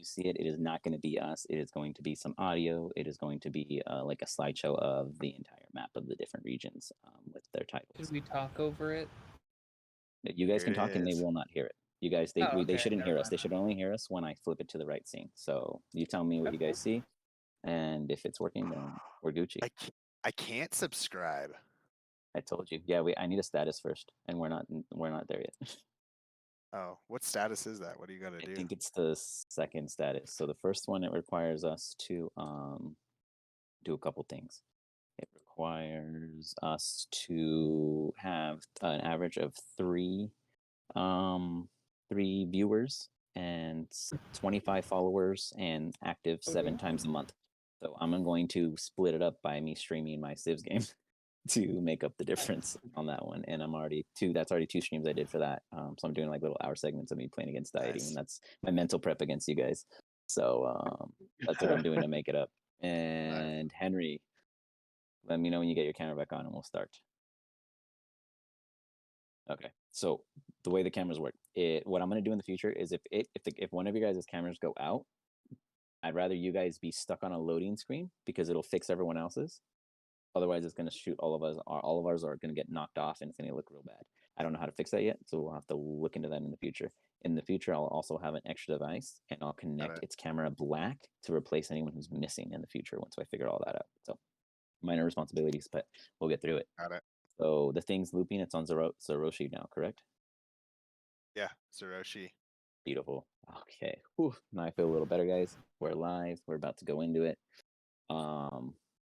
see it, it is not going to be us. It is going to be some audio. It is going to be like a slideshow of the entire map of the different regions with their titles. Should we talk over it? You guys can Here it talk and they is. will not hear it. You guys, they okay, shouldn't never hear us. mind They should only hear us when I flip it to the right scene. So you tell me what you guys see, and if it's working, then we're Gucci. I can't subscribe. I told you. Yeah, I need a status first, and we're not there yet. Oh, what status is that? What do you got to do? I think it's the second status. So the first one, it requires us to do a couple things. It requires us to have an average of three viewers and 25 followers and active 7 times a month. So I'm going to split it up by me streaming my Civs game to make up the difference on that one. And that's already 2 streams I did for that. So I'm doing like little hour segments of me playing against Dieting, Nice. and that's my mental prep against you guys. So that's what I'm doing to make it up. And Henry, let me know when you get your camera back on and we'll start. Okay, so the way the cameras work, what I'm going to do in the future is if one of you guys' cameras go out, I'd rather you guys be stuck on a loading screen because it'll fix everyone else's. Otherwise, it's going to shoot all of us. All of ours are going to get knocked off, and it's going to look real bad. I don't know how to fix that yet, so we'll have to look into that in the future. In the future, I'll also have an extra device, and I'll connect its camera black to replace anyone who's missing in the future once I figure all that out. So minor responsibilities, but we'll get through it. Got it. So the thing's looping. It's on Zeroshi now, correct? Yeah, Zeroshi. Beautiful. Okay. Whew. Now I feel a little better, guys. We're live. We're about to go into it.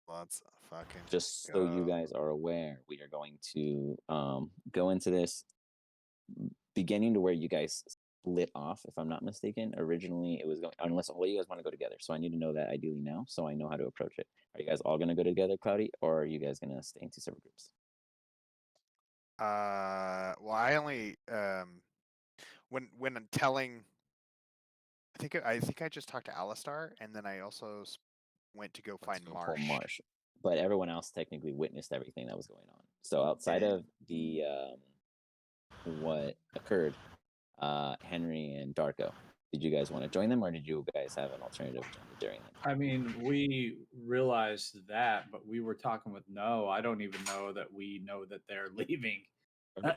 Let's fucking just so you guys are aware, we are going to go into this beginning to where you guys split off, if I'm not mistaken. Originally, it was going, unless all you guys want to go together. So I need to know that ideally now, so I know how to approach it. Are you guys all going to go together, Cloudy, or are you guys going to stay in 2 separate groups? Well, I only when I'm telling, I think I just talked to Alistar, and then I also went to go find Marsh. But everyone else technically witnessed everything that was going on. So outside of the what occurred, Henry and Darko, did you guys want to join them, or did you guys have an alternative during it? I mean, we realized that, but we were talking with No. I don't even know that we know that they're leaving.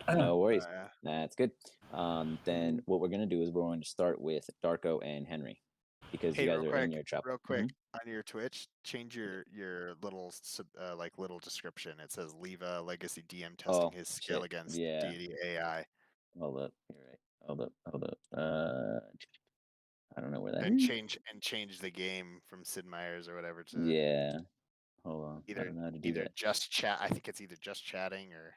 No worries. That's good. Then what we're going to do is we're going to start with Darko and Henry, because you guys are in your chapter. Real quick, on your Twitch, change your little little description. It says LIVA Legacy DM testing his skill against deity AI. Hold up. You're right. Hold up. I don't know where that and is. Change the game from Sid Meier's or whatever to Hold on. I don't know how to do either that. just chat. I think it's either just chatting or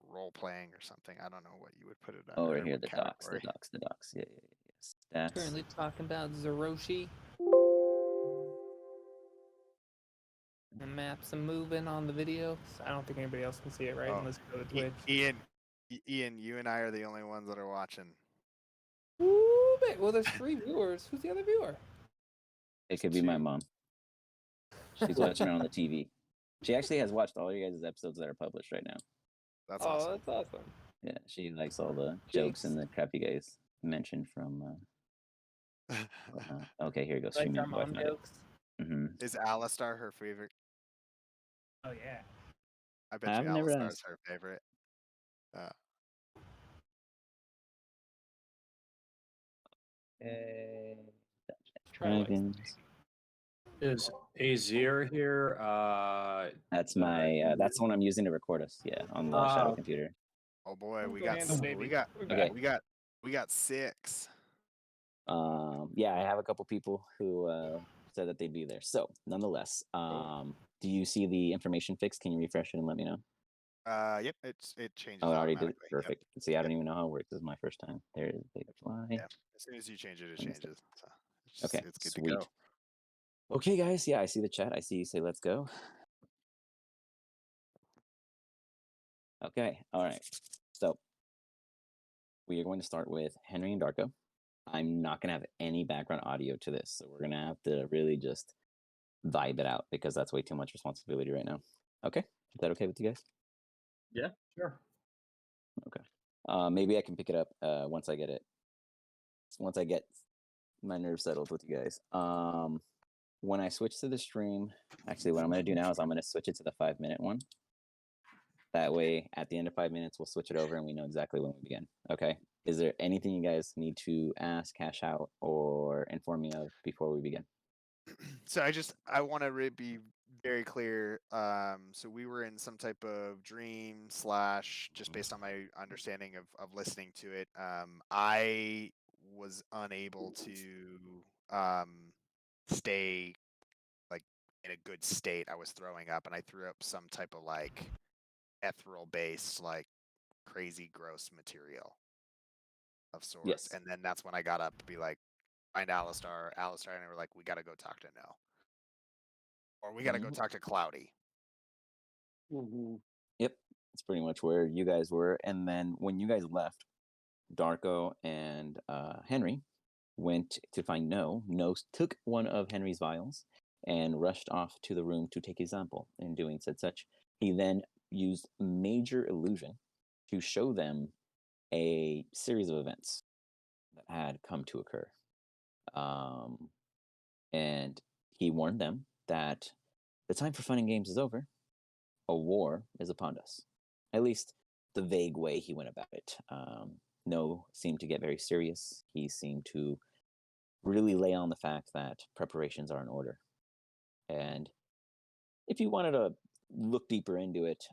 role playing or something. I don't know what you would put it under. Oh, right here, the docs. Yeah. Stats. Currently talking about Zeroshi. The maps are moving on the video. So I don't think anybody else can see it, right? Unless you go to Twitch. Ian, you and I are the only ones that are watching. Ooh, well, there's 3 viewers. Who's the other viewer? It could be my mom. She's watching it on the TV. She actually has watched all you guys' episodes that are published right now. That's awesome. That's awesome. Yeah, she likes all the jokes and the crap you guys mentioned from. Okay, here goes. Like our mom jokes. Is Alistar her favorite? Oh yeah. I bet you Alistar's her favorite. Dragons. Is Azir here? That's my. That's the one I'm using to record us. Yeah, on the shadow computer. Oh boy, we got 6. Yeah, I have a couple people who said that they'd be there. So, nonetheless, do you see the information fixed? Can you refresh it and let me know? Yep, it changes. Oh, it already did. Perfect. Yep. See, I don't even know how it works. This is my first time. There it is. Beta fly. Yeah, as soon as you change it, it changes. So okay, it's good sweet. to go. Okay, guys. Yeah, I see the chat. I see you say let's go. Okay, all right. So, we are going to start with Henry and Darko. I'm not going to have any background audio to this, so we're going to have to really just vibe it out because that's way too much responsibility right now. Okay? Is that okay with you guys? Yeah, sure. Okay. Maybe I can pick it up once I get my nerves settled with you guys. When I switch to the stream, actually, what I'm going to do now is I'm going to switch it to the 5-minute one. That way, at the end of 5 minutes, we'll switch it over and we know exactly when we begin. Okay. Is there anything you guys need to ask, cash out, or inform me of before we begin? So I want to be very clear. So we were in some type of dream / just based on my understanding of listening to it. I was unable to stay like in a good state. I was throwing up, and I threw up some type of like ethereal based, like crazy gross material of sorts. Yes. And then that's when I got up to be like, find Alistar, and they were like, we got to go talk to No. Or we got to go talk to Cloudy. Yep, that's pretty much where you guys were. And then when you guys left, Darko and Henry went to find No. No took one of Henry's vials and rushed off to the room to take a sample. In doing such, he then used major illusion to show them a series of events that had come to occur. And he warned them that the time for fun and games is over. A war is upon us. At least the vague way he went about it. No seemed to get very serious. He seemed to really lay on the fact that preparations are in order. And if you wanted to look deeper into it,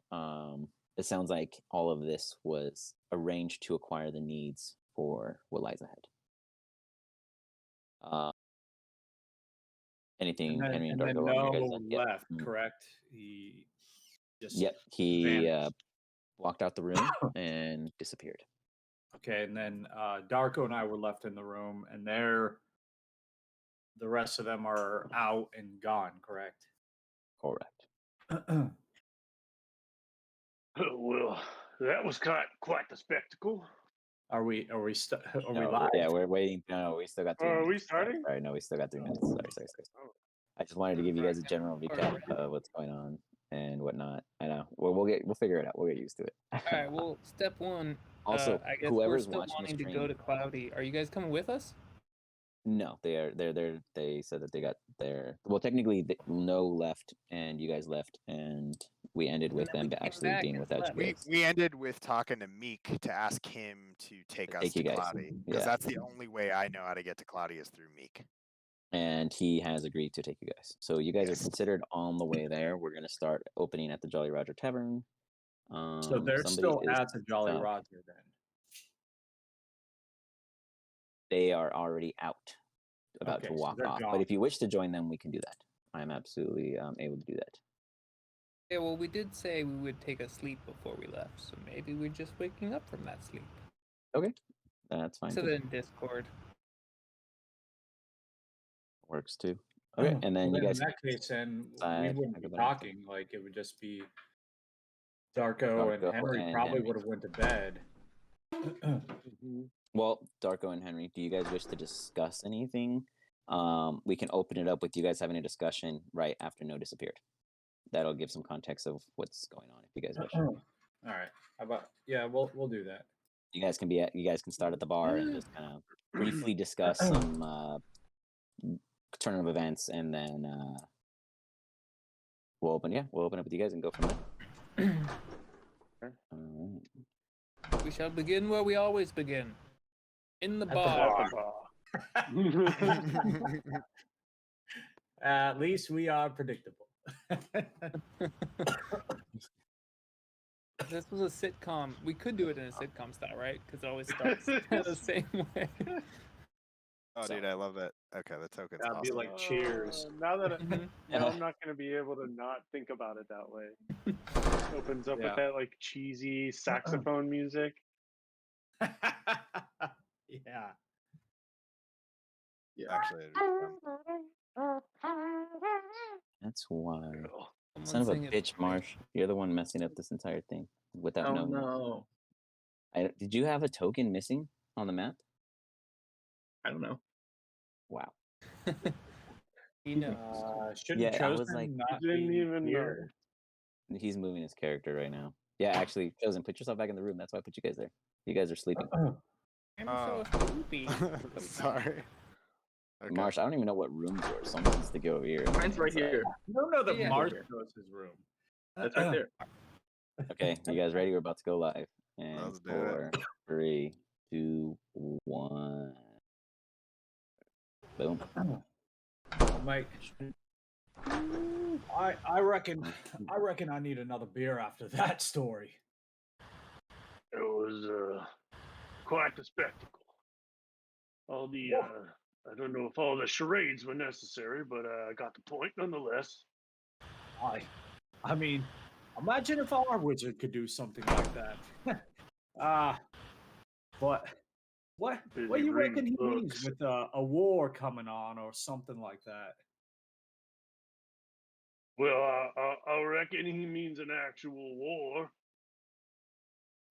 it sounds like all of this was arranged to acquire the needs for what lies ahead. Anything Henry and Darko on your guys' No end? left, correct? He just Yep, he vanished. walked out the room and disappeared. Okay, and then Darko and I were left in the room, and the rest of them are out and gone, correct? Correct. Well, that was quite the spectacle. Are we live? Yeah, we're waiting. No, we still got 3 minutes. Are we starting? Sorry, no, we still got 3 minutes. Sorry. I just wanted to give you guys a general recap of what's going on and whatnot. I know. We'll figure it out. We'll get used to it. All right. Well, step one. Also, I guess whoever's we're still watching wanting the to stream, go to Cloudy. Are you guys coming with us? no, they said that they got their. Well, technically, No left and you guys left, and we ended with then them we came actually back being and without left. you guys. We ended with talking to Meek to ask him to take us take to you guys. Cloudy. Because Yeah. that's the only way I know how to get to Cloudy is through Meek. And he has agreed to take you guys. So you guys Yes. are considered on the way there. We're gonna start opening at the Jolly Roger Tavern. So they're still at the Jolly Roger then. They are already out, about Okay, to so walk they're off. gone. But if you wish to join them, we can do that. I'm absolutely able to do that. Yeah. Well, we did say we would take a sleep before we left, so maybe we're just waking up from that sleep. Okay, that's fine. So too. then Discord. Works too. Okay, and then Well, you guys. in that case, then we side, wouldn't I be go back. talking. Like it would just be Darko and Henry and probably Henry. would have went to bed. Well, Darko and Henry, do you guys wish to discuss anything? We can open it up with you guys having a discussion right after No disappeared. That'll give some context of what's going on if you guys wish. All right. How about we'll do that. You guys can start at the bar and just kind of briefly discuss some turn of events, and then we'll open up with you guys and go from there. We shall begin where we always begin. In the At the bar. At least we are predictable. This was a sitcom. We could do it in a sitcom style, right? Because it always starts the same way. Oh, dude, I love it. Okay, the token's That'd be awesome. like Cheers. Now that Mhm. now I'm not going to be able to not think about it that way. Opens up with that like cheesy saxophone music. Yeah. Actually, That's why. Someone Son of a sing it bitch, for me. Marsh. You're the one messing up this entire thing without knowing. No. Did you have a token missing on the map? I don't know. Wow. He knows. Shouldn't Yeah, I Chosen was like, not Didn't be even here? He's moving his character right now. Yeah, actually, Chosen, put yourself back in the room. That's why I put you guys there. You guys are sleeping. I'm so sleepy. sorry. Okay. Marsh, I don't even know what room's yours. Someone needs to go over here. Mine's right here. I don't know that Yeah. Mars knows his room. That's right there. Okay, you guys ready? We're about to go live. And Let's do 4, 3, 2, 1. Boom. Oh, mate. I reckon I need another beer after that story. It was quite the spectacle. All the I don't know if all the charades were necessary, but I got the point nonetheless. I mean, imagine if our wizard could do something like that. But what Busy do you reckon reading he means books. with a war coming on or something like that? Well, I reckon he means an actual war.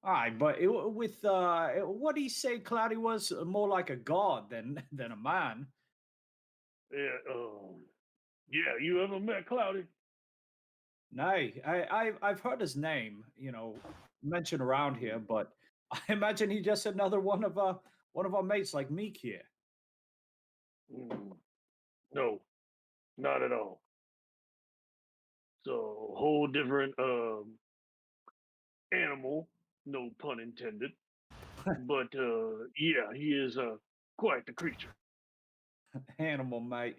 Aye, but what do you say? Cloudy was more like a god than a man. Yeah, yeah. You ever met Cloudy? Nay, I've heard his name, mentioned around here, but I imagine he's just another one of our mates like Meek here. No, not at all. So whole different animal, no pun intended. But yeah, he is quite the creature. Animal, mate.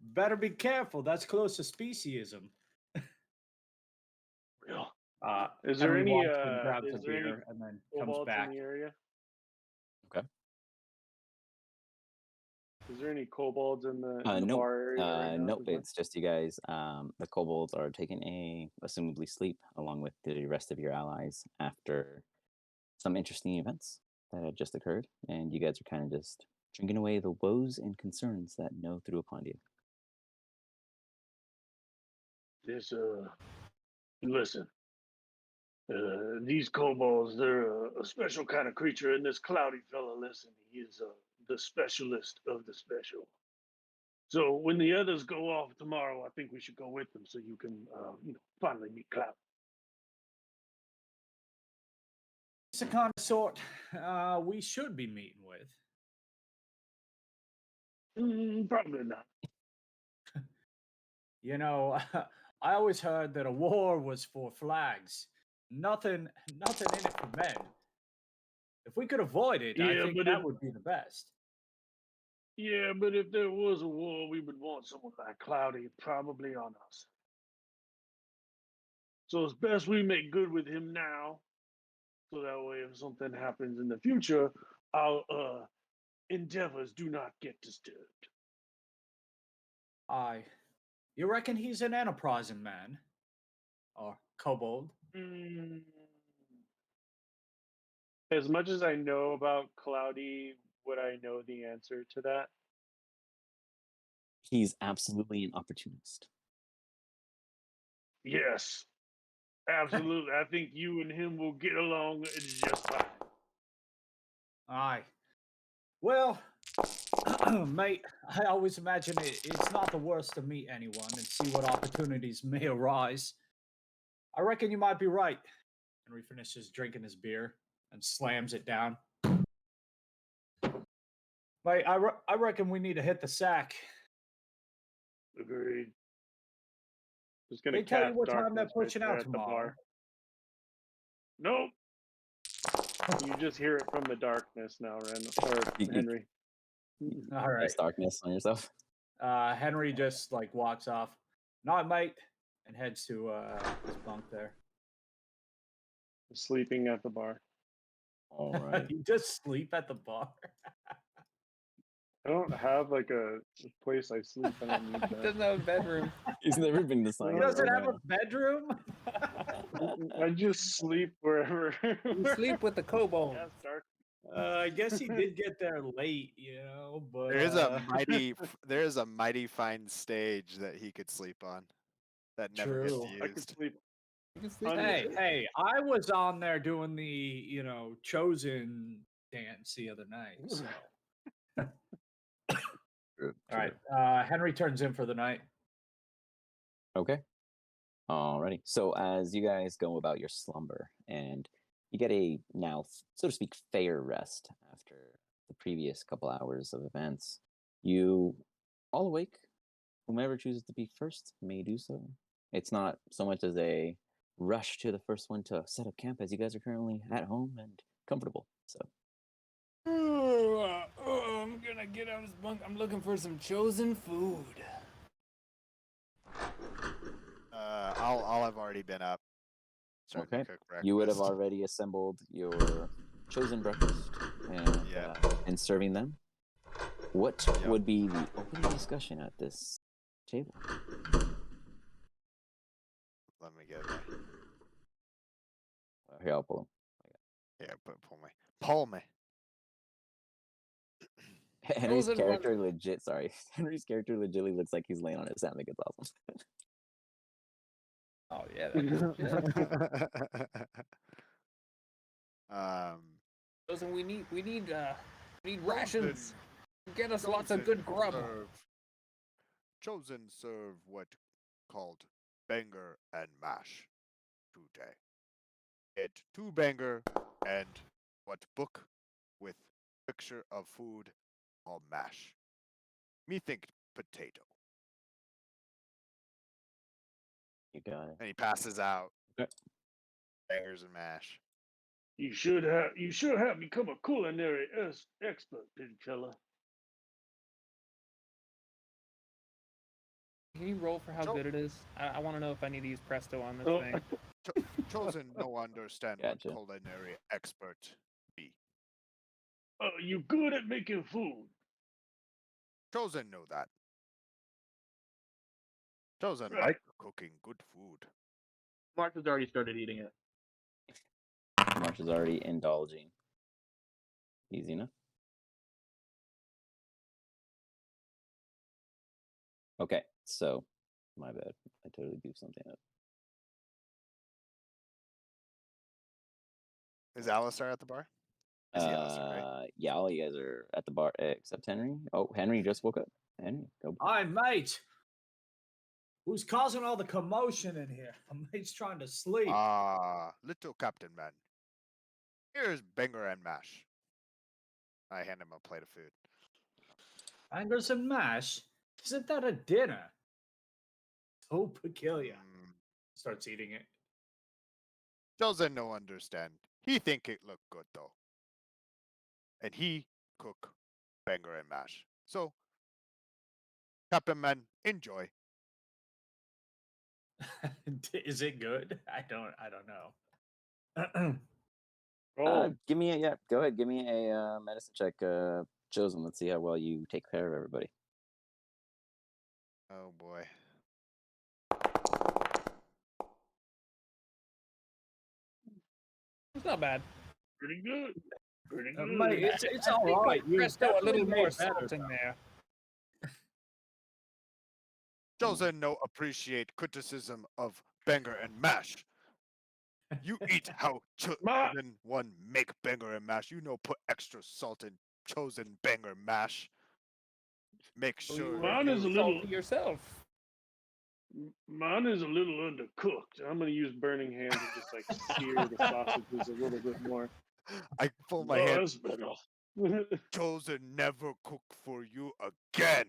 Better be careful. That's close to speciesism. Yeah. Is Is there any grabs a is there any beer and then comes kobolds back. in the area? Okay. Is there any kobolds in the Nope. bar area right now? Nope. It's just you guys. The kobolds are taking a assumably sleep along with the rest of your allies after some interesting events that had just occurred, and you guys are kind of just drinking away the woes and concerns that know threw upon you. This listen. These kobolds, they're a special kind of creature, and this cloudy fella, listen, he is the specialist of the special. So when the others go off tomorrow, I think we should go with them so you can, finally meet Cloud. It's the kind of sort we should be meeting with. Probably not. I always heard that a war was for flags. Nothing in it for men. If we could avoid it, I Yeah, think but that if- would be the best. Yeah, but if there was a war, we would want someone like Cloudy probably on us. So it's best we make good with him now, so that way if something happens in the future, our endeavors do not get disturbed. You reckon he's an enterprising man? Or kobold? As much as I know about Cloudy, would I know the answer to that? He's absolutely an opportunist. Yes, absolutely. I think you and him will get along just fine. Aye. Well, mate, I always imagine it's not the worst to meet anyone and see what opportunities may arise. I reckon you might be right. Henry finishes drinking his beer and slams it down. Mate, I reckon we need to hit the sack. Agreed. Just gonna They tell you cast what time they're darkness right pushing there out at the tomorrow. bar. Nope. You just hear it from the darkness now, Henry. All right. Nice darkness on yourself. Henry just walks off. Not mate, and heads to his bunk there. Sleeping at the bar. All right. You just sleep at the bar. I don't have like a place I sleep. I don't need that. Doesn't have a bedroom. He's never been to He sign. doesn't have a bedroom. I just sleep wherever. You sleep with the kobold. That's dark. I guess he did get there late, but there is a mighty fine stage that he could sleep on that never True. gets I could used. sleep. You can sleep. Hey, I was on there doing the, chosen dance the other night. So. True, All true. right. Henry turns in for the night. Okay. Alrighty. So as you guys go about your slumber, and you get a now, so to speak, fair rest after the previous couple hours of events, You all awake. Whomever chooses to be first may do so. It's not so much as a rush to the first one to set up camp, as you guys are currently at home and comfortable. So I'm gonna get out of this bunk. I'm looking for some chosen food. I'll have already been up. Starting okay, to cook breakfast. you would have already assembled your chosen breakfast and Yeah. and serving them. What Yep. would be the opening discussion at this table? Let me get there. Here, I'll pull Yeah, but pull me. him. Henry's Chosen one. character legit. Sorry, Henry's character legitly looks like he's laying on his stomach. It's awesome. Oh yeah, that's legit. Chosen, we need rations. Get us lots of good grub. Chosen serve what called banger and mash today. It 2 banger and what book with picture of food called mash. Me think potato. You got it. And he passes out. Okay. Bangers and mash. You should have become a culinary expert, big fella. Can you roll for how Cho- good it is? I want to know if I need to use Presto on this Oh, thing. Chosen no understand Gotcha. what culinary expert be. you good at making food. Chosen know that. Chosen Right. like cooking good food. Mark has already started eating it. Marsh is already indulging. Easy enough. Okay, so my bad. I totally goofed something up. Is Alistair at the bar? Is he Alistair, right? Yeah, all you guys are at the bar except Henry. Oh, Henry just woke up. Henry, go. Hi, mate. Who's causing all the commotion in here? My mate's trying to sleep. Little Captain Man. Here's banger and mash. I hand him a plate of food. Bangers and mash? Isn't that a dinner? So peculiar. Starts eating it. Chosen no understand. He think it look good though. And he cook banger and mash. So, Captain Man, enjoy. Is it good? I don't know. Oh, Give me a Go ahead. Give me a medicine check, Chosen. Let's see how well you take care of everybody. Oh boy. It's not bad. pretty good. Pretty good. Mate, it's I all think right. with You Presto a definitely little made more better, salt in though. there. Chosen no appreciate criticism of banger and mash. You eat how Ma- chosen one make banger and mash. You know put extra salt in chosen banger mash. Make So you sure were Mine is a being little- salty yourself. Mine is a little undercooked. I'm gonna use burning hands and just like sear the sausages a little bit more. I pull my Oh, hand. that's better. Chosen never cook for you again.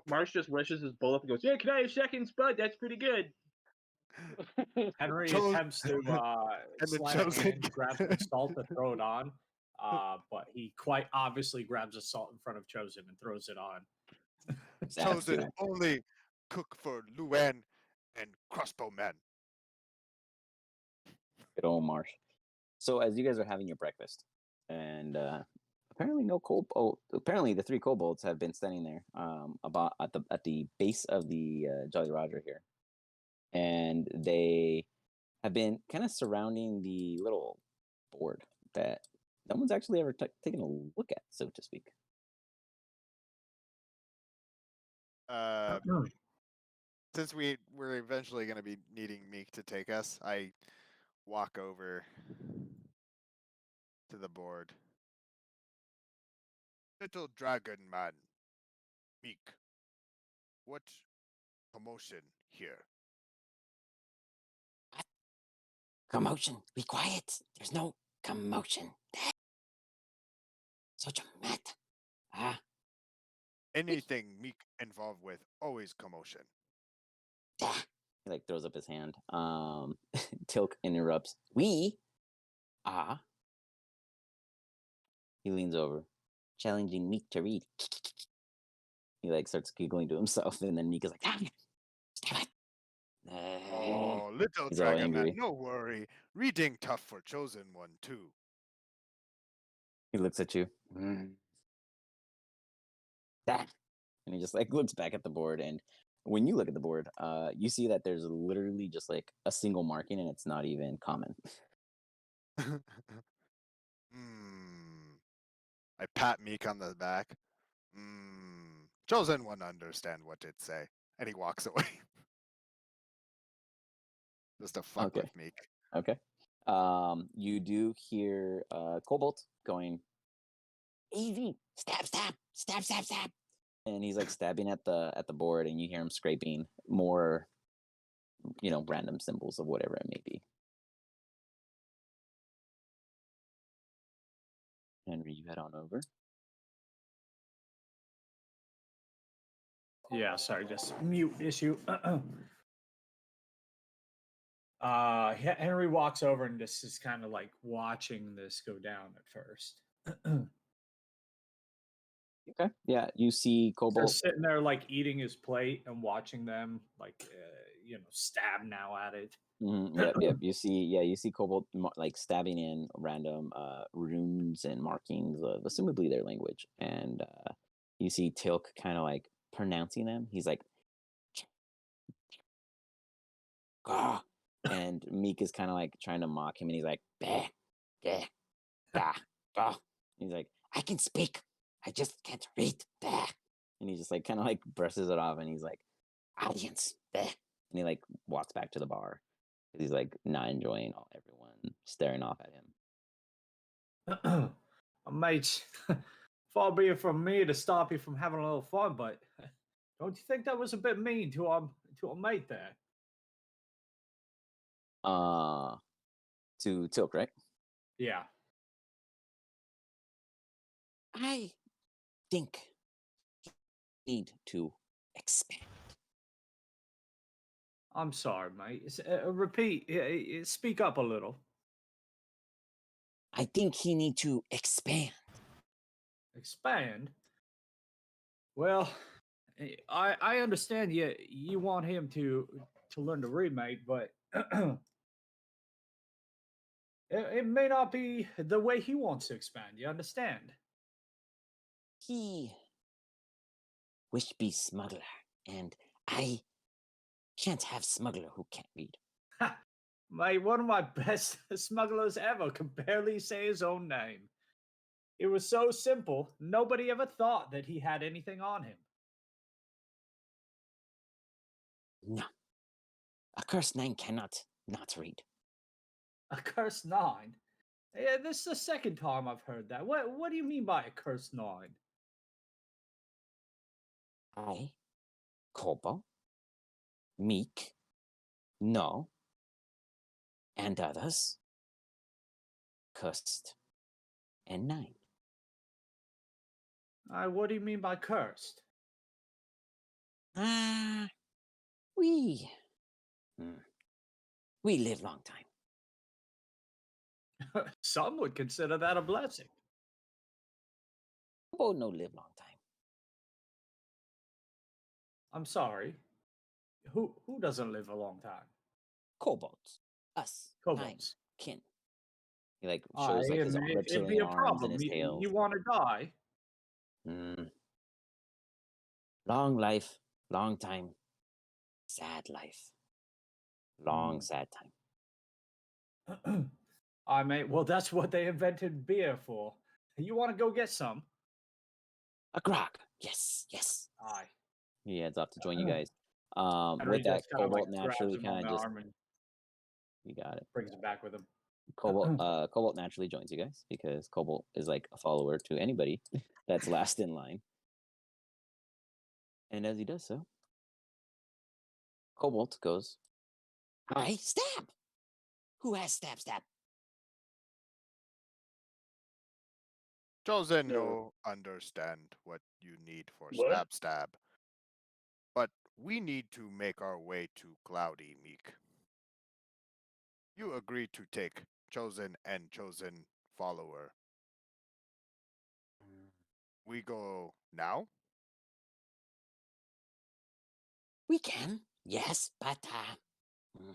Marsh just rushes his bowl up and goes, "Yeah, can I have seconds, bud? That's pretty good." Henry Chose- attempts to And the sleight of chosen- hand grab some salt to throw it on, but he quite obviously grabs a salt in front of Chosen and throws it on. Chosen only cook for Luan and Crossbowman. Good old Marsh. So as you guys are having your breakfast, and apparently apparently the 3 kobolds have been standing there, about at the base of the Jolly Roger here, and they have been kind of surrounding the little board that no one's actually ever taken a look at, so to speak. Since we're eventually going to be needing Meek to take us, I walk over to the board. Little dragon man, Meek. What commotion here? Commotion. Be quiet. There's no commotion. Such a mat. Ah, Anything Meek involved with, always commotion. Ah, He like throws up his hand. Tilk interrupts. We are. He leans over, challenging Meek to read. He like starts giggling to himself, and then Meek is like, stop it. Oh, little He's all dragon man, angry. no worry. Reading tough for chosen one too. He looks at you, That. and he just like looks back at the board. And when you look at the board, you see that there's literally just like a single marking, and it's not even common. I pat Meek on the back. Chosen one understand what it say. And he walks away. Just to fuck Okay. with Meek. Okay. You do hear Cobalt going, Easy. Stab, stab, stab, stab, stab. and he's like stabbing at the board, and you hear him scraping more, random symbols of whatever it may be. Henry, you head on over. Yeah, sorry, just mute issue. Henry walks over and just is kind of like watching this go down at first. Okay. Yeah, you see Cobalt. Just sitting there like eating his plate and watching them like stab now at it. Yep. You see Cobalt like stabbing in random runes and markings of assumably their language, and you see Tilk kind of like pronouncing them. He's like, Gah. and Meek is kind of like trying to mock him, and he's like, Bah. Gah. Gah. Gah. he's like, I can speak. I just can't read. Bah. and he just like kind of like brushes it off, and he's like, Audience. Bah. and he like walks back to the bar because he's like not enjoying everyone staring off at him. Mate, far be it from me to stop you from having a little fun, but don't you think that was a bit mean to our mate there? To Tilk, right? Yeah. I think need to expand. I'm sorry, mate. Repeat. Speak up a little. I think he need to expand. Expand. Well, I understand you want him to learn to read, mate, but it may not be the way he wants to expand. You understand? He wish be smuggler, and I can't have smuggler who can't read. Mate, one of my best smugglers ever can barely say his own name. It was so simple, nobody ever thought that he had anything on him. No. A cursed nine cannot not read. A cursed nine? Yeah, this is the second time I've heard that. What do you mean by a cursed nine? I, Kobo, Meek, No, and others, cursed, and nine. What do you mean by cursed? We live long time. Some would consider that a blessing. Kobo no live long time. I'm sorry. Who doesn't live a long time? Kobolds, us, nine, Kobolds. kin. He like shows like his It'd be reptilian a arms problem. and his tail. You want to die? Long life, long time, sad life. Long, sad time. Mate, well, that's what they invented beer for. You want to go get some? A grog. Yes, yes. Aye. He heads off to join you guys. Henry With that, just kinda, Cobalt grabs naturally him on kind the of just arm and you got it. brings it back with him. Cobalt naturally joins you guys because Cobalt is like a follower to anybody that's last in line. And as he does so, Cobalt goes, I stab. Who has stab? Chosen So- no understand what you need for What? stab. But we need to make our way to Cloudy, Meek. You agree to take Chosen and Chosen follower. We go now? We can, yes, but mm,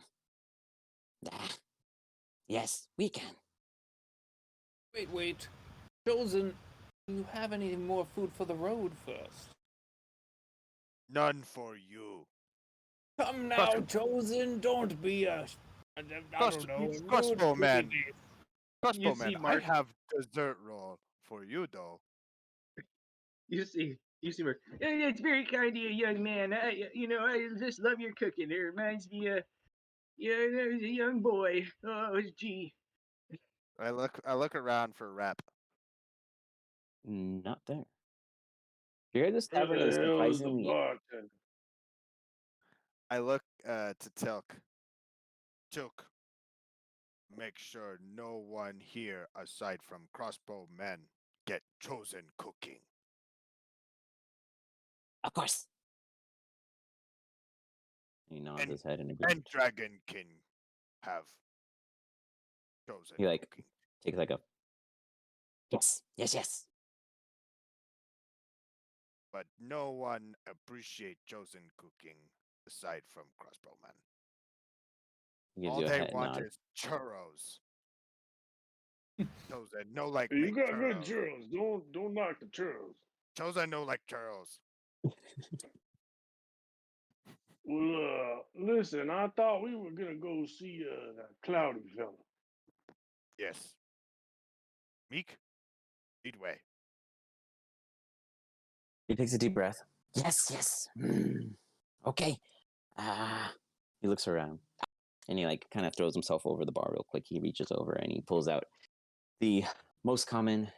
yes, we can. Wait. Chosen, do you have any more food for the road first? None for you. Come now, Chosen, don't be a... I don't know. a Crossbow rude man. baby. Crossbow see, man, I Mark. have dessert roll for you though. You see, Mark. It's very kind of you, young man. I just love your cooking. It reminds me of, when I was a young boy. Oh, gee. I look around for rep. Not there. You hear this Where tavern the is hell is the surprisingly. bartender? I look to Tilk. Tilk, make sure no one here aside from crossbow men get chosen cooking. Of course. He nods And- his head in And agreement. Dragon can have chosen He like cooking. takes like a. Yes. But no one appreciate chosen cooking aside from crossbowmen. He gives All you a they head want nod. is churros. Chosen no like You make got good churros. churros. Don't knock the churros. Chosen no like churros. Well, listen, I thought we were gonna go see that cloudy fella. Yes. Meek, lead way. He takes a deep breath. Yes. Okay. He looks around, and he like kind of throws himself over the bar real quick. He reaches over and he pulls out the most common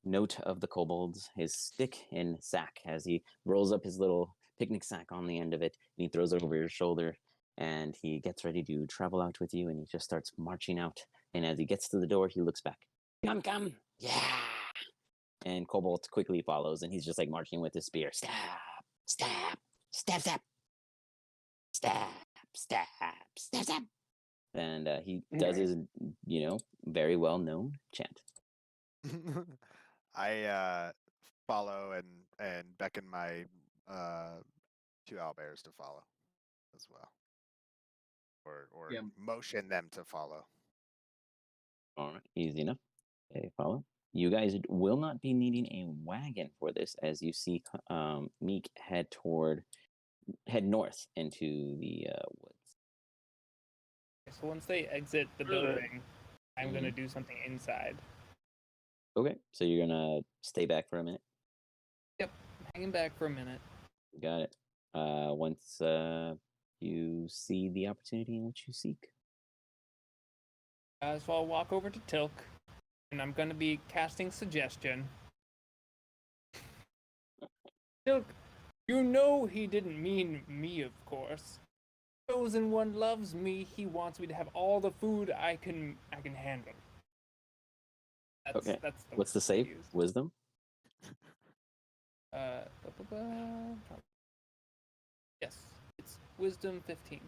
note of the kobolds, his stick and sack, as he rolls up his little picnic sack on the end of it, and he throws it over his shoulder, and he gets ready to travel out with you, and he just starts marching out. And as he gets to the door, he looks back. Come. Yeah. And Kobold quickly follows, and he's just like marching with his spear. Stab. And he does his, very well known chant. I follow and beckon my two owlbears to follow as well. Or Yeah. motion them to follow. All right, easy enough. Okay, follow. You guys will not be needing a wagon for this, as you see Meek head north into the woods. So once they exit the building, I'm going to do something inside. Okay, so you're gonna stay back for a minute. Hanging back for a minute. Got it. Once you see the opportunity in which you seek. So I'll walk over to Tilk, and I'm going to be casting suggestion. Tilk, you know he didn't mean me, of course. Chosen one loves me. He wants me to have all the food I can handle. Okay. That's What's the words I save? used. Wisdom? Yes, it's Wisdom 15.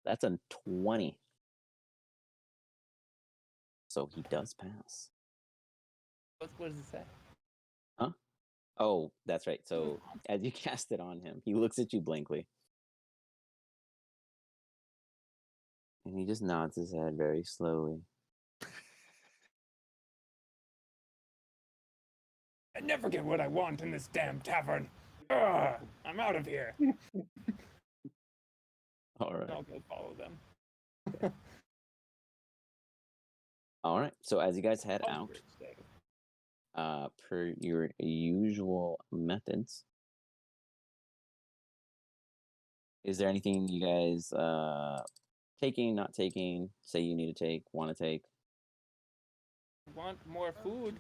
That's a 20. So he does pass. What does it say? Oh, that's right. So as you cast it on him, he looks at you blankly. And he just nods his head very slowly. I never get what I want in this damn tavern. Ugh, I'm out of here. All right. I'll go follow them. All right. So as you guys head out, per your usual methods, is there anything you guys taking, not taking, say you need to take, want to take? Want more food?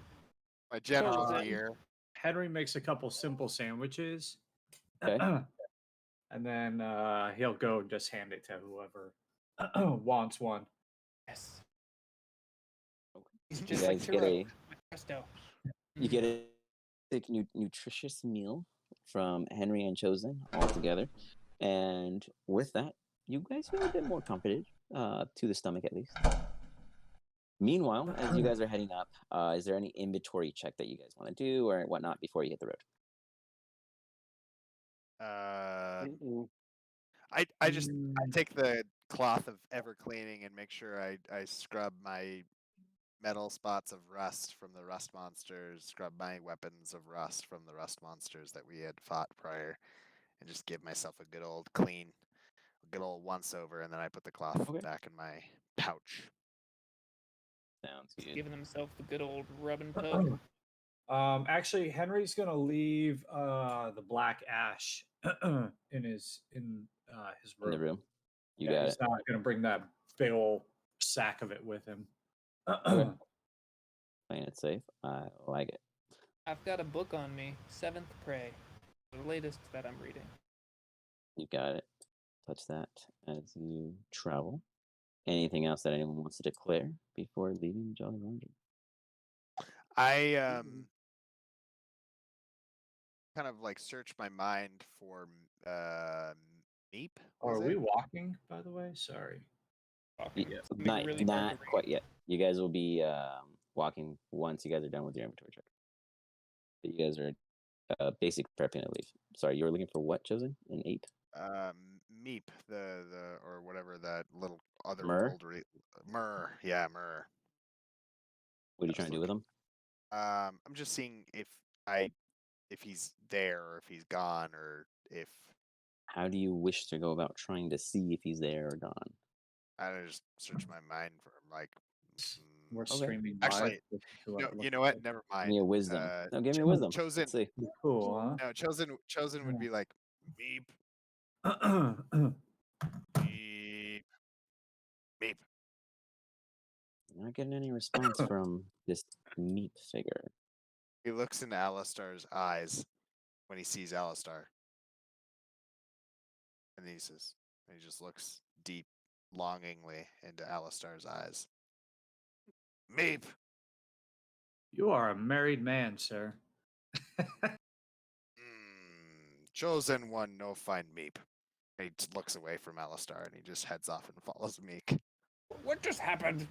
My general Chosen. here. Henry makes a couple simple sandwiches. Okay. And then he'll go and just hand it to whoever wants one. Yes. Okay. He's You just like guys get Turo a with Presto. you get a nutritious meal from Henry and Chosen all together, and with that, you guys feel a bit more comforted, to the stomach at least. Meanwhile, as you guys are heading up, is there any inventory check that you guys want to do or whatnot before you hit the road? I just take the cloth of ever cleaning and make sure I scrub my metal spots of rust from the rust monsters, scrub my weapons of rust from the rust monsters that we had fought prior, and just give myself a good old clean, a good old once over, and then I put the cloth Okay. back in my pouch. Sounds He's good. giving himself the good old rub and tug. Actually, Henry's gonna leave the black ash in his In room. the room. You Yeah, got he's it. not gonna bring that big old sack of it with him. Okay. Playing it safe. I like it. I've got a book on me, Seventh Prey, the latest that I'm reading. You got it. Touch that as you travel. Anything else that anyone wants to declare before leaving Jolly Roger? I kind of like search my mind for Meep. Are Was we it? walking, by the way? Sorry. Talking. Yeah, It's gonna be really hard not to read. quite yet. You guys will be walking once you guys are done with your inventory check. But you guys are basic prepping to leave. Sorry, you were looking for what, Chosen? An ape? Meep, the or whatever that little other Myrrh? bouldery Myrrh. Yeah, Myrrh. What are you I was trying to do with looking. him? I'm just seeing if he's there or if he's gone or if How do you wish to go about trying to see if he's there or gone? I just search my mind for him. Like, We're Okay. streaming live. actually, to no, what it you looks know what? like. Never Give mind. me a wisdom. No, give me a wisdom. Chosen. Let's see. Cool, huh? No, chosen would Yeah. be like Meep, Meep, Meep. Not getting any response from this meat figure. He looks into Alistar's eyes when he sees Alistar. And he says, and he just looks deep, longingly into Alistar's eyes. Meep! You are a married man, sir. Chosen one, no find Meep. And he just looks away from Alistar and he just heads off and follows Meek. What just happened?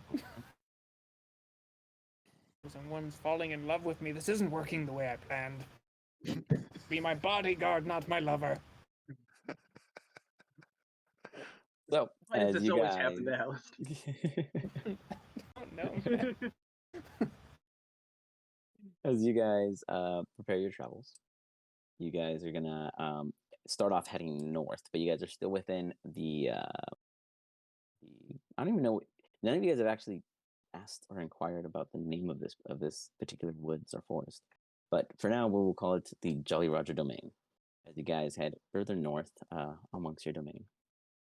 Someone's falling in love with me. This isn't working the way I planned. Be my bodyguard, not my lover. So, Why does as this you always guys, happen to Alice? Oh no, man. as you guys prepare your travels, you guys are gonna start off heading north, but you guys are still within the I don't even know. None of you guys have actually asked or inquired about the name of this particular woods or forest. But for now, we'll call it the Jolly Roger Domain. As you guys head further north amongst your domain.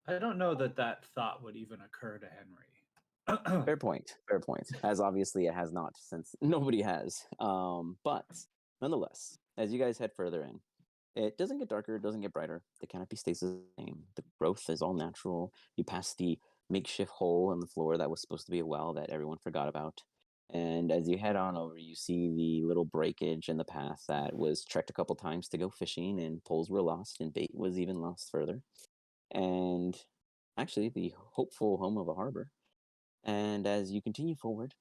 I don't know that thought would even occur to Henry. Fair point. Fair point. As obviously it has not, since nobody has. But nonetheless, as you guys head further in, it doesn't get darker. It doesn't get brighter. The canopy stays the same. The growth is all natural. You pass the makeshift hole in the floor that was supposed to be a well that everyone forgot about. And as you head on over, you see the little breakage in the path that was trekked a couple times to go fishing, and poles were lost, and bait was even lost further. And actually, the hopeful home of a harbor. And as you continue forward,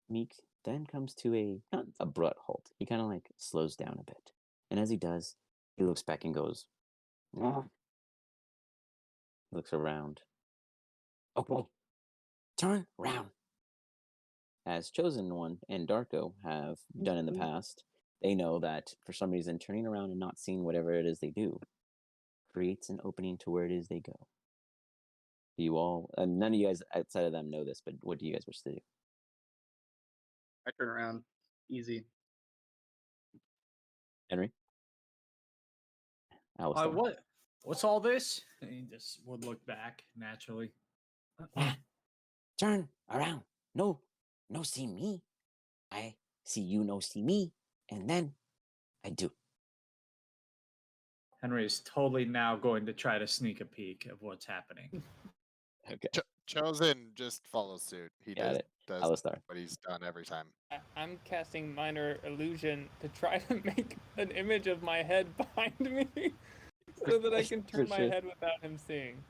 Meek then comes to a not abrupt halt. He kind of like slows down a bit. And as he does, he looks back and goes, "Ah." He looks around. Okay, turn round. As Chosen One and Darko have done in the past, they know that for some reason, turning around and not seeing whatever it is they do creates an opening to where it is they go. You all, none of you guys outside of them know this, but what do you guys wish to do? I turn around. Easy. Henry? Alistair? What's all this? And he just would look back naturally. Turn around. No, no see me. I see you no see me. And then I do. Henry is totally now going to try to sneak a peek of what's happening. Okay. Chosen just follows suit. He Got it. does Alistar. what he's done every time. I'm casting minor illusion to try to make an image of my head behind me so that I can turn my Sure. head without him seeing.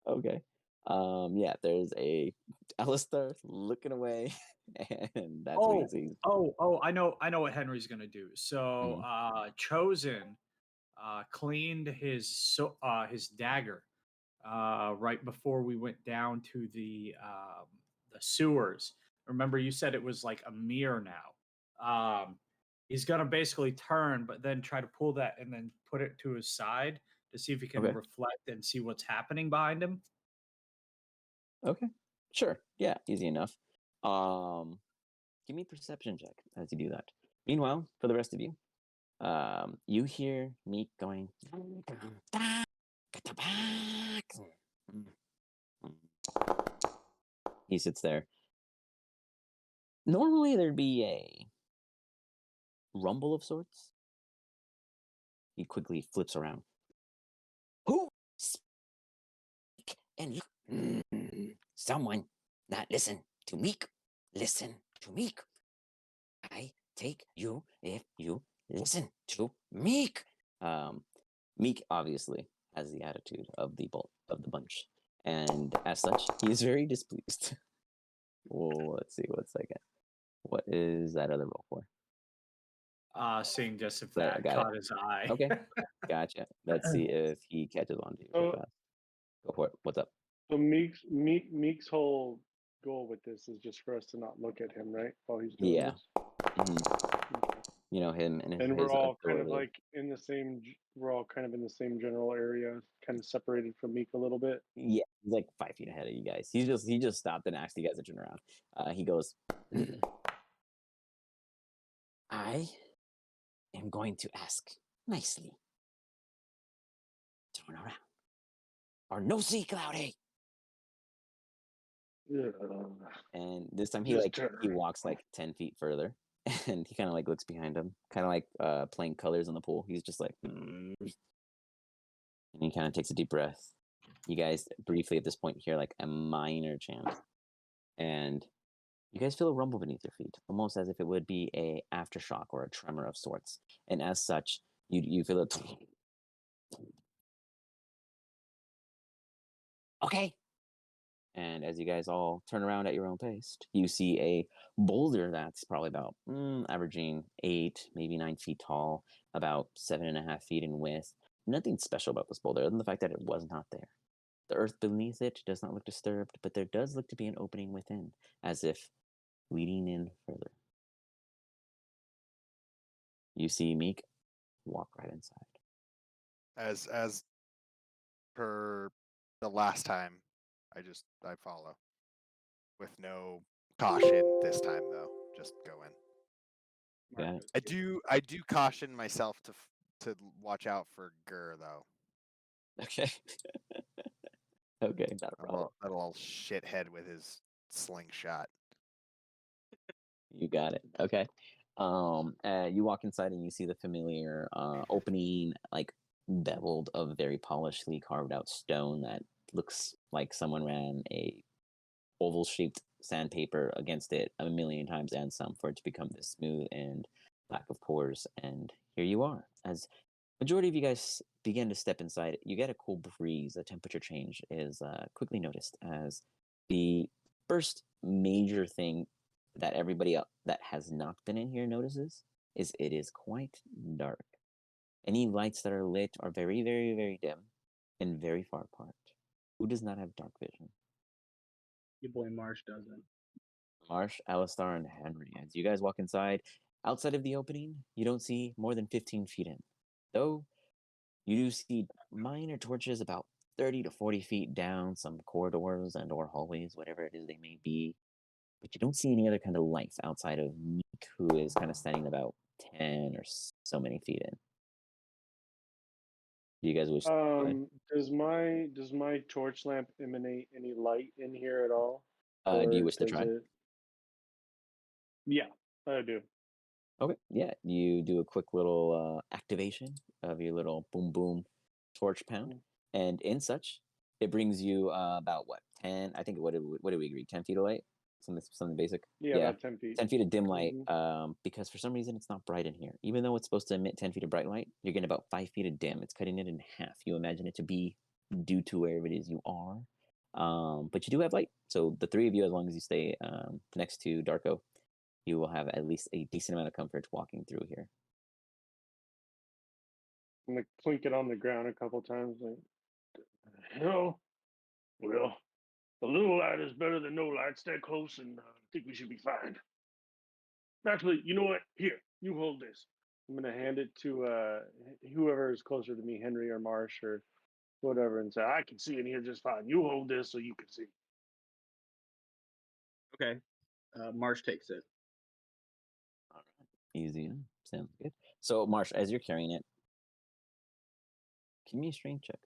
Okay. Yeah, there's a Alistar looking away, and that's what he sees. I know what Henry's gonna do. So Chosen cleaned his dagger right before we went down to the sewers. Remember, you said it was like a mirror now. He's gonna basically turn, but then try to pull that and then put it to his side to see if he can Okay. reflect and see what's happening behind him. Okay. Sure. Yeah, easy enough. Give me a perception check as you do that. Meanwhile, for the rest of you, you hear Meek going. He sits there. Normally, there'd be a rumble of sorts. He quickly flips around. Who speak and someone not listen to Meek. Listen to Meek. I take you if you listen to Meek. Meek obviously has the attitude of the bunch, and as such, he is very displeased. Well, let's see. 1 second. What is that other roll for? Seeing just if There, I that got caught his eye. Okay, gotcha. Let's see if he catches on to you real fast. Go for it. What's up? So Meek's whole goal with this is just for us to not look at him, right? While he's doing Yeah. this. Mhm. You know him and And his we're all kind of authority. like in the same. We're all kind of in the same general area, kind of separated from Meek a little bit. Yeah, he's like 5 feet ahead of you guys. He just stopped and asked you guys to turn around. He goes, I am going to ask nicely. Turn around. Or no see, Cloudy. Yeah. and this time he Just like turn he around. walks like 10 feet further, and he kind of like looks behind him, kind of like playing colors in the pool. He's just like, and he kind of takes a deep breath. You guys briefly at this point hear like a minor chant, and you guys feel a rumble beneath your feet, almost as if it would be a aftershock or a tremor of sorts. And as such, you feel it. Okay. And as you guys all turn around at your own pace, you see a boulder that's probably about averaging 8, maybe 9 feet tall, about 7.5 feet in width. Nothing special about this boulder other than the fact that it was not there. The earth beneath it does not look disturbed, but there does look to be an opening within, as if leading in further. You see Meek walk right inside. As per the last time, I follow with no caution this time though. Just go in. Got it. I do caution myself to watch out for Gur though. Okay. Okay, not a That problem. little shithead with his slingshot. You got it. Okay. You walk inside and you see the familiar opening, like beveled of very polishedly carved out stone that looks like someone ran a oval shaped sandpaper against it a million times and some for it to become this smooth and lack of pores. And here you are. As majority of you guys begin to step inside, you get a cool breeze. A temperature change is quickly noticed as the first major thing that everybody else that has not been in here notices is it is quite dark. Any lights that are lit are very, very, very dim and very far apart. Who does not have dark vision? Your boy Marsh doesn't. Marsh, Alistar, and Henry. As you guys walk inside, outside of the opening, you don't see more than 15 feet in. Though you do see minor torches about 30 to 40 feet down some corridors and or hallways, whatever it is they may be. But you don't see any other kind of lights outside of Meek, who is kind of standing about 10 or so many feet in. Do you guys wish to go ahead? Does my torch lamp emanate any light in here at all? Do you Or wish to does try? it? Yeah, I do. Okay, yeah, you do a quick little activation of your little boom boom torch pound, and in such, it brings you about what 10. I think what did we agree? 10 feet of light. Something basic. Yeah, about 10 feet. 10 feet of dim light. Mhm. Because for some reason it's not bright in here. Even though it's supposed to emit 10 feet of bright light, you're getting about 5 feet of dim. It's cutting it in half. You imagine it to be due to wherever it is you are. But you do have light. So the three of you, as long as you stay next to Darko, you will have at least a decent amount of comfort walking through here. I'm gonna clink it on the ground a couple times. Like, Well, a little light is better than no light. Stay close, and I think we should be fine. Actually, you know what? Here, you hold this. I'm gonna hand it to whoever is closer to me, Henry or Marsh or whatever, and say, I can see in here just fine. You hold this so you can see. Okay. Marsh takes it. All right. Easy enough. Sounds good. So, Marsh, as you're carrying it, give me a strength check.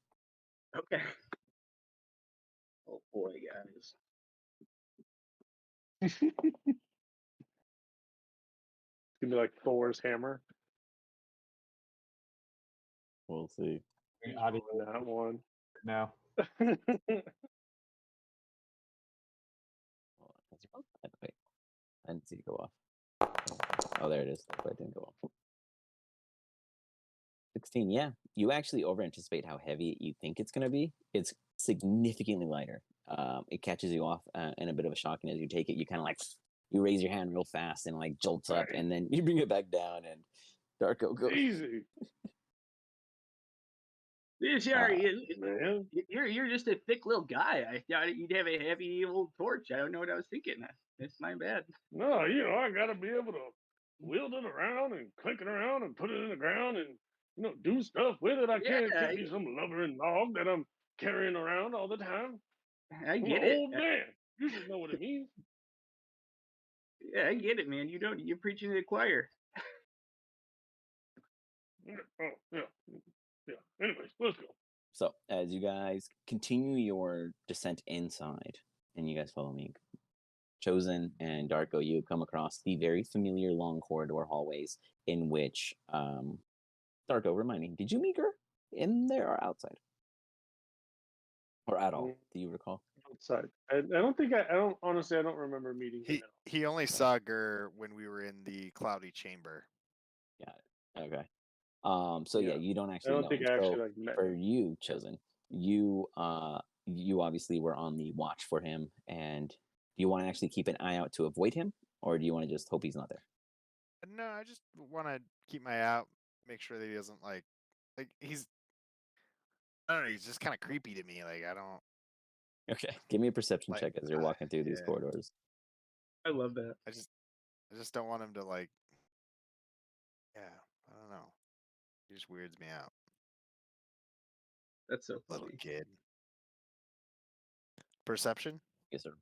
Okay. Oh boy, guys. it's gonna be like Thor's hammer. We'll see. Out of On that one. now. Hold on. Wait, I didn't see it go off. Oh, there it is. But it didn't go off. 16. Yeah, you actually over anticipate how heavy you think it's going to be. It's significantly lighter. It catches you off in a bit of a shock, and as you take it, you kind of like you raise your hand real fast and like jolts up, and then you bring it back down, and Darko goes Easy. Man. You're just a thick little guy. I thought you'd have a heavy old torch. I don't know what I was thinking. It's my bad. No, I gotta be able to wield it around and click it around and put it in the ground and do stuff with it. I can't be some lumbering log that I'm carrying around all the time. I I'm get an it. old man. You should know what it means. Yeah, I get it, man. You're preaching to the choir. Oh, yeah. Anyways, let's go. So, as you guys continue your descent inside, and you guys follow me, Chosen and Darko, you come across the very familiar long corridor hallways in which, Darko, remind me, did you meet her in there or outside? Or at all? Do you recall? Outside. I don't honestly, I don't remember meeting him. He only saw Gur when we were in the cloudy chamber. Got it. Okay. So yeah, you don't I actually don't know think him. I So actually met for him. you, Chosen, you obviously were on the watch for him, and do you want to actually keep an eye out to avoid him, or do you want to just hope he's not there? No, I just want to keep my eye out, make sure that he doesn't like he's. I don't know. He's just kind of creepy to me. Like I don't. Okay, give me a perception Like, check as you're walking through these yeah. corridors. I love that. I just don't want him to like. Yeah, I don't know. He just weirds me out. That's so Little funny. kid. Perception? Yes, sir.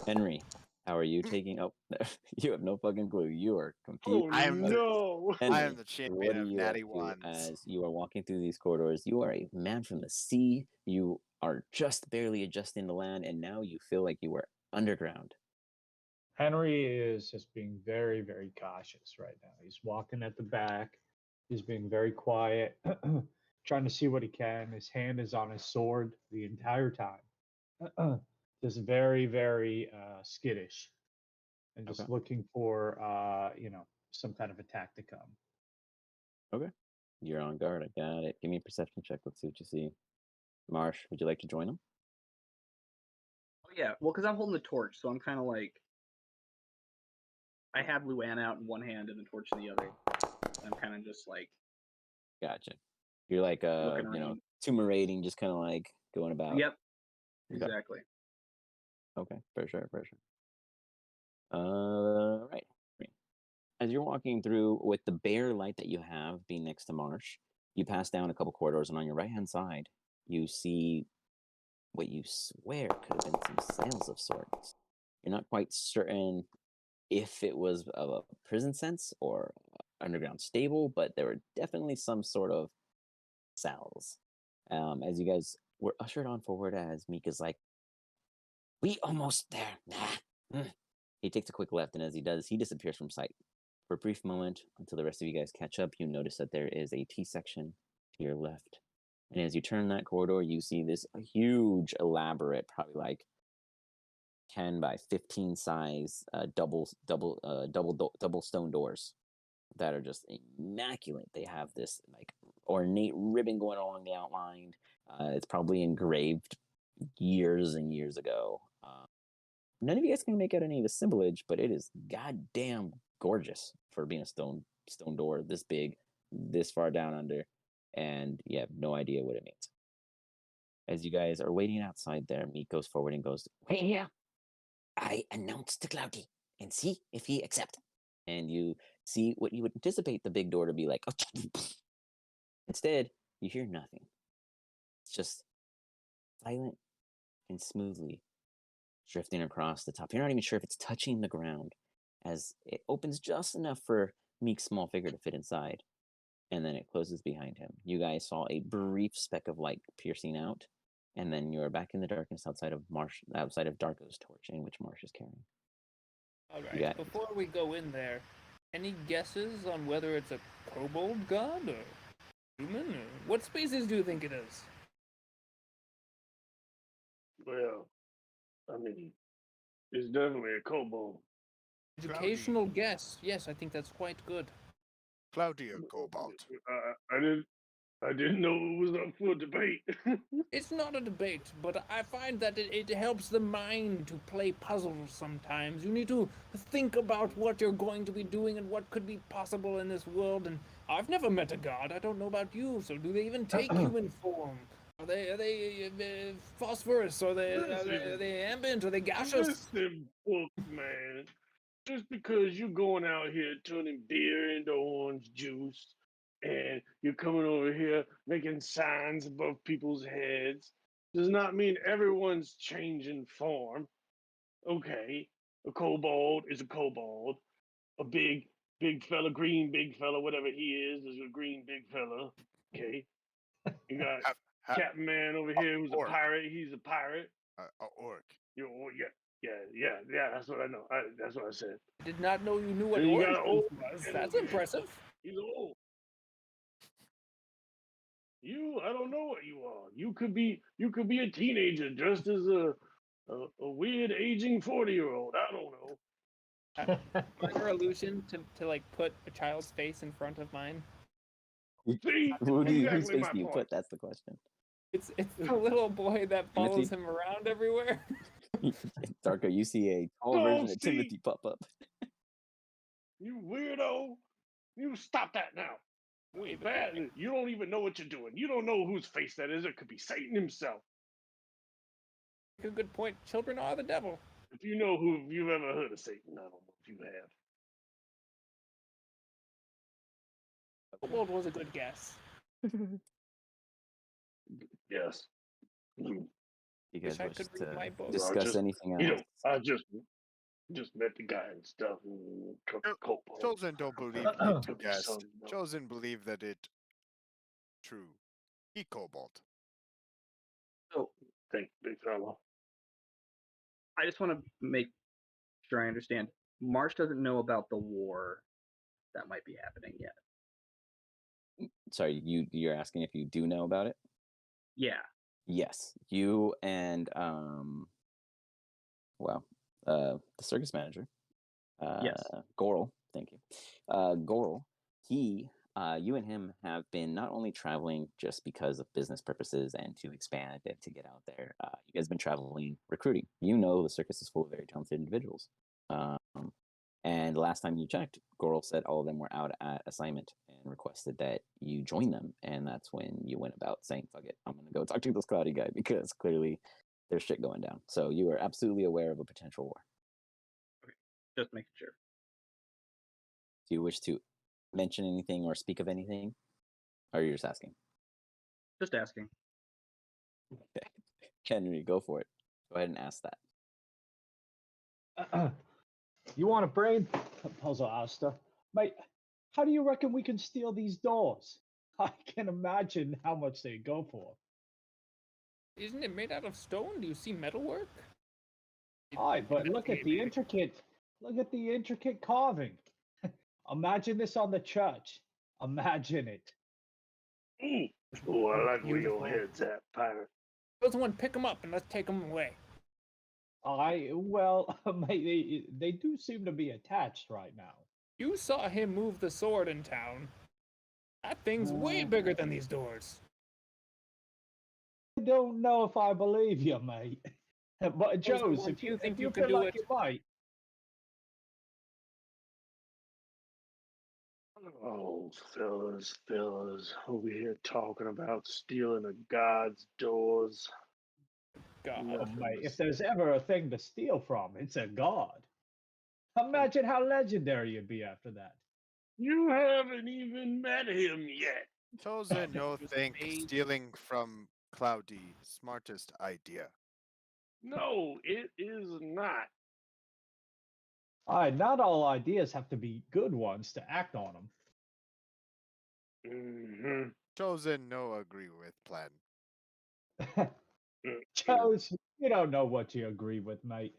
Henry, how are you taking? Oh, you have no fucking clue. You are confused. Oh I am no! Henry, I am the champion what are of you natty up to ones. as you are walking through these corridors? You are a man from the sea. You are just barely adjusting to land, and now you feel like you are underground. Henry is just being very, very cautious right now. He's walking at the back. He's being very quiet, trying to see what he can. His hand is on his sword the entire time. Just very, very skittish, and just Okay. looking for some kind of attack to come. Okay. You're on guard. I got it. Give me a perception check. Let's see what you see. Marsh, would you like to join him? Oh yeah, well, because I'm holding the torch, so I'm kind of like I have Luann out in one hand and the torch in the other. I'm kind of just like Gotcha. You're like looking around. tumerating, just kind of like going about. Yep, Okay. exactly. Okay, for sure. Right. As you're walking through with the bare light that you have being next to Marsh, you pass down a couple corridors, and on your right-hand side, you see what you swear could have been some sails of sorts. You're not quite certain if it was of a prison sense or underground stable, but there were definitely some sort of cells. As you guys were ushered on forward, as Mika's like, "We almost there." Nah. He takes a quick left, and as he does, he disappears from sight. For a brief moment, until the rest of you guys catch up, you notice that there is a T-section to your left, And as you turn that corridor, you see this huge, elaborate, probably like 10 by 15 size double stone doors that are just immaculate. They have this like ornate ribbon going along the outline. It's probably engraved years and years ago. None of you guys can make out any of the symbolage, but it is goddamn gorgeous for being a stone door this big, this far down under, and you have no idea what it means. As you guys are waiting outside there, Meek goes forward and goes, Wait here. I announce to Cloudy and see if he accepts. and you see what you would anticipate the big door to be like. Instead, you hear nothing. It's just silent and smoothly drifting across the top. You're not even sure if it's touching the ground as it opens just enough for Meek's small figure to fit inside, and then it closes behind him. You guys saw a brief speck of light piercing out, and then you're back in the darkness outside of Darko's torch, in which Marsh is carrying. All got right. it. Before we go in there, any guesses on whether it's a kobold god or human? Or what species do you think it is? Well, I mean, it's definitely a kobold. Educational guess. Yes, I think that's quite good. Claudia Cobalt. I didn't know it was up for debate. It's not a debate, but I find that it helps the mind to play puzzles sometimes. You need to think about what you're going to be doing and what could be possible in this world. And I've never met a god. I don't know about you. So do they even take human form? Are they phosphorus? Are they ambient? Are they gaseous? Listen, book man. Just because you're going out here turning beer into orange juice, and you're coming over here making signs above people's heads, does not mean everyone's changing form. Okay, a kobold is a kobold. A big fella, green big fella, whatever he is a green big fella. Okay, you got Captain Man over here who's orc. a pirate. He's a pirate. A orc. Yeah. That's what I know. That's what I said. I did not know you knew what And you orange got juice old was. man That's over here. impressive. He's old. I don't know what you are. You could be a teenager dressed as a weird aging 40-year-old. I don't know. Minor illusion to like put a child's face in front of mine. See, Whose exactly face my do you point. put? That's the question. It's the little boy that follows Timothy? him around everywhere. Darko, you see a tall Oh, version of see? Timothy pop up. You weirdo! You stop that now. Wait, Bad. You don't even know what you're doing. You don't know whose face that is. It could be Satan himself. a good point. Children are the devil. If you know who you've ever heard of Satan, I don't know if you have. Kobold was a good guess. Yes. You Wish guys I wish could read to my book. discuss anything else? I just met the guy and stuff. And Chosen don't believe it to guess. Chosen believe that it true. He Cobalt. So Thank you, big fella. I just want to make sure I understand. Marsh doesn't know about the war that might be happening yet. Sorry, you're asking if you do know about it? Yeah. Yes, you and the circus manager, Yes. Goral. Thank you, Goral. You and him have been not only traveling just because of business purposes and to expand and to get out there. You guys have been traveling recruiting. You know the circus is full of very talented individuals. And last time you checked, Goral said all of them were out at assignment and requested that you join them. And that's when you went about saying, fuck it, I'm going to go talk to this cloudy guy because clearly there's shit going down. So you are absolutely aware of a potential war. Okay. Just making sure. Do you wish to mention anything or speak of anything? Or are you just asking? Just asking. Okay. Henry, go for it. Go ahead and ask that. You want a brain puzzle, Asta? Mate, how do you reckon we can steal these doors? I can imagine how much they go for. Isn't it made out of stone? Do you see metalwork? Aye, but look at the intricate carving. Imagine this on the church. Imagine it. Oh, I like where Beautiful. your head's at, pirate. Those one, pick them up and let's take them away. Well, mate, they do seem to be attached right now. You saw him move the sword in town. That thing's way bigger than these doors. I don't know if I believe you, mate. But Joes, if you think if you you can feel do like it, you might, Oh, fellas, over here talking about stealing a god's doors. God. Nothing mate, but if there's ever a thing to steal from, it's a god. Imagine how legendary you'd be after that. You haven't even met him yet. Chosen, no Just think made- stealing from Cloudy, smartest idea. No, it is not. Not all ideas have to be good ones to act on them. Mm-hmm. Chosen, no agree with plan. Joes, you don't know what you agree with, mate.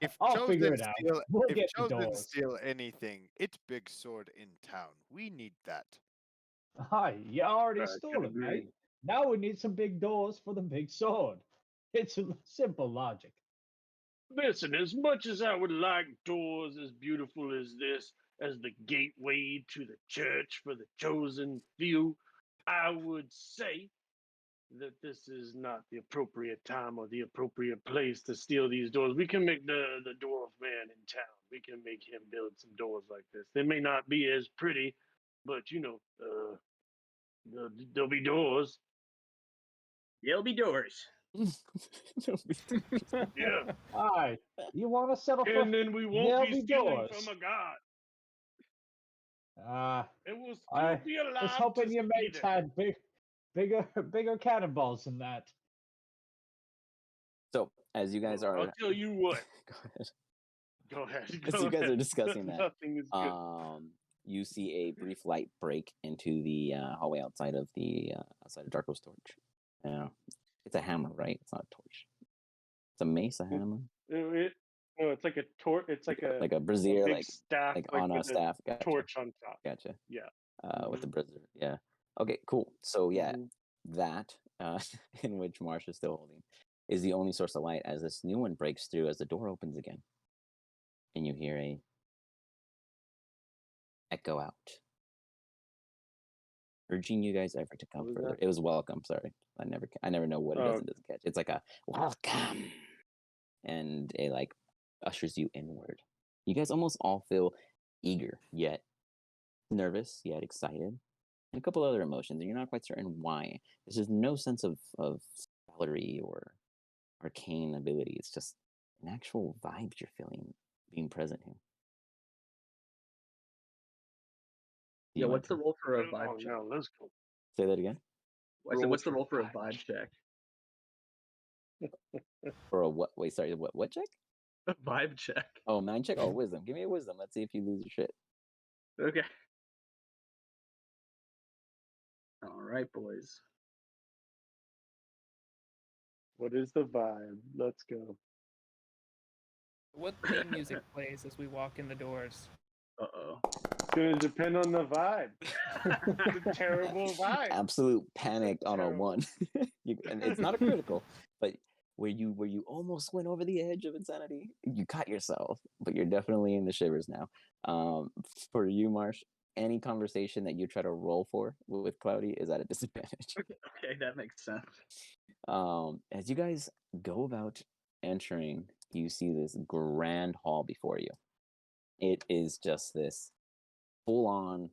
If I'll figure Chosen it out. steal, We'll if get the Chosen doors. steal anything, it's big sword in town. We need that. Hi, you already I stole can it, agree. mate. Now we need some big doors for the big sword. It's simple logic. Listen, as much as I would like doors as beautiful as this, as the gateway to the church for the chosen few, I would say that this is not the appropriate time or the appropriate place to steal these doors. We can make the dwarf man in town. We can make him build some doors like this. They may not be as pretty, but there'll be doors. There'll be doors. Yeah, Hi, you want to settle for and then we won't there'll be be stealing doors? from a god. It will still I be was allowed to hoping your see mates them. had bigger cannonballs than that. So as you guys are, I'll tell you what. go ahead. Go ahead. As Go you guys ahead. are discussing that, Nothing is good. you see a brief light break into the hallway outside of Darko's torch. Yeah, it's a hammer, right? It's not a torch. It's a mace, a hammer, No, it's like a torch. It's like a brazier, big staff, like on a with staff. Gotcha. torch on top. Gotcha. Yeah. With the brazier. Yeah. Okay. Cool. So yeah, Mhm. that in which Marsh is still holding is the only source of light as this new one breaks through as the door opens again, and you hear a echo out, urging you guys ever to come was further. that? It was welcome. Sorry, I never know what it Oh. is and doesn't catch. It's like a welcome, and it like ushers you inward. You guys almost all feel eager yet nervous yet excited, and a couple other emotions, and you're not quite certain why. There's just no sense of salary or arcane ability. It's just an actual vibe you're feeling being present here. Yeah, what's the roll for a Oh, vibe check? no, let's go. Say that again. I said, what's the Roll roll for a for vibe check? For a what? Wait, sorry. What check? A vibe check. Oh, mind check. Oh, wisdom. Give me a wisdom. Let's see if you lose your shit. Okay. All right, boys. What is the vibe? Let's go. What theme music plays as we walk in the doors? Uh-oh. It's gonna depend on the vibe. It's a terrible vibe. Absolute panic on a Terrible. 1. And it's not a critical, but where you almost went over the edge of insanity, you caught yourself, but you're definitely in the shivers now. For you, Marsh, any conversation that you try to roll for with Cloudy is at a disadvantage. Okay, that makes sense. As you guys go about entering, you see this grand hall before you. It is just this full-on,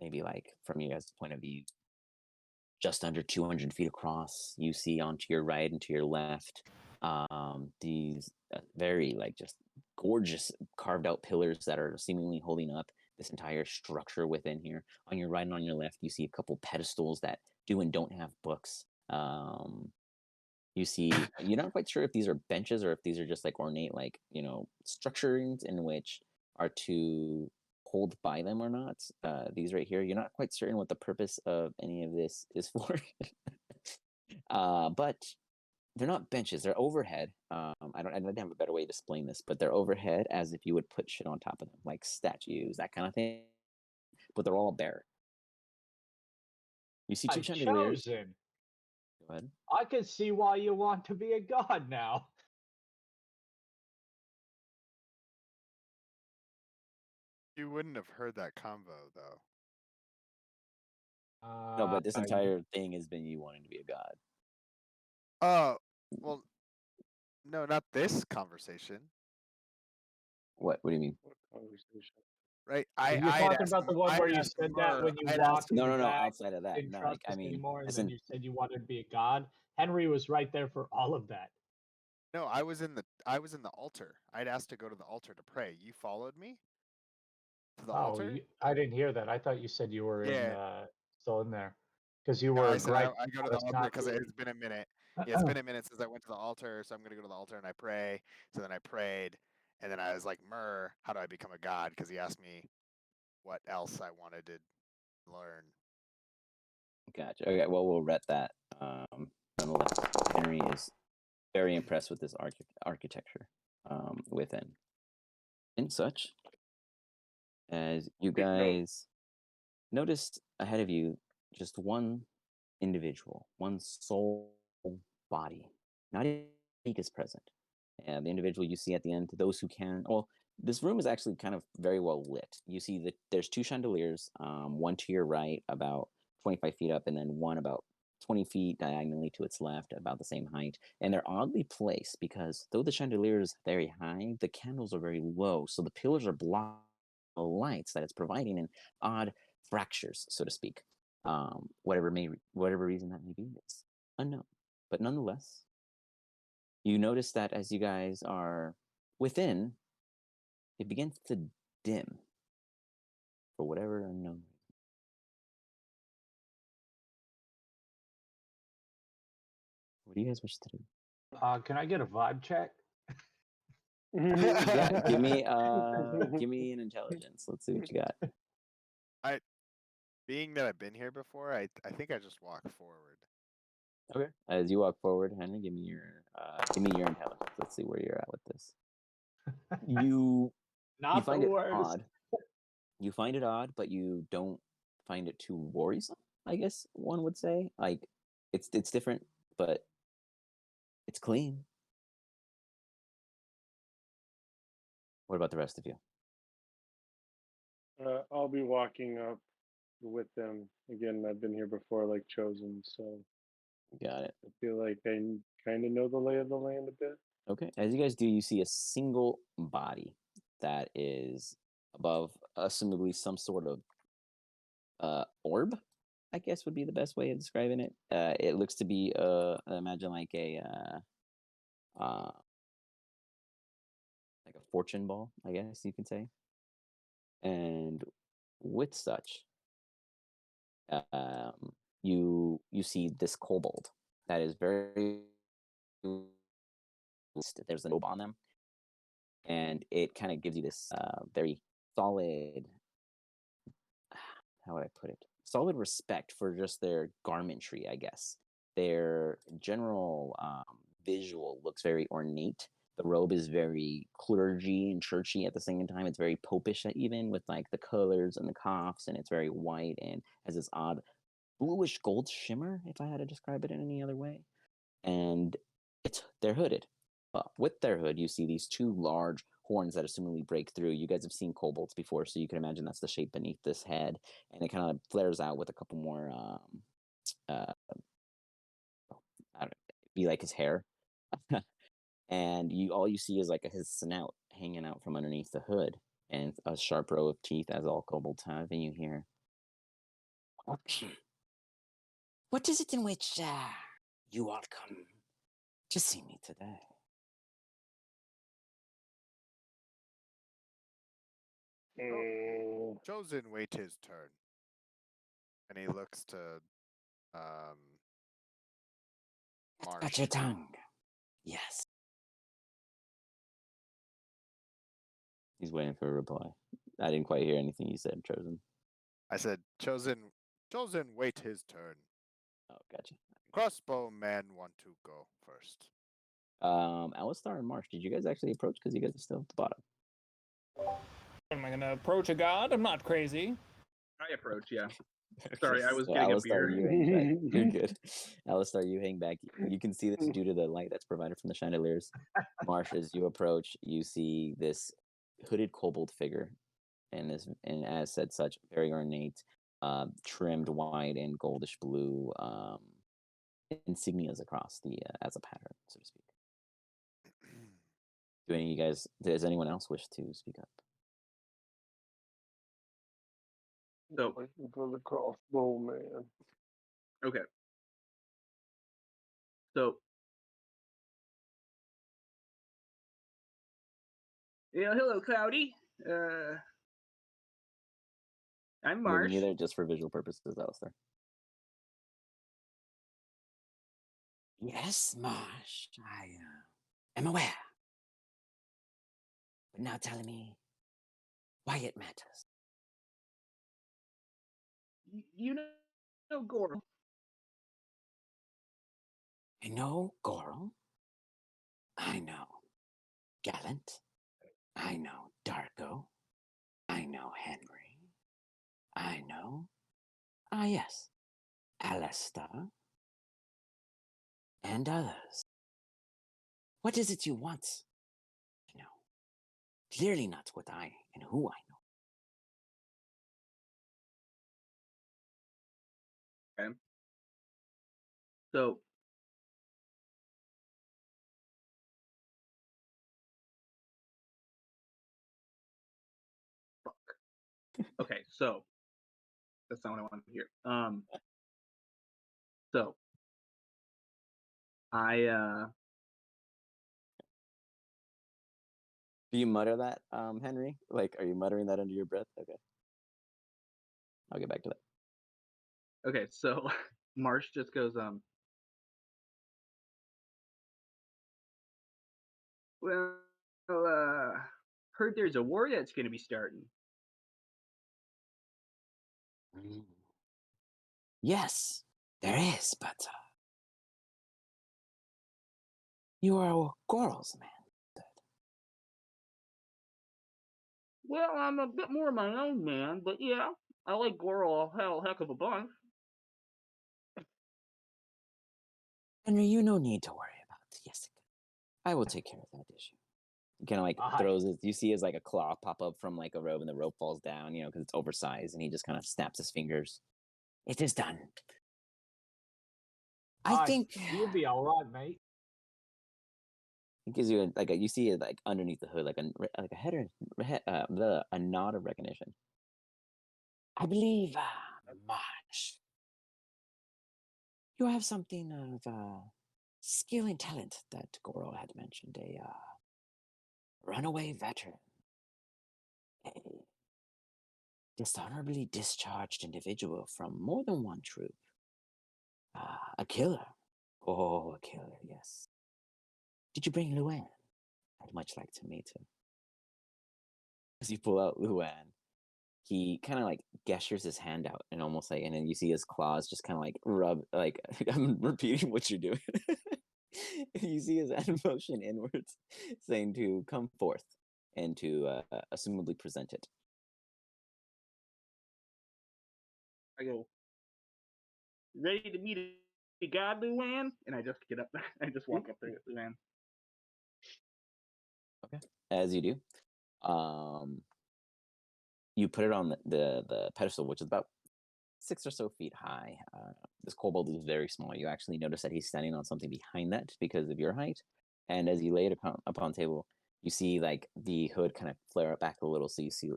maybe like from you guys' point of view, just under 200 feet across. You see onto your right and to your left these very like just gorgeous carved out pillars that are seemingly holding up this entire structure within here. On your right and on your left, you see a couple pedestals that do and don't have books. You see, you're not quite sure if these are benches or if these are just like ornate, like, structures in which are to hold by them or not. These right here, you're not quite certain what the purpose of any of this is for. But they're not benches, they're overhead. I don't have a better way to explain this, but they're overhead as if you would put shit on top of them, like statues, that kind of thing. But they're all bare. You see two I've chandeliers. chosen. Go ahead. I can see why you want to be a god now. You wouldn't have heard that convo though. No, but this I- entire thing has been you wanting to be a god. Oh, well, no, not this conversation, What? What do you mean? What conversation? right? You're I had talking asked about the Mer- one I where had you asked said that Mer- when you I had walked asked- in No, the no, no. back, Outside of that, didn't no. trust Like, I us mean, anymore, and as then in, you said you wanted to be a god. Henry was right there for all of that. No, I was in the altar. I'd asked to go to the altar to pray. You followed me to the altar? I didn't hear that. I thought you said you were in Yeah. still in there because you No, were I said griping I go to about the us altar not because being- it's been a minute. Yeah, it's been a minute since I went to the altar, so I'm gonna go to the altar and I pray. So then I prayed, and then I was like, Myrrh, how do I become a god? Because he asked me what else I wanted to learn. gotcha. Okay, well, we'll ret that. Nonetheless, Henry is very impressed with this architecture within. And such, as you Take note. guys noticed ahead of you, just one individual, one soul body, not is present. And the individual you see at the end, to those who can, well, this room is actually kind of very well lit. You see that there's two chandeliers, one to your right, about 25 feet up, and then one about 20 feet diagonally to its left, about the same height. And they're oddly placed because though the chandelier is very high, the candles are very low. So the pillars are blocking the lights that it's providing in odd fractures, so to speak. Whatever reason that may be, it's unknown. But nonetheless, you notice that as you guys are within, it begins to dim for whatever unknown reason. What do you guys wish to do? Can I get a vibe check? Yeah, give me an intelligence. Let's see what you got. Being that I've been here before, I think I just walk forward. Okay. As you walk forward, Henry, give me your intelligence. Let's see where you're at with this. You Not find the it worst. odd. You find it odd, but you don't find it too worrisome, I guess one would say. Like it's different, but it's clean. What about the rest of you? I'll be walking up with them again. I've been here before, like chosen, so Got it. I feel like I kind of know the lay of the land a bit. Okay. As you guys do, you see a single body that is above, assumably some sort of orb, I guess would be the best way of describing it. It looks to be imagine like a fortune ball, I guess you could say. And with such, you see this kobold that is very, there's a note on them, and it kind of gives you this very solid, how would I put it, solid respect for just their garmentry, I guess. Their general visual looks very ornate. The robe is very clergy and churchy at the same time. It's very popish even, with like the colors and the cuffs, and it's very white and has this odd bluish gold shimmer, if I had to describe it in any other way. And they're hooded. With their hood, you see these two large horns that assumingly break through. You guys have seen kobolds before, so you can imagine that's the shape beneath this head, and it kind of flares out with a couple more I don't know, be like his hair. And all you see is like his snout hanging out from underneath the hood, and a sharp row of teeth, as all kobolds have. And you hear, What is it in which you all come to see me today? Chosen wait his turn. And he looks to Marsh. Got your tongue. Yes. he's waiting for a reply. I didn't quite hear anything you said, Chosen. I said, Chosen wait his turn. Oh, gotcha. Crossbow man want to go first. Alistar and Marsh, did you guys actually approach? Because you guys are still at the bottom. Am I gonna approach a god? I'm not crazy. I approach, yeah. Sorry, I Okay, was so getting a Alistar, beer. you hang back. You're good. Alistar, you hang back. You can see this due to the light that's provided from the chandeliers. Marsh, as you approach, you see this hooded kobold figure, and as said such, very ornate, trimmed white and goldish blue insignias across the as a pattern, so to speak. Do any of you guys? Does anyone else wish to speak up? So, Waiting for the crossbow man. okay. So, yeah, hello, Cloudy. I'm Moving Marsh. you there just for visual purposes, Alistair. Yes, Marsh, I am aware. But now tell me why it matters. You know Goro. I know Goral. I know Gallant. I know Darko. I know Henry. I know. Ah, yes. Alistair. And others. What is it you want to know? Clearly not what I and who I know. Okay. So, okay, so that's not what I wanted to hear. So I Do you mutter that, Henry? Like, are you muttering that under your breath? Okay, I'll get back to that. okay, so Marsh just goes, well, heard there's a war that's gonna be starting. Mm. Yes, there is, but you are a Goral's man. Well, I'm a bit more of my own man, but yeah, I like Goro a heck of a bunch. Henry, you no need to worry about Jessica. I will take care of that issue. He kind of like Aye. throws it. You see his like a claw pop up from like a rope, and the rope falls down. You know, because it's oversized, and he just kind of snaps his fingers. It is done. I Aye, think you'll be all right, mate. He gives you you see it like underneath the hood, like a header, a nod of recognition. I believe, Marsh, you have something of skill and talent that Goro had mentioned. A runaway veteran. A dishonorably discharged individual from more than one troop. A killer. Oh, a killer, yes. Did you bring Luann? I'd much like to meet her. As you pull out Luan, he kind of like gestures his hand out and almost like, and then you see his claws just kind of like rub, like I'm repeating what you're doing. You see his hand motion inwards, saying to come forth and to assumably present it. I go, ready to meet a god, Luann? And I just get up there. I just walk up there to Luann. Okay, as you do, you put it on the pedestal, which is about 6 or so feet high. This kobold is very small. You actually notice that he's standing on something behind that because of your height. And as you lay it upon table, you see like the hood kind of flare up back a little. So you see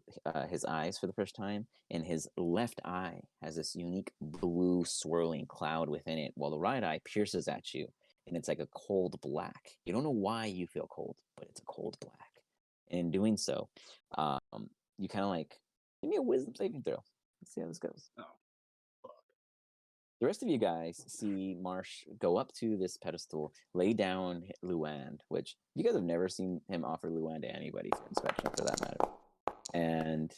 his eyes for the first time, and his left eye has this unique blue swirling cloud within it, while the right eye pierces at you, and it's like a cold black. You don't know why you feel cold, but it's a cold black. And in doing so, you kind of like give me a wisdom saving throw. Let's see how this goes. Oh. The rest of you guys see Marsh go up to this pedestal, lay down Luand, which you guys have never seen him offer Luand to anybody for inspection, for that matter, and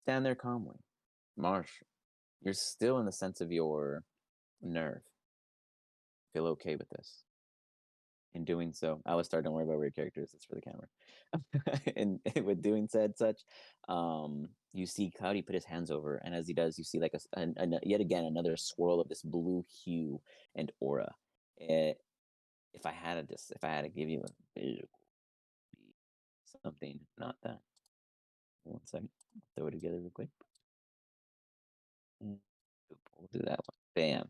stand there calmly. Marsh, you're still in the sense of your nerve. Feel okay with this. In doing so, Alistar, don't worry about where your character is. It's for the camera. And with doing said such, you see Cloudy put his hands over, and as he does, you see like yet again another swirl of this blue hue and aura. If I had to give you a visual, something, not that. 1 second, throw it together real quick. We'll do that one. Bam.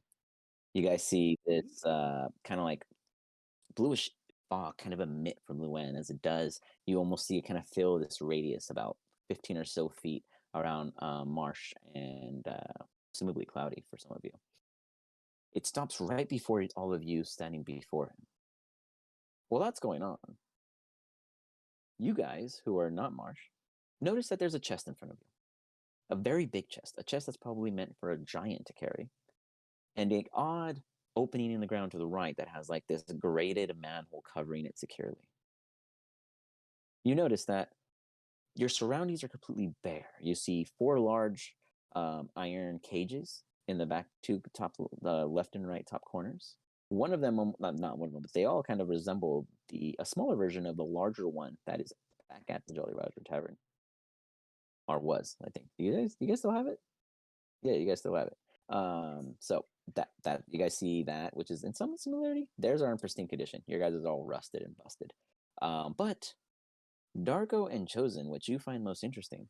You guys see this kind of like bluish fog kind of emit from Luan. As it does, you almost see it kind of fill this radius about 15 or so feet around Marsh and presumably Cloudy for some of you. It stops right before all of you standing before him. Well, that's going on. You guys, who are not Marsh, notice that there's a chest in front of you. A very big chest. A chest that's probably meant for a giant to carry. And an odd opening in the ground to the right that has like this grated manhole covering it securely. You notice that your surroundings are completely bare. You see 4 large iron cages in the back 2 top, the left and right top corners. One of them, not one of them, but they all kind of resemble a smaller version of the larger one that is back at the Jolly Roger Tavern, or was, I think. Do you guys still have it? Yeah, you guys still have it. So that you guys see that, which is in some similarity. Theirs are in pristine condition. Your guys is all rusted and busted. But Darko and Chosen, what you find most interesting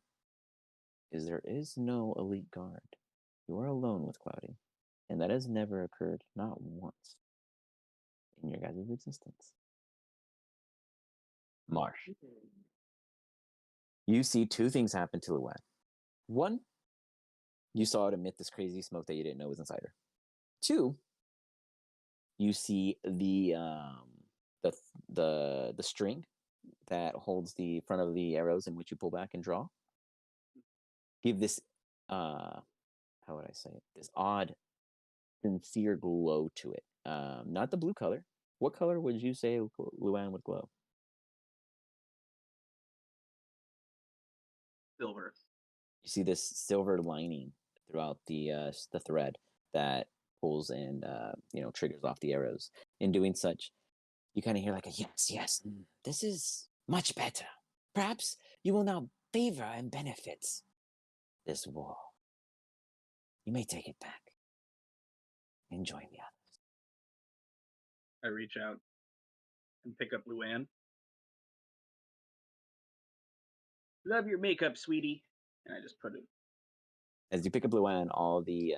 is there is no elite guard. You are alone with Cloudy, and that has never occurred, not once, in your guys' existence. Marsh, you see 2 things happen to Luan. One, you saw it emit this crazy smoke that you didn't know was inside her. 2, you see the string that holds the front of the arrows in which you pull back and draw. Give this how would I say it? This odd, sincere glow to it. Not the blue color. What color would you say Luan would glow? Silver. You see this silver lining throughout the thread that pulls and triggers off the arrows. In doing such, you kind of hear like a yes, this is much better. Perhaps you will now favor and benefit this war. You may take it back and join the others. I reach out and pick up Luan. Love your makeup, sweetie. And I just put it. As you pick up Luan, all the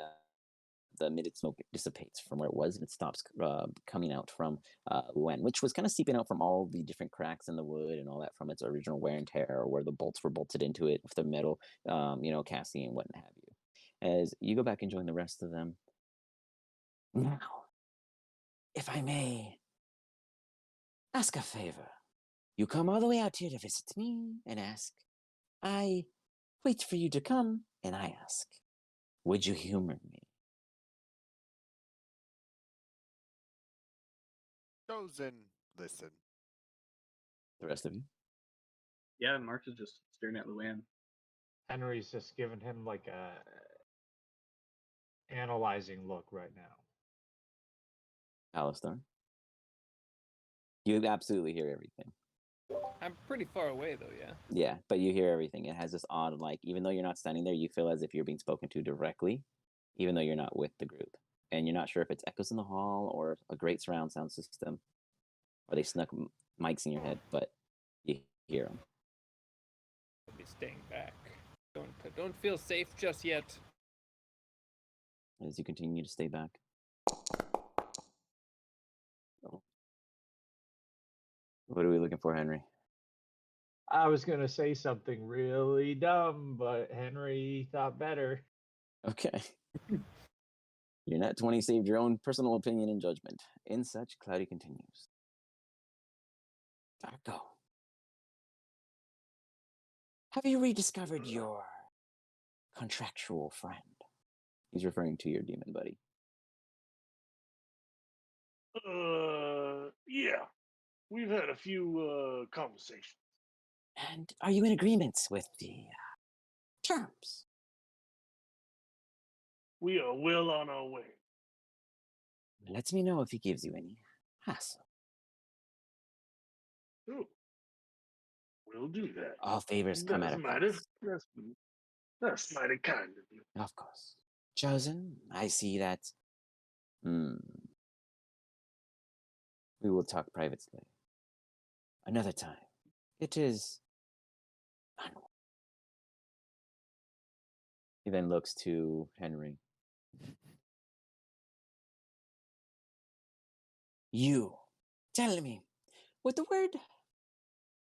emitted smoke dissipates from where it was, and it stops coming out from Luan, which was kind of seeping out from all the different cracks in the wood and all that from its original wear and tear, or where the bolts were bolted into it with the metal, casting and what have you. As you go back and join the rest of them. Now, if I may ask a favor, you come all the way out here to visit me and ask. I wait for you to come, and I ask, would you humor me? Chosen, listen. The rest of you? Yeah, Mark is just staring at Luan. Henry's just giving him like a analyzing look right now. Alistar? You absolutely hear everything. I'm pretty far away though, yeah. Yeah, but you hear everything. It has this odd, like, even though you're not standing there, you feel as if you're being spoken to directly, even though you're not with the group. And you're not sure if it's echoes in the hall or a great surround sound system, or they snuck mics in your head, but you hear them. I'll be staying back. Don't feel safe just yet. As you continue to stay back. Oh. What are we looking for, Henry? I was going to say something really dumb, but Henry thought better. Okay. Your net 20 saved your own personal opinion and judgment. In such, Cloudy continues. Darko, have you rediscovered your contractual friend? He's referring to your demon buddy. Yeah. We've had a few conversations. And are you in agreement with the terms? We are well on our way. Let me know if he gives you any hassle. Oh, we'll do that. All favors come at That's a mighty. cost. That's mighty kind of you. Of course. Chosen, I see that. Hmm. We will talk privately. Another time. It is. He then looks to Henry. You, tell me, would the word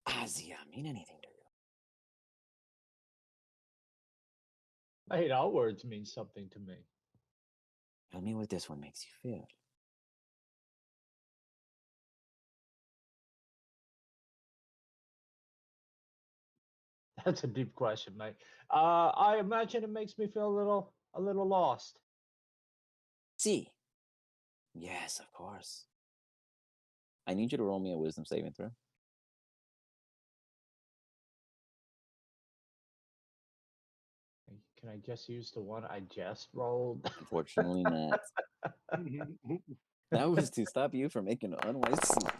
Asia mean anything to you? Mate, all words mean something to me. Tell me what this one makes you feel. That's a deep question, mate. I imagine it makes me feel a little lost. See. Yes, of course. I need you to roll me a wisdom saving throw. Can I just use the one I just rolled? Unfortunately, not. That was to stop you from making an unwise decision.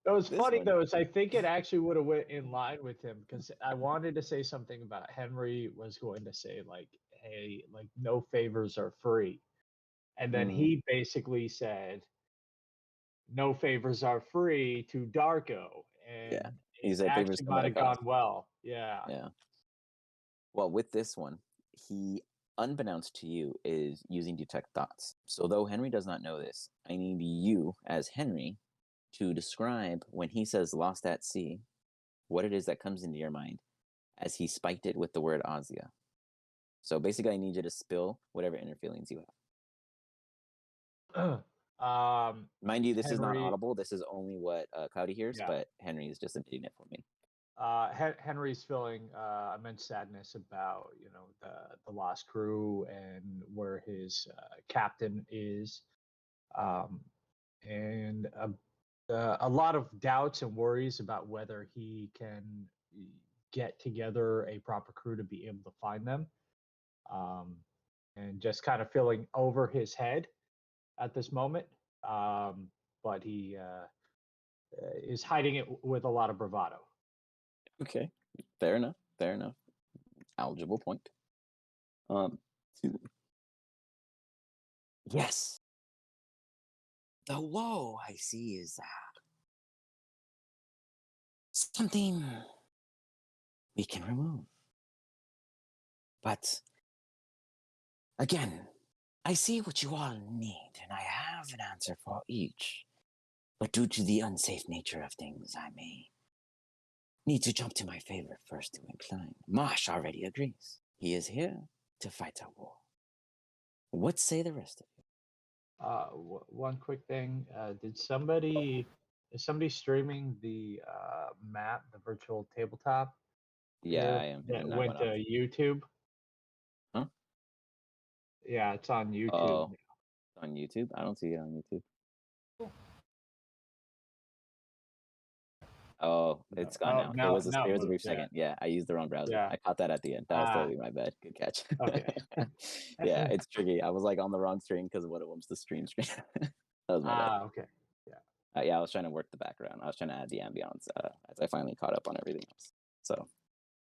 It was This funny one. though, is I think it actually would have went in line with him because I wanted to say something about Henry was going to say like, hey, like no favors are free. And then Mm. he basically said, no favors are free to Darko. And Yeah. He it said favors actually come at might a have gone cost. well. Yeah. Yeah. Well, with this one, he, unbeknownst to you, is using detect thoughts. So though Henry does not know this, I need you, as Henry, to describe when he says lost at sea, what it is that comes into your mind as he spiked it with the word Asia. So basically, I need you to spill whatever inner feelings you have. Mind you, this is not Henry, audible. This is only what Cloudy hears, yeah. but Henry is just repeating it for me. Henry's feeling immense sadness about the lost crew and where his captain is, and a lot of doubts and worries about whether he can get together a proper crew to be able to find them, and just kind of feeling over his head at this moment. But he is hiding it with a lot of bravado. Okay, fair enough. Fair enough. Eligible point. Excuse me. Yes. The woe I see is something we can remove. But again, I see what you all need, and I have an answer for each. But due to the unsafe nature of things, I may need to jump to my favorite first to incline. Marsh already agrees. He is here to fight our war. What say the rest of you? One quick thing: is somebody streaming the map, the virtual tabletop? Yeah, Here I am. that And I went went to off. YouTube. Huh? Yeah, it's on YouTube. Oh, on YouTube? I don't see it on YouTube. Oh, it's gone now. It was a moved, brief yeah. second. Yeah, I used the wrong browser. Yeah. I caught that at the end. That was totally my bad. Good catch. Okay. Yeah, it's tricky. I was like on the wrong screen because of what it was the stream screen. That was my bad. Okay. Yeah, I was trying to work the background. I was trying to add the ambiance as I finally caught up on everything else. So,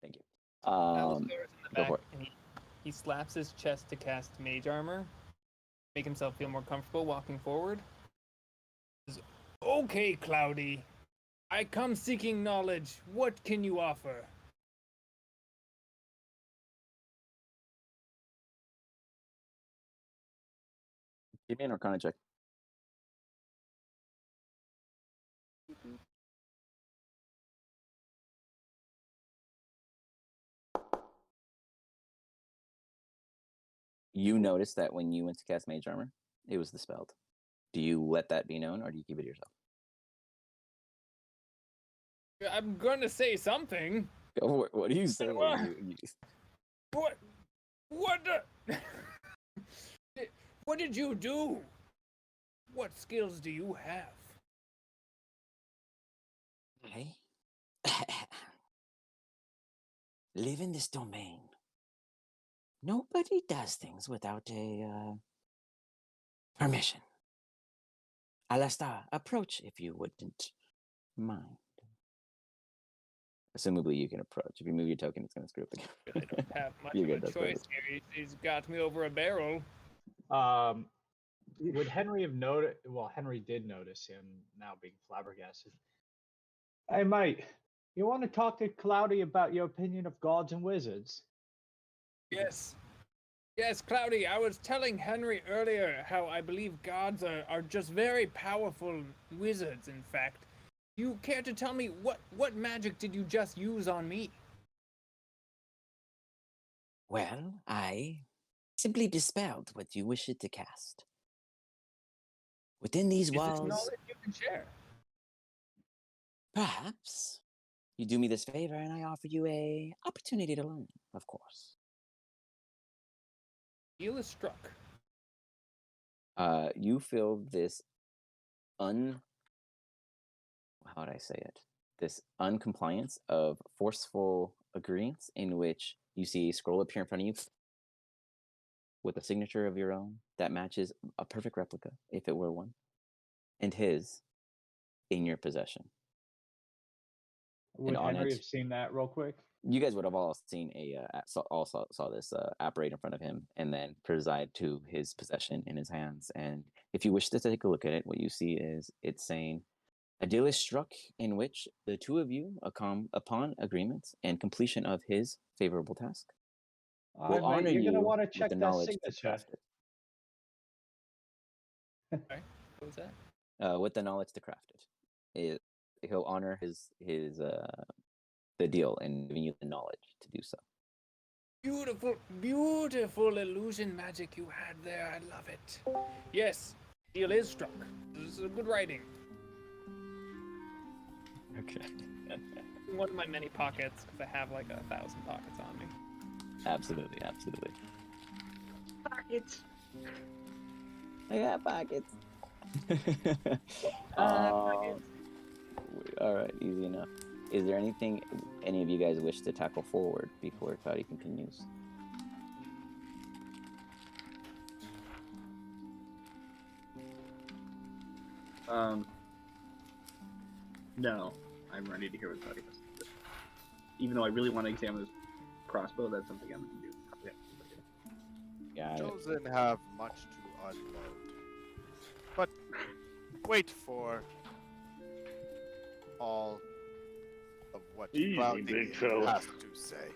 thank you. Alistair's in the Go back, for it. and he slaps his chest to cast mage armor, make himself feel more comfortable walking forward. He says, okay, Cloudy. I come seeking knowledge. What can you offer? Give me an Arcana check. You notice that when you went to cast Mage Armor, it was dispelled. Do you let that be known, or do you keep it to yourself? I'm gonna say something. Go for it. What do you say? What? What? What did you do? What skills do you have? I live in this domain. Nobody does things without a permission. Alastar, approach if you wouldn't mind. assumably you can approach. If you move your token, it's going to screw up the camera. I don't have much You're of good, a that's choice perfect. here. He's got me over a barrel. Would Henry have noticed? Well, Henry did notice him now being flabbergasted. Hey, mate, you want to talk to Cloudy about your opinion of gods and wizards? Yes. Yes, Cloudy, I was telling Henry earlier how I believe gods are just very powerful wizards, in fact. You care to tell me what magic did you just use on me? Well, I simply dispelled what you wished to cast. Within these Is this walls, knowledge you can share? perhaps you do me this favor and I offer you a opportunity to learn, of course. Deal is struck. You feel this how would I say it? This uncompliance of forceful agreements in which you see a scroll appear in front of you with a signature of your own that matches a perfect replica, if it were one, and his in your possession. Would on Henry it- have seen that real quick? You guys would have all seen saw this apparate in front of him, and then preside to his possession in his hands. And if you wish to take a look at it, what you see is it's saying, "A deal is struck in which the two of you, upon agreement and completion of his favorable task, All will right, honor mate, you're gonna you want to with check the that knowledge to signature. craft it." Okay. What was that? With the knowledge to craft it. He'll honor his the deal and giving you the knowledge to do so. Beautiful, beautiful illusion magic you had there. I love it. Yes, deal is struck. This is a good writing. Okay. In one of my many pockets, because I have like 1,000 pockets on me. Absolutely. Pockets. I got pockets. Pockets. All right, easy enough. Is there anything any of you guys wish to tackle forward before Cloudy continues? No, I'm ready to hear what Cloudy has to say. Even though I really want to examine this crossbow, that's something I'm going to do. Got it. Chosen have much to unload. But wait for all of what Easy, Cloudy big fella. has to say.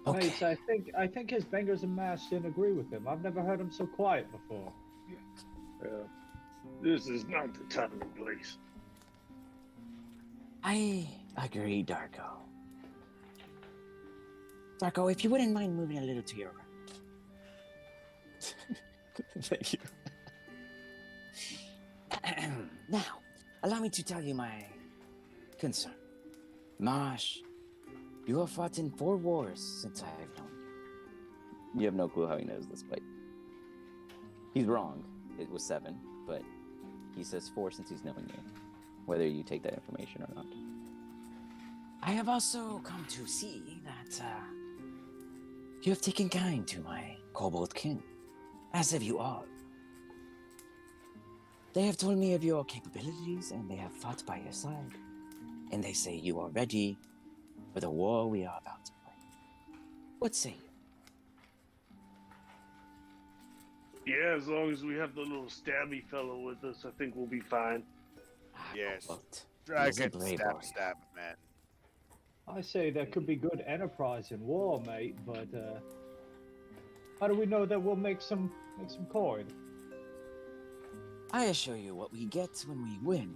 Okay. Mates, I think his bangers and mash didn't agree with him. I've never heard him so quiet before. This is not the time and place. I agree, Darko. Darko, if you wouldn't mind moving a little to your right. Thank you. Now, allow me to tell you my concern. Marsh, you have fought in 4 wars since I have known you. You have no clue how he knows this, but he's wrong. It was 7, but he says 4 since he's known you, whether you take that information or not. I have also come to see that you have taken kind to my kobold kin, as have you all. They have told me of your capabilities, and they have fought by your side. And they say you are ready for the war we are about to fight. What say you? Yeah, as long as we have the little stabby fellow with us, I think we'll be fine. Yes. Kobold. Dragon brave stab, warrior. stab, man. I say there could be good enterprise in war, mate, but how do we know that we'll make some coin? I assure you, what we get when we win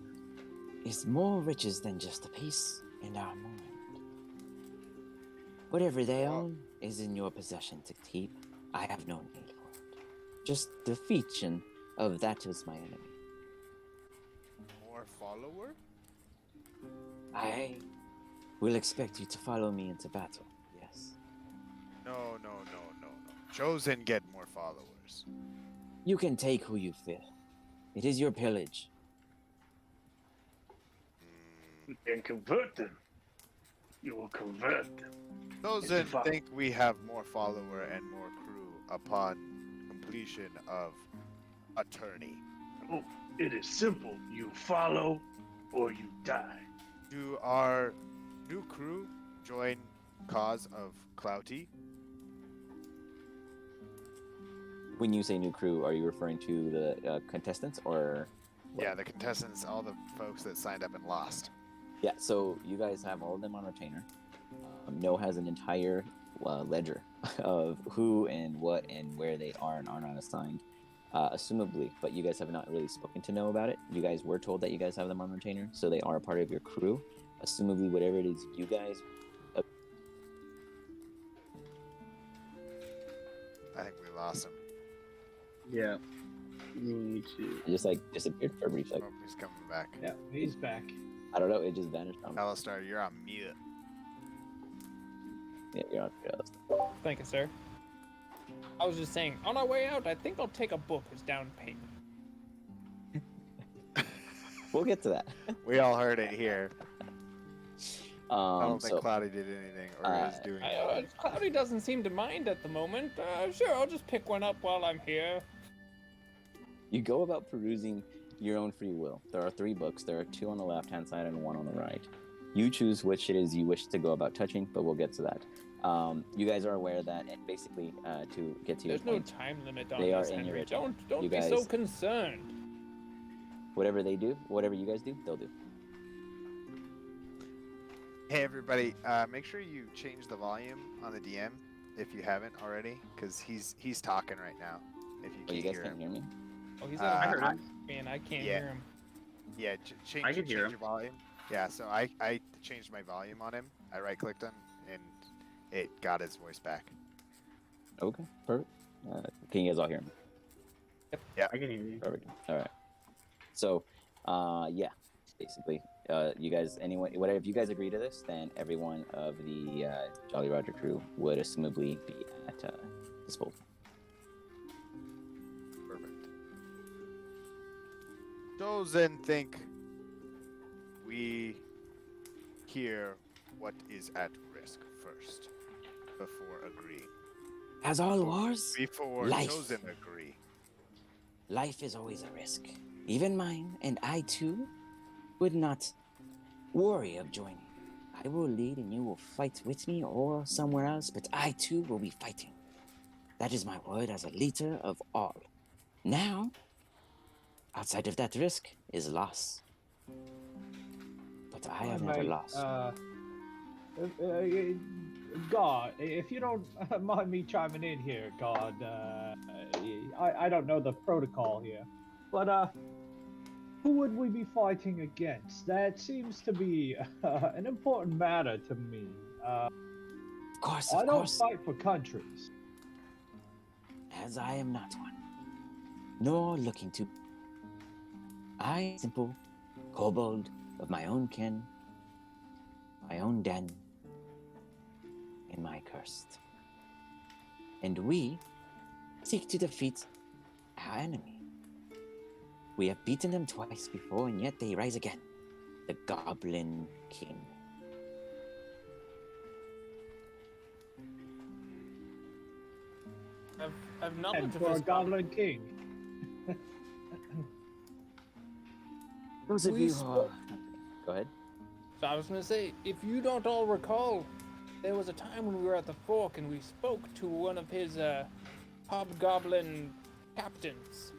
is more riches than just a peace in our mind. Whatever they own is in your possession to keep. I have no need for it. Just defeation of that is my enemy. More follower? I will expect you to follow me into battle, yes. No. Chosen get more followers. You can take who you feel. It is your pillage. We can convert them. You will convert them. Chosen It's fine. think we have more follower and more crew upon completion of attorney. Oh, it is simple. You follow, or you die. Do our new crew join cause of Clouty? When you say new crew, are you referring to the contestants or? what? Yeah, the contestants, all the folks that signed up and lost. Yeah. So you guys have all of them on retainer. No has an entire ledger of who and what and where they are and are not assigned, assumably. But you guys have not really spoken to No about it. You guys were told that you guys have them on retainer, so they are a part of your crew. Assumably, whatever it is you guys. I think we lost him. Yeah. Me too. Just like disappeared for a brief second. Oh, he's coming back. Yeah, he's back. I don't know. It just vanished. From Alistar, you're on mute. yeah, you're on. Thank you, sir. I was just saying, on our way out, I think I'll take a book as down payment. We'll get to that. We all heard it here. I don't think So Cloudy did anything or is doing anything. Cloudy doesn't seem to mind at the moment. Sure, I'll just pick one up while I'm here. you go about perusing your own free will. There are 3 books. There are 2 on the left-hand side and 1 on the right. You choose which it is you wish to go about touching, but we'll get to that. You guys are aware that, and basically, to get to your There's no point, time limit on they are this, in your Henry. retainer. Don't You be so guys- concerned. whatever they do, whatever you guys do, they'll do. Hey everybody, make sure you change the volume on the DM if you haven't already, because he's talking right now. If you Oh, can't you guys hear can't him. hear me? Oh, he's I at a heard him. man. I can't Yeah. hear him. Yeah, change, I can hear change him. your volume. Yeah, so I changed my volume on him. I right clicked him and it got his voice back. Okay, perfect. Can you guys all hear me? I can hear you. Perfect. All right. So, yeah, basically, you guys, anyone, whatever, if you guys agree to this, then every one of the Jolly Roger crew would assumably be at disposal. Perfect. Those then think we hear what is at risk first before agreeing. As all wars, Before Life. chosen agree. life is always a risk. Even mine, and I too would not worry of joining. I will lead and you will fight with me or somewhere else, but I too will be fighting. That is my word as a leader of all. Now, outside of that risk is loss. But I have never Mate, lost. God, if you don't mind me chiming in here, God, I don't know the protocol here, but who would we be fighting against? That seems to be an important matter to me. Of course, I of don't course, fight for countries. as I am not one, nor looking to. I simple kobold of my own kin, my own den, and my cursed. And we seek to defeat our enemy. We have beaten them twice before, and yet they rise again. The Goblin King. I've knowledge And of for a this Goblin King. Those of We you who spoke- Go ahead. So I was gonna say, if you don't all recall, there was a time when we were at the fork and we spoke to one of his hobgoblin captains.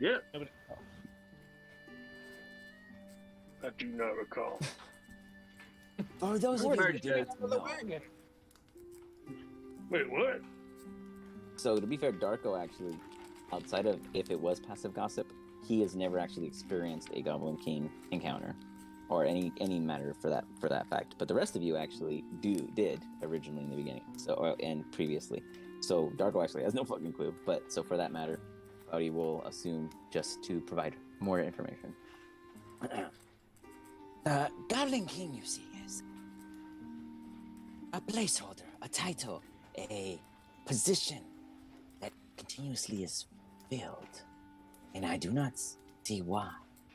Yeah, Nobody. Oh. I do not recall. For those of you who Merge do it. not Under the know, wagon. Wait, what? So to be fair, Darko actually, outside of if it was passive gossip, he has never actually experienced a Goblin King encounter, or any matter for that fact. But the rest of you actually did originally in the beginning, and previously. So Darko actually has no fucking clue. But so for that matter, Cloudy will assume just to provide more information. Goblin King, you see, is a placeholder, a title, a position that continuously is filled. And I do not see why,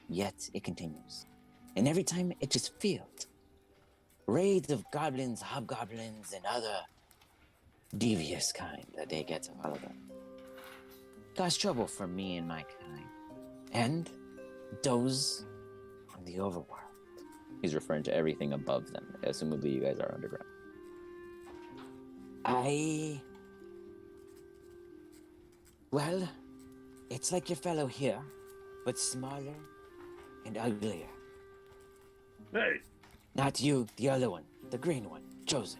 yet it continues. And every time it just filled. Raids of goblins, hobgoblins, and other devious kind that they get to follow them. cause trouble for me and my kind, and those on the overworld. He's referring to everything above them. Assumably, you guys are underground. Well, it's like your fellow here, but smaller and uglier. Hey, Not you, the other one, the green one, chosen.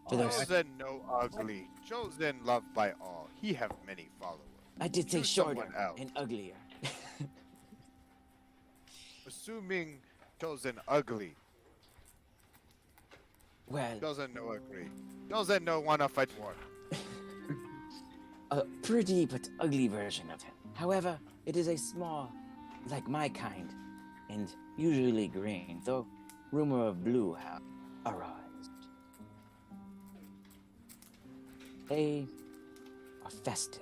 For those, Chosen no ugly. Chosen loved by all. He have many followers. I did say Choose shorter someone else. and uglier. Assuming chosen ugly. Well, Chosen no ugly. Chosen no wanna fight war. a pretty but ugly version of him. However, it is a small, like my kind, and usually green, though rumor of blue have arised. They are festive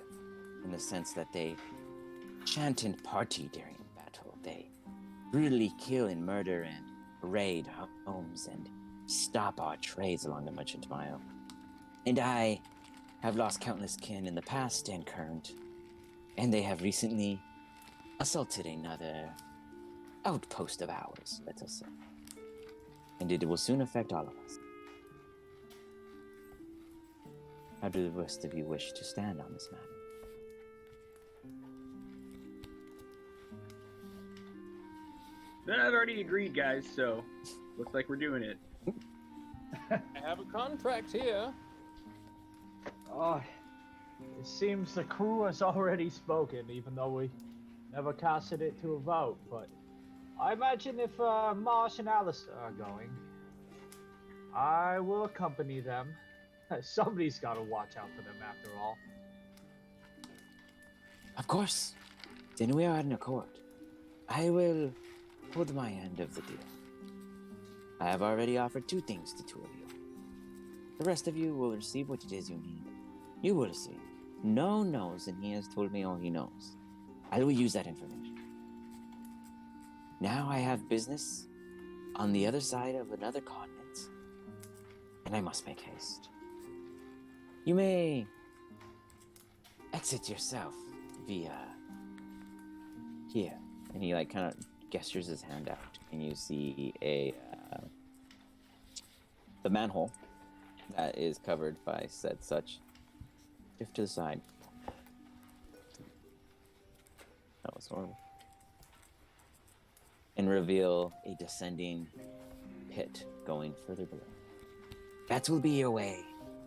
in the sense that they chant and party during battle. They brutally kill and murder and raid homes and stop our trades along the merchant mile. And I have lost countless kin in the past and current, and they have recently assaulted another outpost of ours, let us say. And it will soon affect all of us. How do the rest of you wish to stand on this matter? I've already agreed, guys, so looks like we're doing it. I have a contract here. Oh, it seems the crew has already spoken, even though we never casted it to a vote. But I imagine if Marsh and Alistair are going, I will accompany them. Somebody's got to watch out for them after all. Of course. Then we are at an accord. I will hold my end of the deal. I have already offered 2 things to 2 of you. The rest of you will receive what it is you need. You will see. No knows, and he has told me all he knows. I will use that information. Now I have business on the other side of another continent, and I must make haste. You may exit yourself via here. And he like kind of gestures his hand out, and you see the manhole that is covered by said such. Shift to the side. That was horrible. And reveal a descending pit going further below. That will be your way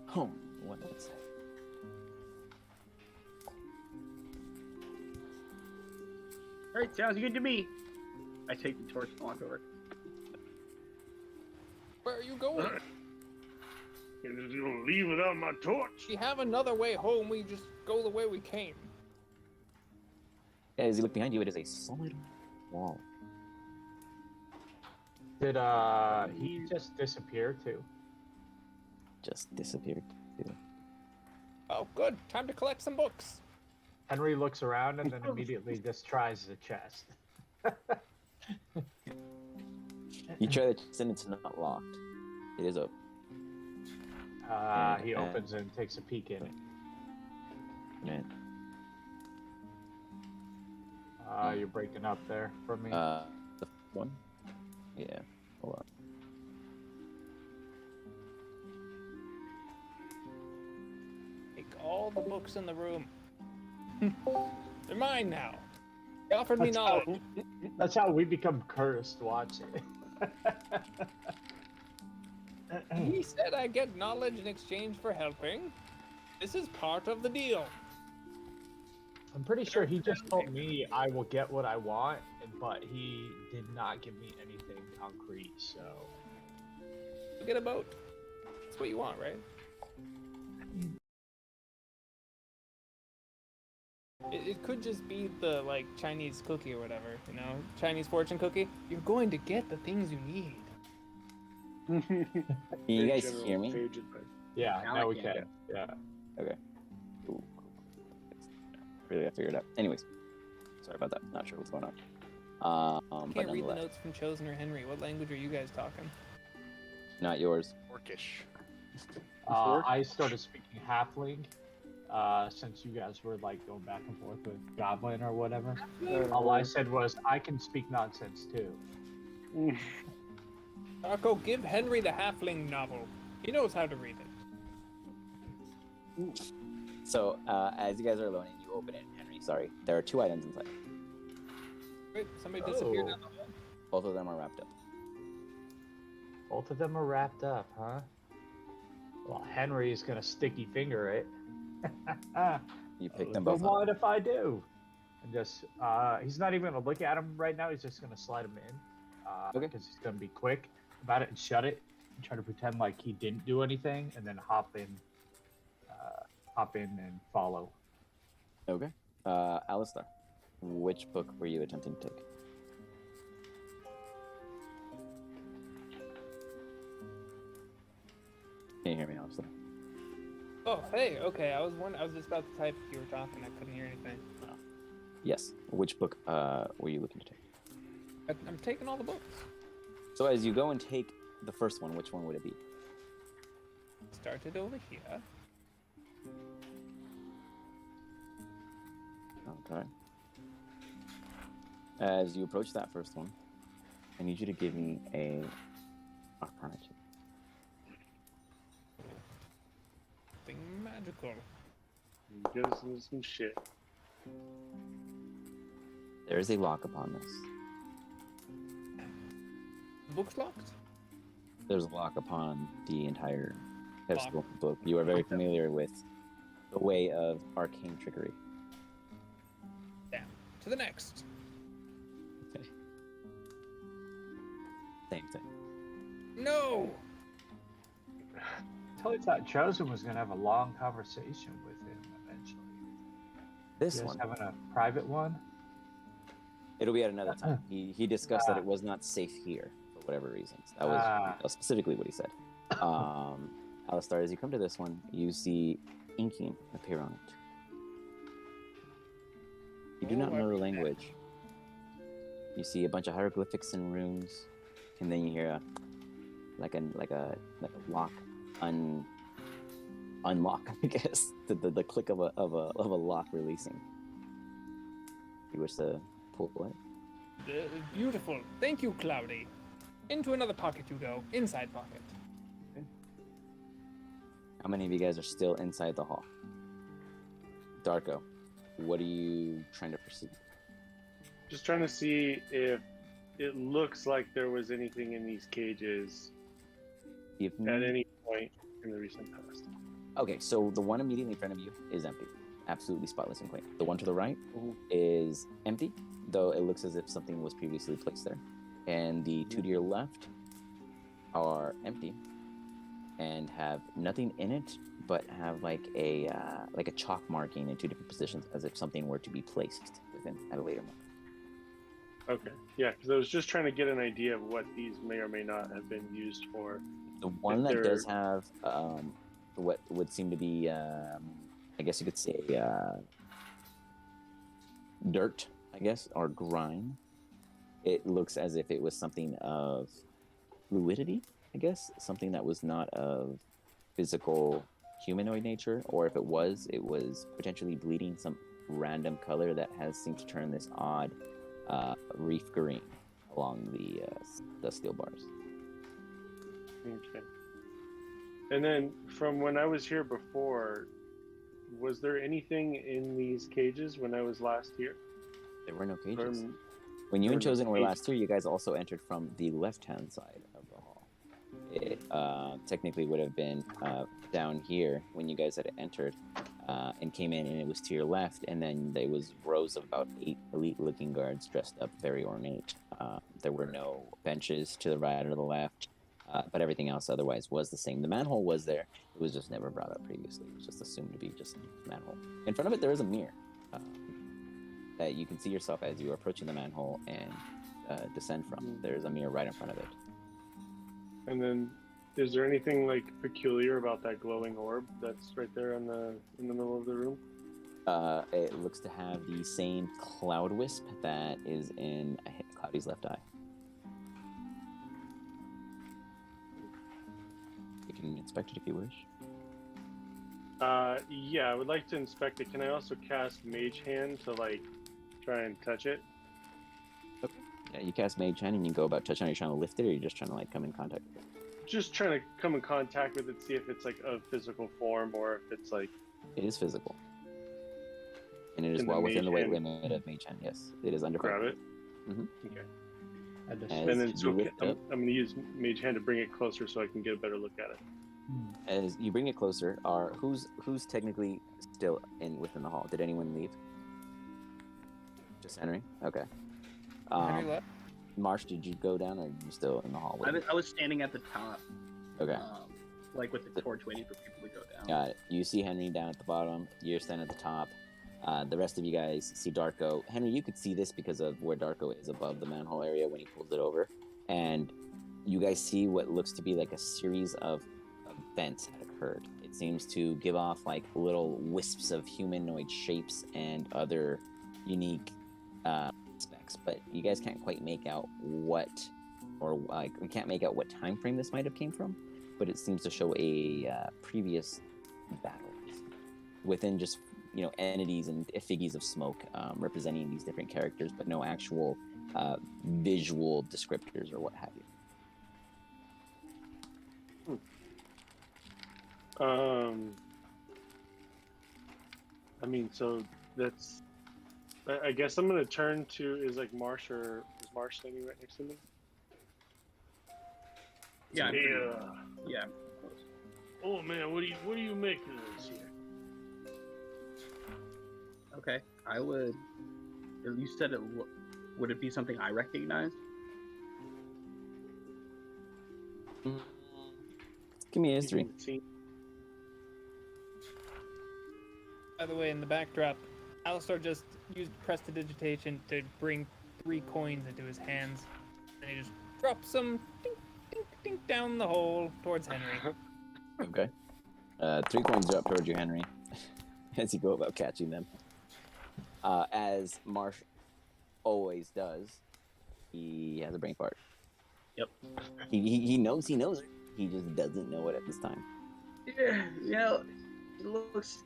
home, one would say. All right, sounds good to me. I take the torch and walk over. Where are you going? you're just gonna leave without my torch? We have another way home. We just go the way we came. As you look behind you, it is a solid wall. Did he just disappear too? Just disappeared. Too. Oh, good. Time to collect some books. Henry looks around and then immediately just tries the chest. You try the chest and it's not locked. It is open. He opens it and takes a peek in it. Man. You're breaking up there for me. The one? Yeah. Hold on. Take all the books in the room. They're mine now. They offered me knowledge. That's how we become cursed. Watch it. He said I get knowledge in exchange for helping. This is part of the deal. I'm pretty sure he just told me I will get what I want, but he did not give me anything concrete, so... You get a boat. That's what you want, right? It could just be the, like, Chinese cookie or whatever, you know? Chinese fortune cookie. You're going to get the things you need. Can you guys hear me? Yeah, now we can. can. Yeah. Okay. Ooh, cool. Really got to figure it out. Anyways, sorry about that. Not sure what's going on. I can't read the notes from Chosen or Henry. What language are you guys talking? Not yours. Orcish. I started speaking halfling, since you guys were like going back and forth with Goblin or whatever. All I said was, I can speak nonsense too. Darko, give Henry the halfling novel. He knows how to read it. So as you guys are loading, you open it, Henry. Sorry, there are 2 items inside. Wait, somebody disappeared Oh. down the hall. Both of them are wrapped up. Both of them are wrapped up, huh? Well, Henry's gonna sticky finger it. You pick them both Don't up. mind if I do. And just, he's not even gonna look at him right now. He's just gonna slide him in. Okay. Because he's gonna be quick about it and shut it and try to pretend like he didn't do anything, and then hop in and follow. Okay. Alistar, which book were you attempting to take? Can you hear me, Alistar? Oh, hey, okay. I was just about to type if you were talking. I couldn't hear anything. Yes. Which book were you looking to take? I'm taking all the books. So as you go and take the first one, which one would it be? Started over here. Okay. As you approach that first one, I need you to give me a Arcana check. Something magical. Get us into some shit. There is a lock upon this. Book's locked? There's a lock upon the entire pedestal book. You are very familiar with the way of arcane trickery. Damn. To the next. Okay. Same thing. No! I totally thought Chosen was gonna have a long conversation with him eventually. This You guys one, having a private one? it'll be at another time. He discussed that it was not safe here for whatever reasons. That was specifically what he said. Alistar, as you come to this one, you see inking appear on it. You do not know the language. You see a bunch of hieroglyphics and runes, and then you hear a lock unlock, I guess. The click of a lock releasing. You wish to pull it? Beautiful. Thank you, Cloudy. Into another pocket you go. Inside pocket. How many of you guys are still inside the hall? Darko, what are you trying to perceive? Just trying to see if it looks like there was anything in these cages Give at me... any point in the recent past. Okay, so the one immediately in front of you is empty. Absolutely spotless and clean. The one to the right Mhm. is empty, though it looks as if something was previously placed there. And the 2 to your left are empty and have nothing in it, but have like a chalk marking in 2 different positions, as if something were to be placed within at a later moment. Okay, yeah, because I was just trying to get an idea of what these may or may not have been used for. The one that does have what would seem to be, I guess you could say, dirt, I guess, or grime. It looks as if it was something of fluidity, I guess, something that was not of physical humanoid nature, or if it was potentially bleeding some random color that has seemed to turn this odd reef green along the steel bars. Okay. And then from when I was here before, was there anything in these cages when I was last here? There were no cages. From- When you and there were no Chosen were cages. last here, you guys also entered from the left-hand side of the hall. It technically would have been down here when you guys had entered and came in, and it was to your left, and then there was rows of about 8 elite-looking guards dressed up very ornate. There were no benches to the right or the left, but everything else otherwise was the same. The manhole was there. It was just never brought up previously. It was just assumed to be just a manhole. In front of it, there is a mirror that you can see yourself as you are approaching the manhole and descend from. There's a mirror right in front of it. And then, is there anything like peculiar about that glowing orb that's right there in the middle of the room? It looks to have the same cloud wisp that is in Cloudy's left eye. You can inspect it if you wish. Yeah, I would like to inspect it. Can I also cast Mage Hand to like try and touch it? Yeah, you cast Mage Hand and you go about touching. Are you trying to lift it, or are you just trying to like come in contact with it? Just trying to come in contact with it, see if it's like of physical form or if it's like. It is physical, and it is Can the well within Mage the weight Hand limit of Mage Hand. Yes, it is under 5 grab it? Mhm. Okay. And the As And then you so lift I'm up, going to use Mage Hand to bring it closer so I can get a better look at it. as you bring it closer, who's technically still within the hall? Did anyone leave? Just Henry. Okay. Henry left. Marsh, did you go down, or are you still in the hall? I was standing at the top, Okay. like with the torch, waiting for people to go down. Got it. You see Henry down at the bottom. You're standing at the top. The rest of you guys see Darko. Henry, you could see this because of where Darko is above the manhole area when he pulls it over. And you guys see what looks to be like a series of events that occurred. It seems to give off like little wisps of humanoid shapes and other unique specs, but you guys can't quite make out what, or like we can't make out what time frame this might have came from, but it seems to show a previous battle within just entities and effigies of smoke representing these different characters, but no actual visual descriptors or what have you. I mean, so that's. I guess I'm gonna turn to is Marsh standing right next to me? Yeah. Yeah. Yeah. Oh man, what do you make of this here? Okay. I would. You said it. Would it be something I recognize? Give me a history. By the way, in the backdrop, Alistar just used prestidigitation to bring 3 coins into his hands, and he just drops them dink, dink, dink down the hole towards Henry. Okay. 3 coins drop towards you, Henry, as you go about catching them. As Marsh always does, he has a brain fart. Yep. He knows it. He just doesn't know it at this time. Yeah, it looks,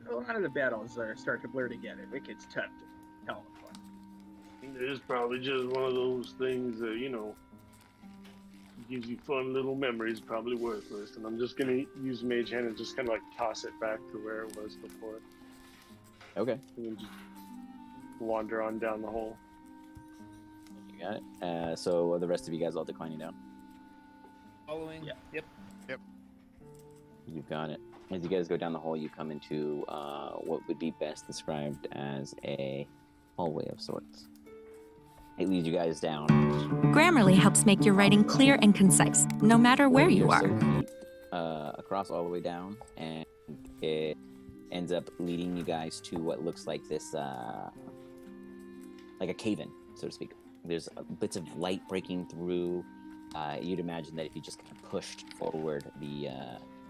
a lot of the battles start to blur together. It gets tough to tell them apart. It's probably just one of those things that, gives you fun little memories, probably worthless. And I'm just going to use Mage Hand and just kind of like toss it back to where it was before. Okay. And then just wander on down the hole. You got it. So the rest of you guys all declining down. Following? Yeah. Yep. You've got it. As you guys go down the hall, you come into what would be best described as a hallway of sorts. It leads you guys down. Grammarly helps make your writing clear and concise, no matter where you are. Feet, across all the way down, and it ends up leading you guys to what looks like this, like a cave-in, so to speak. There's bits of light breaking through. You'd imagine that if you just kind of pushed forward, the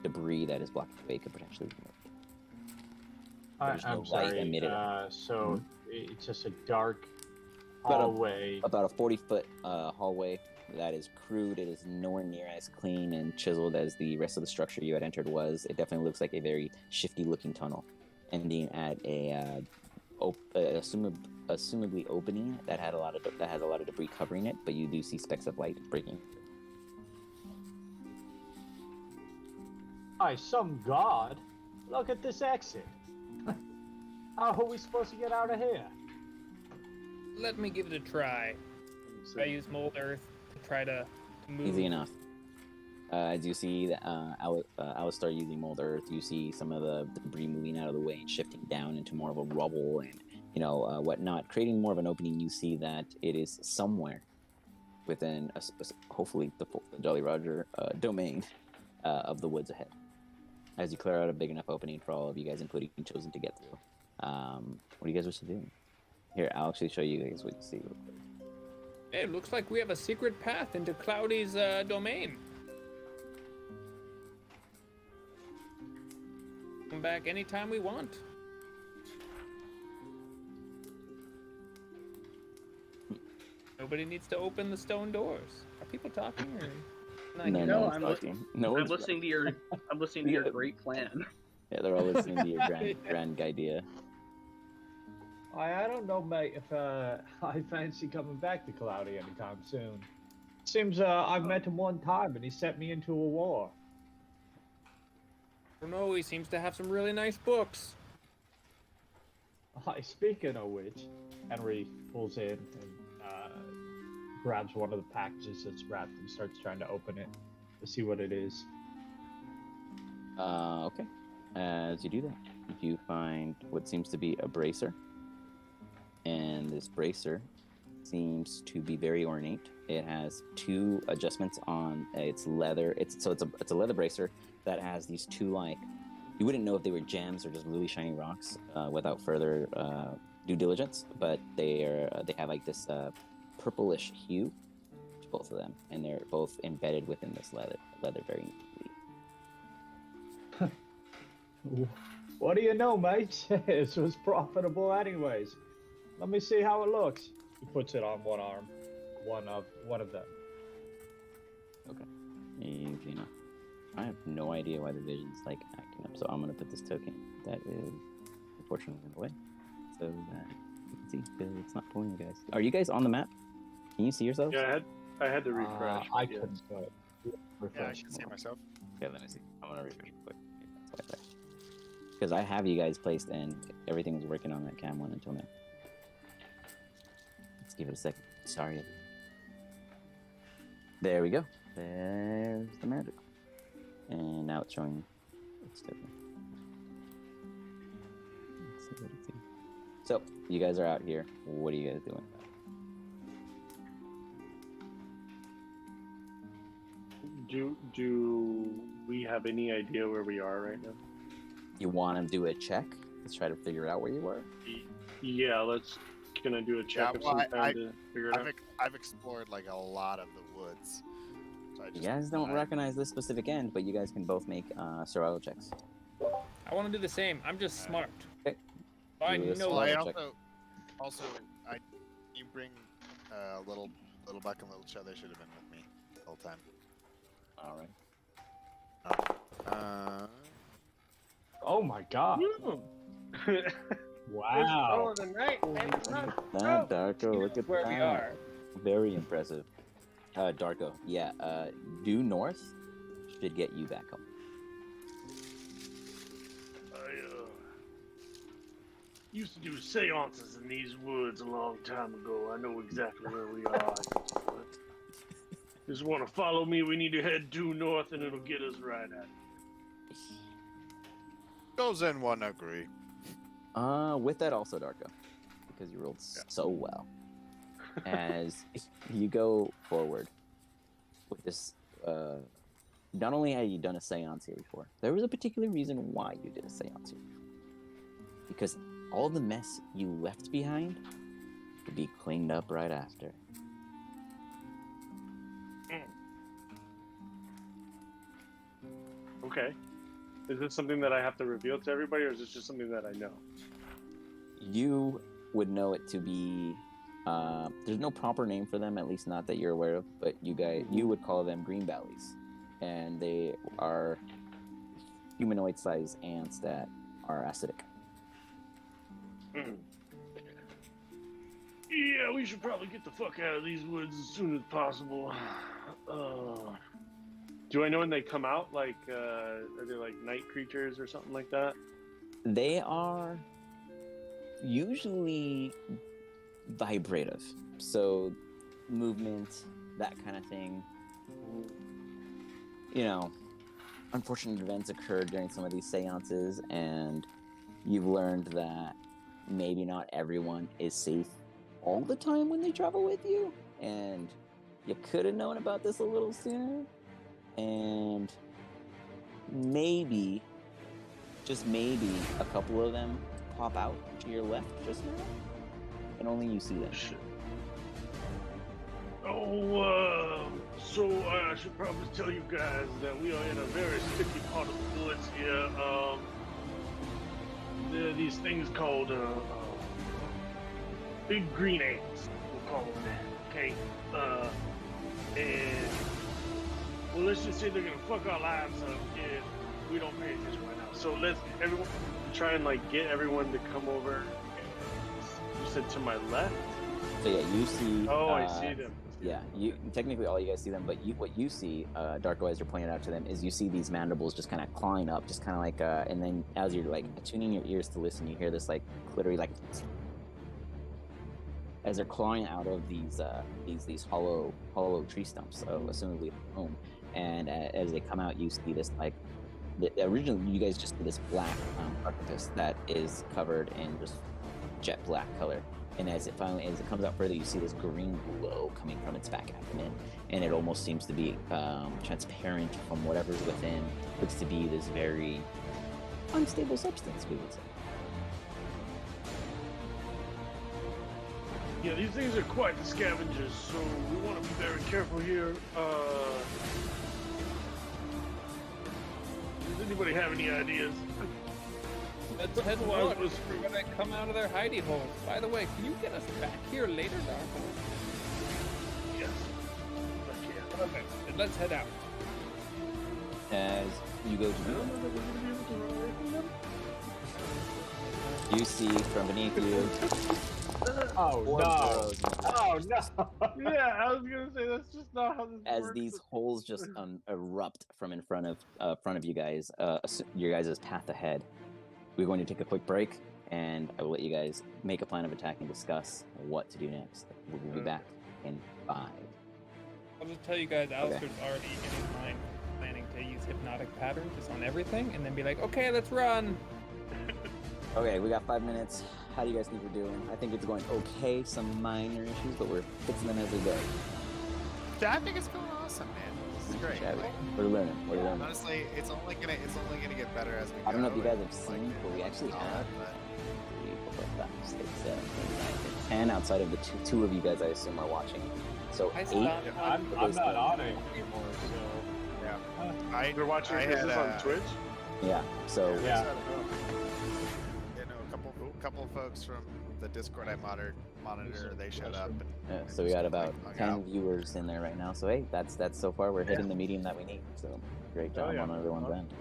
debris that is blocking the way could potentially be removed. There's no I'm light sorry. emitted. So it's just a dark About a- hallway. About a 40-foot hallway that is crude. It is nowhere near as clean and chiseled as the rest of the structure you had entered was. It definitely looks like a very shifty-looking tunnel, ending at a assumably opening that has a lot of debris covering it. But you do see specks of light breaking. By some god, look at this exit. How are we supposed to get out of here? Let me give it a try. I use mold earth to try to move. Easy enough. As you see Alistar using mold earth, you see some of the debris moving out of the way and shifting down into more of a rubble and whatnot, creating more of an opening. You see that it is somewhere within hopefully the Jolly Roger domain of the woods ahead. As you clear out a big enough opening for all of you guys, including Chosen, to get through. What do you guys wish to do? Here, I'll actually show you guys what you see real quick. Hey, it looks like we have a secret path into Cloudy's domain. Come back anytime we want. Nobody needs to open the stone doors. Are people talking or? No, No, one's I'm talking. No I'm one's listening to your. I'm listening to your great plan. Yeah, they're all listening to your grand idea. I don't know, mate, if I fancy coming back to Cloudy anytime soon. Seems I've met him one time and he sent me into a war. I don't know, he seems to have some really nice books. Speaking of which, Henry pulls in and grabs one of the packages that's wrapped and starts trying to open it to see what it is. Okay. As you do that, you find what seems to be a bracer. And this bracer seems to be very ornate. It has two adjustments on its leather. It's a leather bracer that has these two, like, you wouldn't know if they were gems or just really shiny rocks without further due diligence, but they have like this purplish hue to both of them, and they're both embedded within this leather very neatly. What do you know, mate? This was profitable anyways. Let me see how it looks. He puts it on one arm, one of them. Okay. Easy enough. I have no idea why the vision's like acting up, so I'm gonna put this token that is unfortunately in the way, so that you can see, because it's not pulling you guys. Are you guys on the map? Can you see yourselves? Yeah, I had to refresh. I yeah. couldn't Yeah, I can see myself. Okay, let me see. I'm gonna refresh real quick. That's why because I have you guys placed and everything was working on that cam one until now. Let's give it a second. Sorry. There we go. There's the magic. And now it's showing it's different. Let's see what it sees. So, you guys are out here. What are you guys doing? Do we have any idea where we are right now? You want to do a check? Let's try to figure out where you were. Yeah, can I do a check of some kind to figure it out? I've explored like a lot of the woods. So You guys don't recognize this specific end, but you guys can both make survival checks. I want to do the same. I'm just smart. Okay. I Do a know. Well, I survival also, you bring little Buck and little Chud. They should have been with me the whole time. All right. Oh my god! Wow! the night. That Darko, look at where that. we are. Very impressive. Darko, yeah. Due north should get you back home. I used to do seances in these woods a long time ago. I know exactly where we are. Just want to follow me. We need to head due north, and it'll get us right at it. Does anyone agree? With that also, Darko, because you rolled so well. As you go forward with this, not only had you done a seance here before, there was a particular reason why you did a seance here. Because all the mess you left behind could be cleaned up right after. Okay. Is this something that I have to reveal to everybody, or is this just something that I know? You would know it to be, there's no proper name for them, at least not that you're aware of, but you would call them green bellies. And they are humanoid-sized ants that are acidic. Yeah, we should probably get the fuck out of these woods as soon as possible. Do I know when they come out? Like, are they like night creatures or something like that? They are usually vibrative, so movement, that kind of thing. You know, unfortunate events occur during some of these seances, and you've learned that maybe not everyone is safe all the time when they travel with you, and you could have known about this a little sooner. And maybe, just maybe, a couple of them pop out to your left just now, and only you see them. Shit. Oh, so I should probably tell you guys that we are in a very sticky part of the woods here. There are these things called big green ants. We'll call them that. Okay. And well, let's just say they're gonna fuck our lives up if we don't pay attention right now. So let's everyone try and like get everyone to come over. And you said to my left. So yeah, you see. Oh, I see them. Yeah, you technically all you guys see them, but what you see, Darko, as you're pointing out to them, is you see these mandibles just kind of clawing up, just kind of like, and then as you're like attuning your ears to listen, you hear this like glittery like as they're clawing out of these hollow tree stumps, assumably home, and as they come out, you see this like. Originally, you guys just see this black archipus that is covered in just jet black color. And as it comes out further, you see this green glow coming from its back abdomen, and it almost seems to be transparent from whatever's within. Looks to be this very unstable substance, we would say. Yeah, these things are quite the scavengers, so we want to be very careful here. Does anybody have any ideas? Let's head Well, look. We're gonna come out of their hidey holes. By the way, can you get us back here later, Darko? Yes. Okay. Okay, then let's head out. As you go to do it, you see from beneath you. Oh four no! burrows. Oh no! Yeah, I was gonna say that's just not how this As works. these holes just erupt from in front of you guys, your guys' path ahead. We're going to take a quick break, and I will let you guys make a plan of attack and discuss what to do next. We'll be back in 5. I'll just tell you guys, Alistair's already in his mind planning to use hypnotic patterns just on everything, and then be like, okay, let's run. Okay, we got 5 minutes. How do you guys think we're doing? I think it's going okay. Some minor issues, but we're fixing them as we go. Yeah, I think it's going awesome, man. This is great. Yeah, we're learning. We're learning. Honestly, it's only gonna get better as we go. I don't know if you guys have It's seen, but we actually have but 3, 4, 5, 6, 7, 8, 9, 10 outside of the two of you guys I assume are watching. So I 8. stopped I'm not on it anymore, so yeah. They're watching I this had, on Twitch. Yeah. So yeah. You know, a couple of folks from the Discord I monitor, they showed up. And so we got about hung 10 out. viewers in there right now. So hey, that's so far we're hitting the medium that we need. So great job yeah. on everyone's end.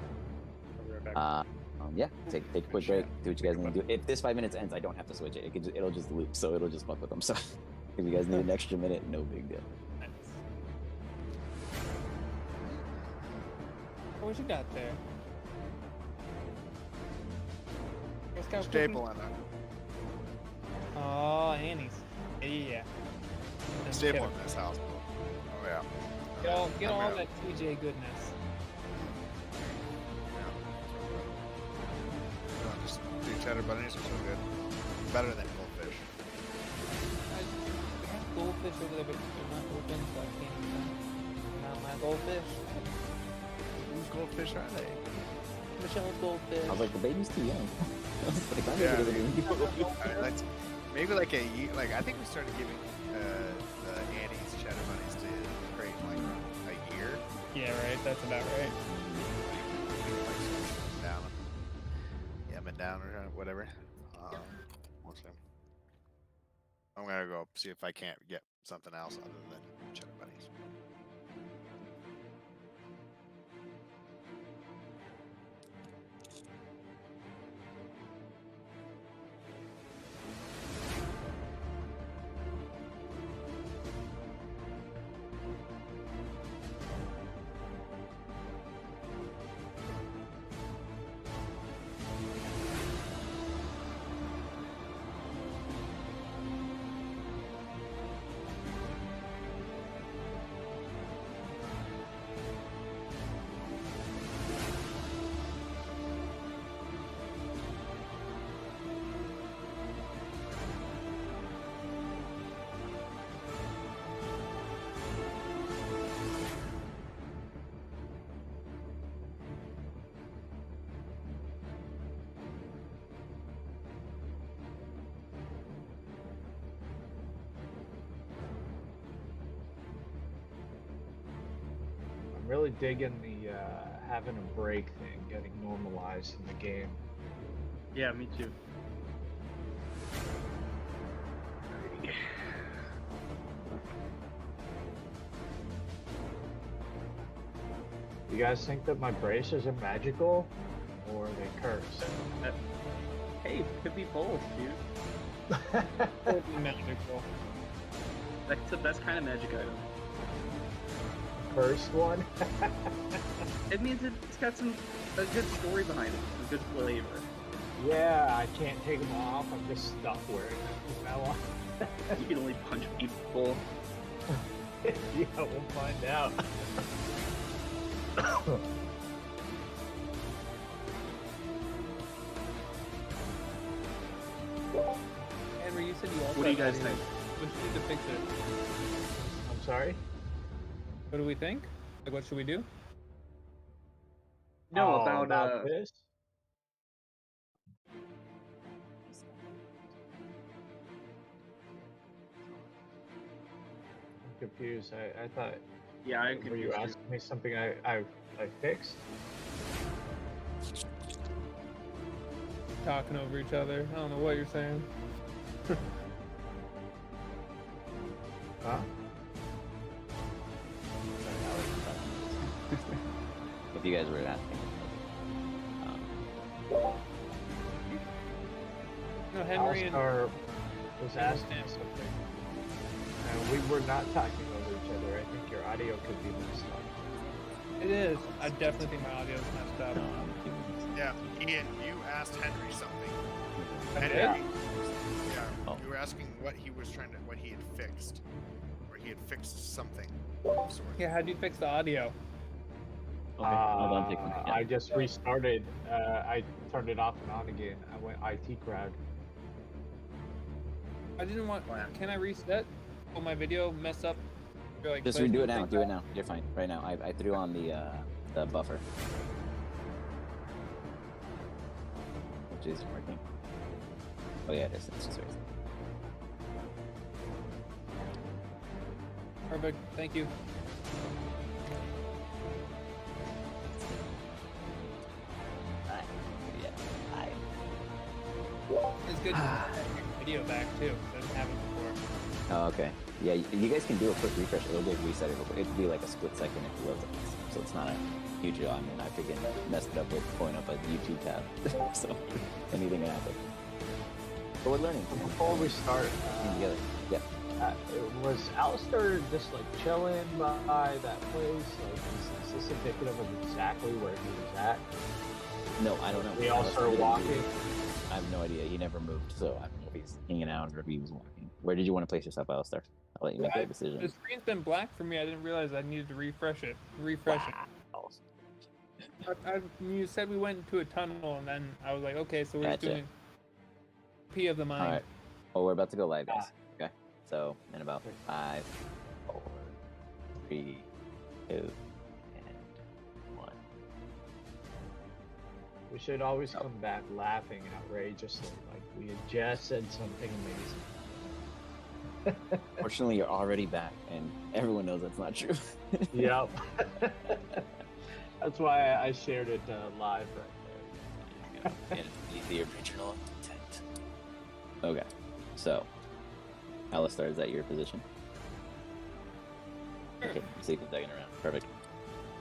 I'll be right back. Yeah, take a quick break. Do what you guys need to do. If this 5 minutes ends, I don't have to switch it. It'll just loop, so it'll just fuck with them. So if you guys need an extra minute, no big deal. What you got there? Staple in it. Oh, Annie's. Yeah. Staple in this house. Oh yeah. Get all that TJ goodness. Just do cheddar bunnies are so good. Better than goldfish. We have goldfish over there, but they're not open, so I can't eat them. They're not my goldfish. Whose goldfish are they? Michelle's goldfish. I was like, the baby's too young. I was like, I'm Yeah, gonna give it Maybe like I think we started giving the Annie's cheddar bunnies to create like a year. Yeah, right. That's about right. Down, down or whatever. We'll see. I'm gonna go see if I can't get something else other than cheddar bunnies. I'm really digging the having a break thing, getting normalized in the game. Yeah, me too. You guys think that my braces are magical, or are they cursed? Hey, could be both, dude. Totally magical. That's the best kind of magic item. Cursed one? It means it's got a good story behind it, a good flavor. Yeah, I can't take them off. I'm just stuck wearing them from now on. You can only punch people. Yeah, we'll find out. Henry, you said you also. What do you have guys audio. think? What should we do to fix it? I'm sorry? What do we think? Like, what should we do? No, Oh, about this? I'm confused. I thought. yeah, I'm Were you confused. asking me something I fixed? Talking over each other. I don't know what you're saying. Huh? If you guys were asking. No, Henry and Alistar was asking me something. And we were not talking over each other. I think your audio could be messed up. it is. I definitely think my audio's messed up. No, I'm keeping this. Yeah, Ian, you asked Henry something. I And did? yeah, Oh. you were asking what he was what he had fixed, or he had fixed something. Of sorts. Yeah, how do you fix the audio? Okay, hold on, take one again. I just restarted. I turned it off and on again. I went IT crowd. I didn't want. Can I reset? Will my video mess up? Or, like, Just placement redo it and now. things? Do it now. You're fine. Right now. I threw on the buffer, which is working. Oh yeah, it is. It's just working. Perfect. Thank you. Alright. Yeah. Alright. It's good to have your video back too. I didn't have it before. Oh, okay. Yeah, you guys can do a quick refresh. It'll just reset it. It'll be like a split second if it loads up. So it's not a huge deal. I mean, I freaking messed it up with pulling up a YouTube tab. So anything can happen. But we're learning. Before we start, Working together. Yeah. was Alistair just like chilling by that place? Like, is this indicative of exactly where he was at? No, I don't know. We all started walking. I have no idea. He never moved, so I don't know if he's hanging out or if he was walking. Where did you want to place yourself, Alistair? I'll let you make that decision. The screen's been black for me. I didn't realize I needed to refresh it. You said we went into a tunnel, and then I was like, okay, so we're just Gotcha. doing P of the mind. All right. Well, we're about to go live, guys. Okay. So in about 5, 4, 3, 2, and 1. We should always come back laughing outrageously, like we had just said something amazing. Fortunately, you're already back, and everyone knows that's not true. Yep. That's why I shared it live right there. And the original intent. Okay. So, Alistair, is that your position? Okay. Safe and second around. Perfect.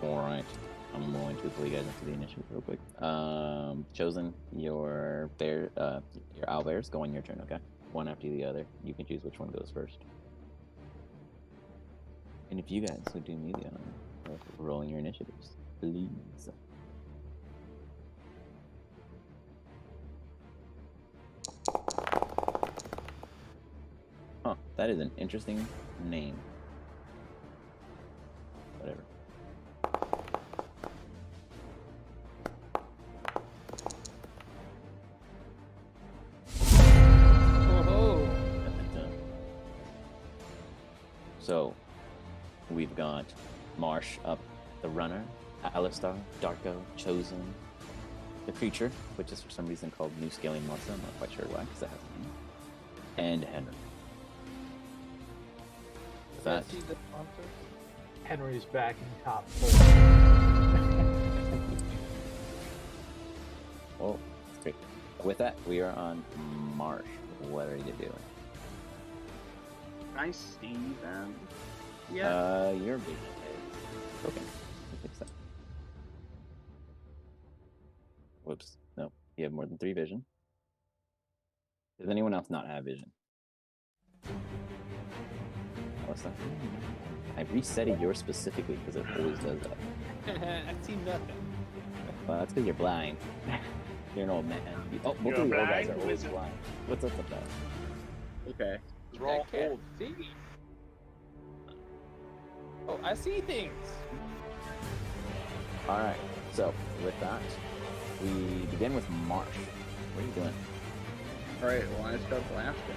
All right. I'm going to pull you guys into the initiative real quick. Chosen, your owl bears go on your turn. Okay. One after the other. You can choose which one goes first. And if you guys would do me the honor of rolling your initiatives, please. Huh, that is an interesting name. Whatever. Oh, So, we've got Marsh up, the runner, Alistar, Darko, Chosen, the creature, which is for some reason called New Scaling Monster. I'm not quite sure why, because that has a name. And Henry. With that, see the sponsor? Henry's back in top 4. oh, great. With that, we are on Marsh. What are you doing? Hi, Steve. Yeah. Your vision is okay. We'll fix that. You have more than 3 vision. Does anyone else not have vision? Alyssa? I reset it yours specifically because it always does that. I see nothing. Well, that's because you're blind. You're an old man. Oh, both You're of you old guys blind? are always blind. What's up with that? Okay. We're all I can't old. see. Oh, I see things. All right. So with that, we begin with Marsh. What are you doing? All right. Well, I start blasting.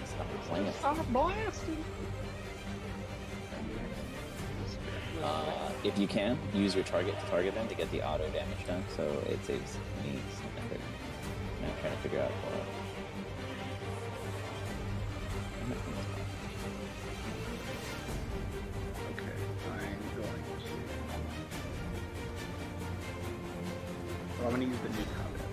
Stop playing. Stop blasting. If you can, use your target to target them to get the auto damage done, so it saves me some effort. Now I'm trying to figure out what. Okay. I'm going to. Well, I'm going to use the new combat.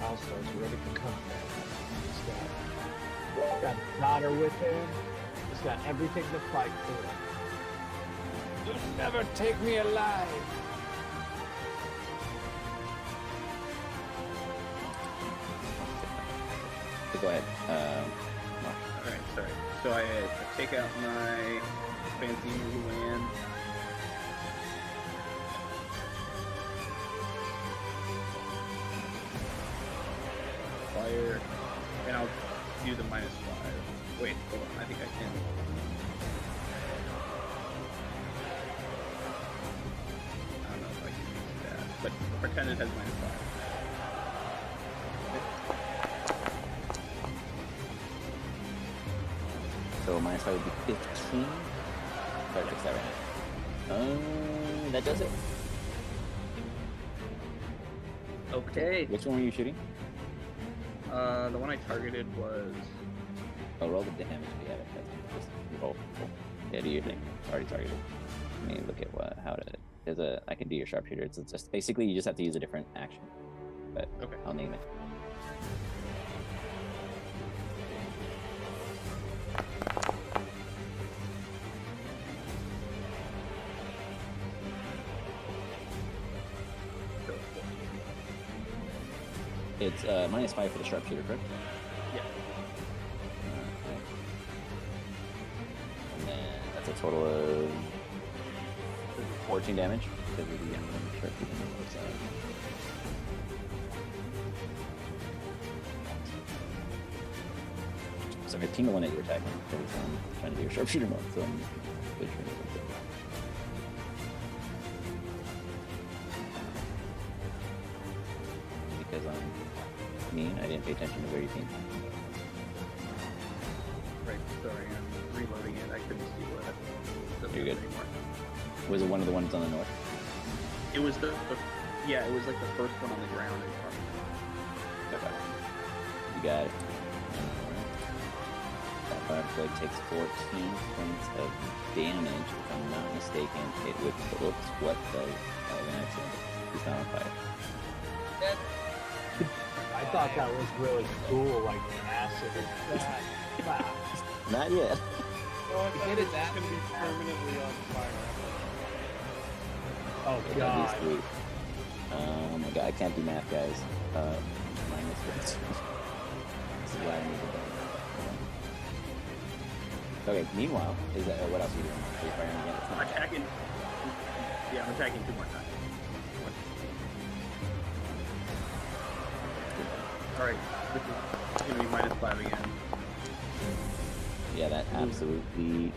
Alstar's ready for combat. He's got a daughter with him. He's got everything to fight for. You'll never take me alive. Go ahead. Alright, sorry. So I take out my fancy Luan. Fire. And I'll use a -5. Wait, hold on. I think I can. I don't know if I can use that. But pretend it has -5. So -5 would be 15. If I fix that right now. That does it. Okay. Which one were you shooting? The one I targeted was. Oh, roll the damage. Yeah, just roll. Yeah, do your thing. Already targeted. Let me look at how to. There's a. I can do your sharpshooter. It's just basically you just have to use a different action. But Okay. I'll name it. It's -5 for the sharpshooter, correct? Yeah. Okay. And then that's a total of 14 damage because of the sharpshooter. So 15 the one that you're attacking because I'm trying to do your sharpshooter mode, so I'm butchering it. Because I'm mean, I didn't pay attention to where you came from. Right, sorry, I'm reloading it. I couldn't see what. You're good. Anymore. Was it one of the ones on the north? It was yeah, it was like the first one on the ground in front of me. Okay. You got it. That firefly takes 14 points of damage. If I'm not mistaken, it would whoops, what does an accident? He's not on fire. I thought that was really cool, like acid. Not yet. Oh, I thought Hit it it was that going to be permanently on fire. Oh That'd god. be sweet. Oh my god, I can't do math, guys. -15. This is why I need to go. Okay, meanwhile, is that what else are you doing? Are you firing again? It's I'm not attacking. Yeah, I'm attacking 2 more times. Alright, this is gonna be -5 again. Yeah, that absolutely.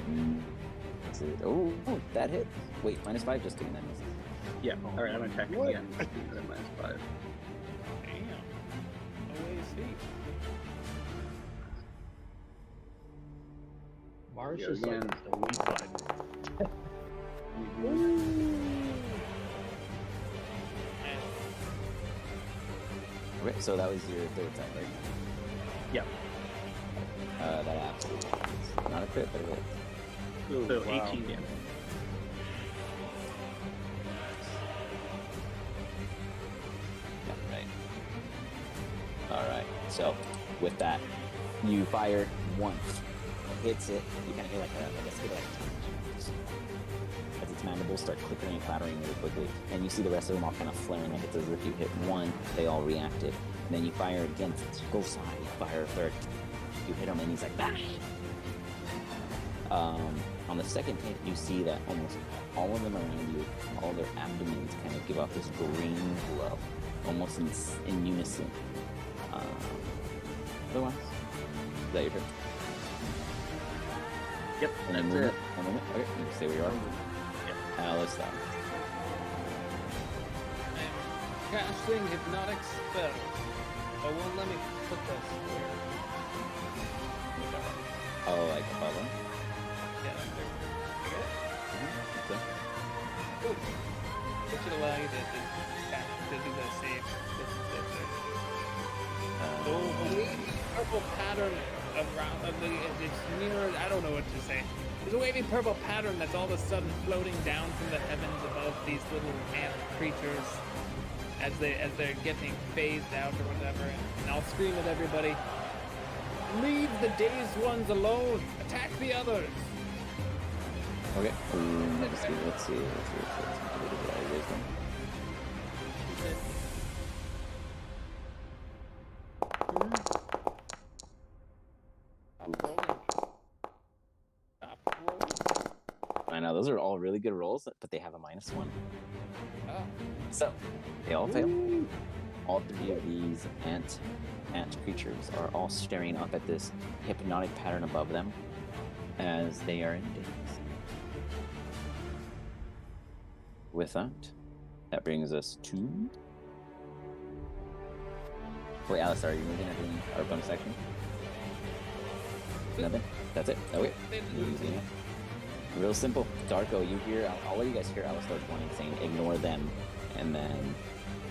Oh, that hit. Wait, -5, just kidding, that misses. Yeah, alright, I'm attacking What? again. -5. Damn. OAC. Marsh Yeah, is like again. the weak button. Okay, so that was your third attack, right? Yeah. That absolutely is not a crit, but it is. So wow. 18 damage. with that, you fire once, hits it. You kind of hear like a skid as its mandibles start clickering and clattering really quickly, and you see the rest of them all kind of flaring like it's as if you hit one, they all reacted. And then you fire again, go side, you fire a third, you hit him, and he's like, bah! On the second hit, you see that almost all of them around you, all their abdomens kind of give off this green glow, almost in unison. Otherwise, is that your turn? Yep, And that's movement? it. One moment. Okay, you can stay where you are. Yep. Alistair. I'm casting hypnotic spell. Oh, won't let me put this where. Oh, like above him? Yeah, there. I get it. Okay. Cool. This should allow you to do that save. So a wavy purple pattern around it's mirrored. I don't know what to say. There's a wavy purple pattern that's all of a sudden floating down from the heavens above these little ant creatures as they're getting phased out or whatever. And I'll scream at everybody. Leave the dazed ones alone. Attack the others. Okay. Let's see. Wisdom. I know those are all really good rolls, but they have a -1. Oh. So they all fail. All three of these ant creatures are all staring up at this hypnotic pattern above them as they are in daze. With that brings us to. Wait, Alice, are you moving anything? Our bonus action? Nothing? That's it? Okay. Easy enough. Real simple. Darko, you hear, I'll let you guys hear Alistair pointing, saying ignore them, and then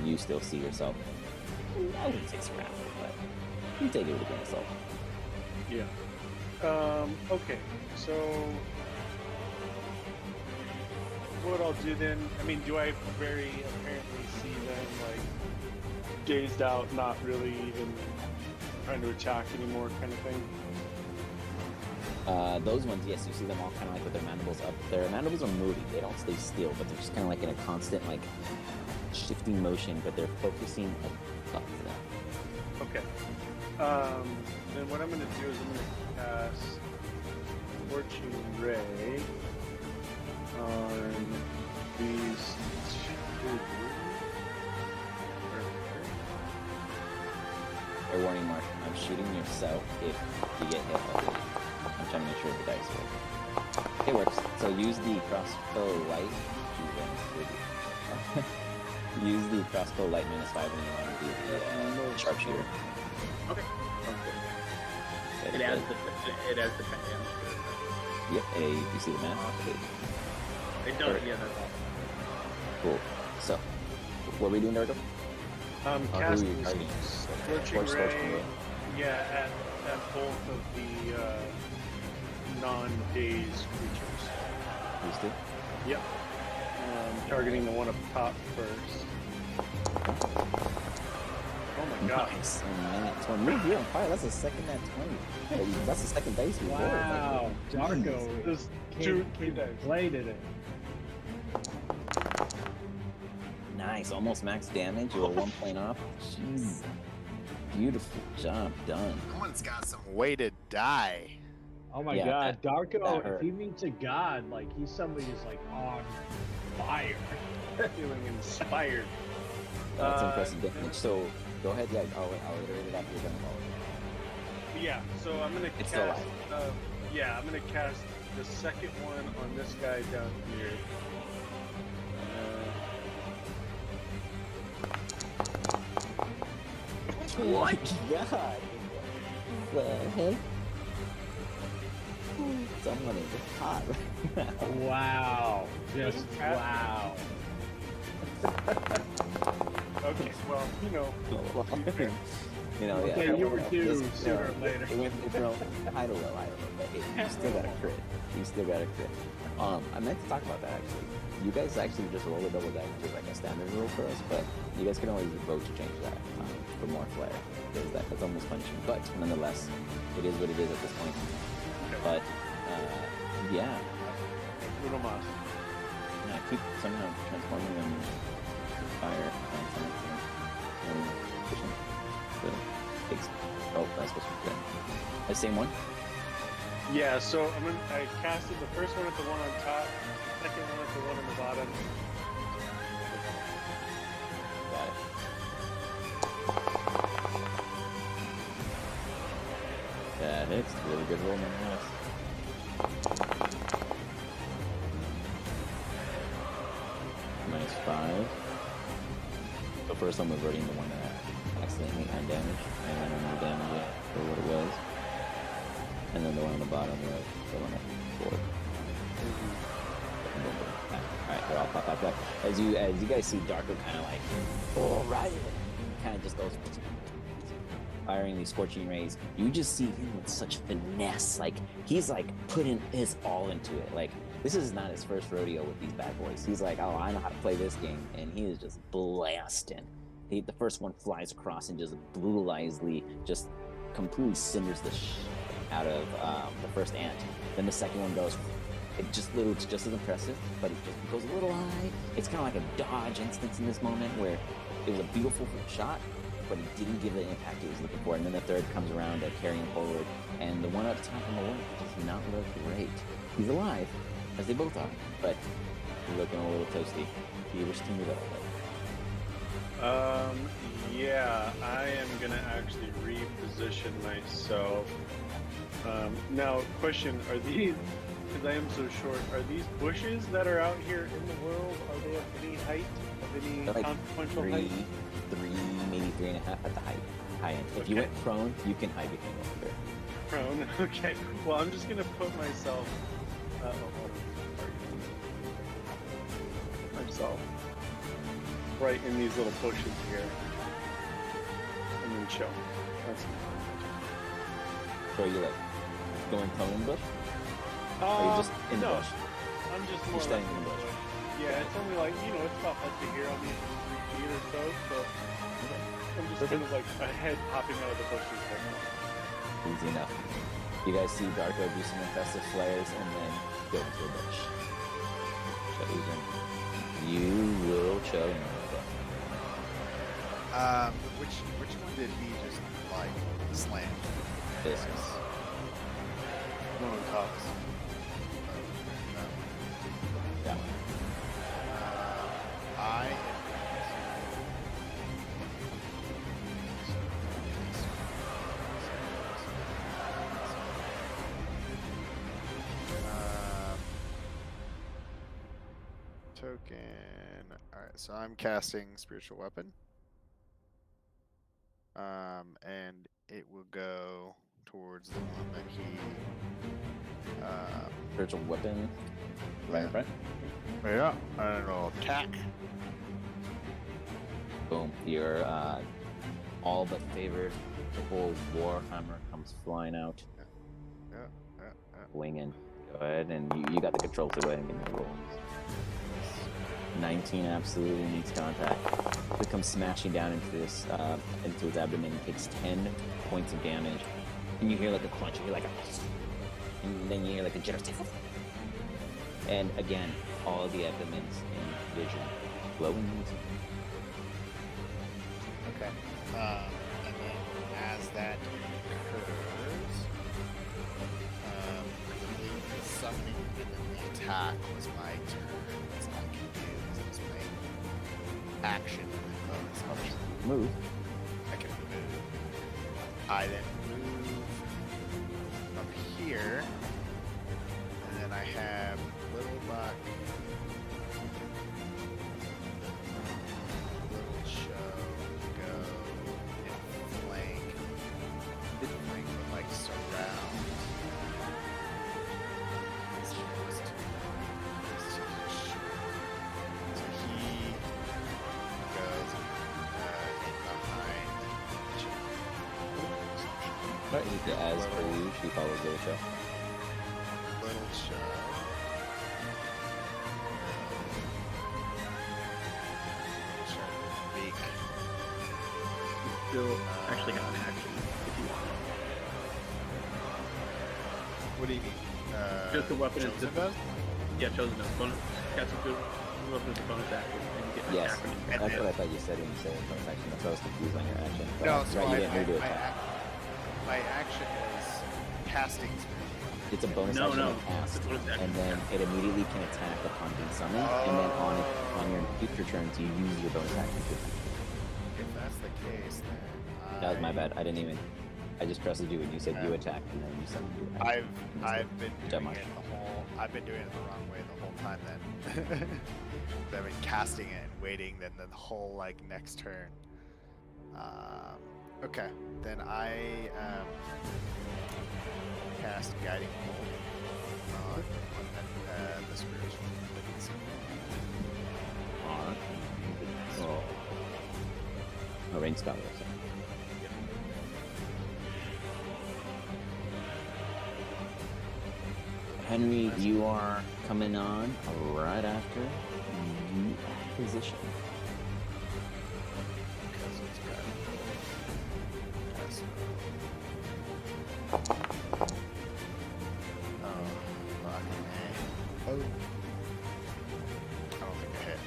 you still see yourself. I wouldn't say surrounded, but you take it with a grain of salt. Yeah. Okay, so what I'll do then, I mean, do I very apparently see them, like, gazed out, not really even trying to attack anymore kind of thing? Those ones, yes, you see them all kind of like with their mandibles up. Their mandibles are moving. They don't stay still, but they're just kind of like in a constant, like, shifting motion, but they're focusing above them. Okay. Then what I'm going to do is I'm going to cast Fortune Ray on these two. Fair warning, Mark. I'm shooting yourself if you get hit. I'm trying to make sure the dice work. It works. So use the crossbow light. Use the crossbow light -5 when you want to do the sharpshooter. Okay. Okay. It has the pattern. Yep. You see the map? It does. Yeah, that's awesome. Cool. So, what are we doing, Darko? Casting targeting? Scorching Ray. Yeah, at both of the non-dazed creatures. These two? Yep. Targeting the one up top first. Oh my god. Nice. You're on fire. That's the second at 20. That's the second dice we rolled. Wow, Darko There's came two dice. bladed it. Nice. Almost max damage. You were 1 point off. Jeez. Beautiful job done. Someone's got some weighted die. Oh my Yeah, god, that Darko, hurt. if he meets a god, like he's somebody who's like on fire. Feeling inspired. That's impressive damage. So, go ahead. Yeah, I'll iterate it after you're done. Yeah, so I'm gonna It's still cast. I'm gonna cast the second one on this guy down here. Oh my god. The heck? Someone is hot right now. Wow. Just At- wow. Okay, well, you know, to be fair. You know, Yeah, you were due sooner or later. It went from high to low, but you still got a crit. You still got a crit. I meant to talk about that actually. You guys actually just roll a double die, which is like a standard rule for us, but you guys can always vote to change that for more flair. Because that's almost punishing. But nonetheless, it is what it is at this point. But yeah. Bruno Mars. Yeah, I keep somehow transforming them to fire and pushing. So takes. Oh, that's supposed to be good. The same one? Yeah, so I casted the first one at the one on top, second one at the one on the bottom. Got it. That hits. Really good roll, nonetheless. -5. So first I'm reverting the one that accidentally had damage, and then I'm gonna damage it for what it was. And then the one on the bottom was the one at 4. Alright, they're all pop back. As you guys see, Darko kind of like, oh right, kind of just goes firing these scorching rays. You just see him with such finesse, like he's like putting his all into it. Like this is not his first rodeo with these bad boys. He's like, oh, I know how to play this game, and he is just blasting. The first one flies across and just brutalizely, just completely cinders the out of the first ant. Then the second one goes, it's just as impressive, but it just goes a little high. It's kind of like a dodge instance in this moment where it was a beautiful shot, but it didn't give the impact he was looking for. And then the third comes around to carry him forward, and the one up top on the left does not look great. He's alive, as they both are, but he's looking a little toasty. Do you wish to move up? Yeah, I am gonna actually reposition myself. Now, question: are these? Because I am so short, are these bushes that are out here in the world? Are they of any height? Of any like consequential height? 3, maybe 3.5 at the high end. If you went prone, you can hide behind one there. Prone. Okay. Well, I'm just gonna put myself. Myself right in these little bushes here, and then chill. That's So you like going prone in the bush? Or you just in the no, bush? I'm just more You're standing like in the bush. Yeah, it's only like, it's about up to here, only 3 feet or so, I'm just kind of like a head popping out of the bushes right now. Easy enough. You guys see Darko do some impressive flares and then go into a bush. Chosen. You will choke. Which one did he just like slam? This is One on top. that one. I token. Alright, so I'm casting Spiritual Weapon. And it will go towards the one that he Spiritual weapon. Right in front. yeah, and it'll attack. Boom. Your all but favored triple Warhammer comes flying out. Yeah. Winging. Go ahead, and you got the control, so go ahead and give me a roll. 19 absolutely needs contact. It comes smashing down into this, into his abdomen. He takes 10 points of damage. And you hear like a crunch, you hear like a... And then you hear like a jitter. And again, all the abdomens in vision. Glowing. Okay. And then as that occurs, the summoning and then the attack was my turn. So I can do is my action and then bonus action. Move. I can move. I then move up here, and then I have Little Buck, Little Show go and flank, but like surround. These two just short. So he goes in behind Chip. as per usual, he follows Little Show. Little Show. Beak. Still actually have an action if you want. What do you mean? Just the weapon is Chosen just does? yeah, chosen does. Bonus. Cast a good weapon is a bonus action, and you get an Yes, action. that's what I thought you said when you said bonus action. That's why I was confused on your action. But No, that's so right, you didn't redo it. my action is casting spell. It's a bonus No, action no, to cast, it's a bonus action, and then it immediately can attack upon being summoned, and then on your future turns, you use your bonus action to attack. If that's the case, then That was my bad. I didn't even. I just pressed you when you said you attack, and then you summoned your action. I've been doing Marsh. it I've been doing it the wrong way the whole time. Then I've been casting it and waiting. Then the whole like next turn. Okay, then I cast Guiding Bolt on the spiritual. Alright. Oh, range spell. So. Henry, you are coming on right after you position. Because it's Guiding Bolt. That's, fucking A. Oh. I don't think I hit.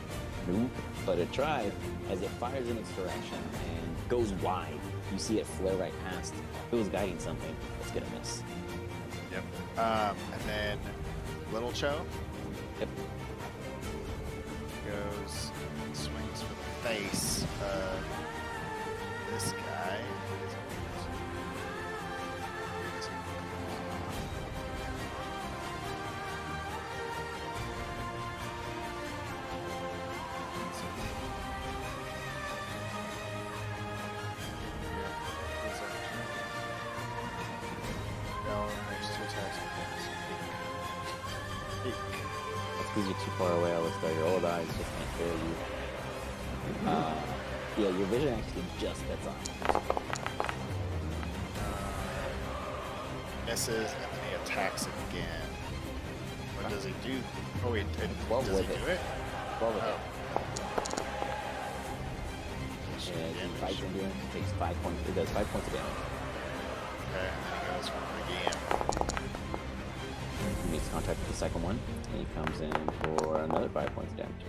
Nope. But it tried as it fires in its direction and goes wide. You see it flare right past. If it was guiding something, it's gonna miss. Yep. And then Little Cho Yep. goes, swings for the face of this guy. That's because you're too far away, Alistair. Your old eyes just can't hear you. Yeah, your vision actually just gets on. Misses, and then he attacks again. What does he do? Oh, wait, Well, does with he it. do it? Well, with Oh. it. Yeah, he fights into him, takes 5 points. It does 5 points of damage. Okay, and then he goes for again. He makes contact with the second one, and he comes in for another 5 points of damage.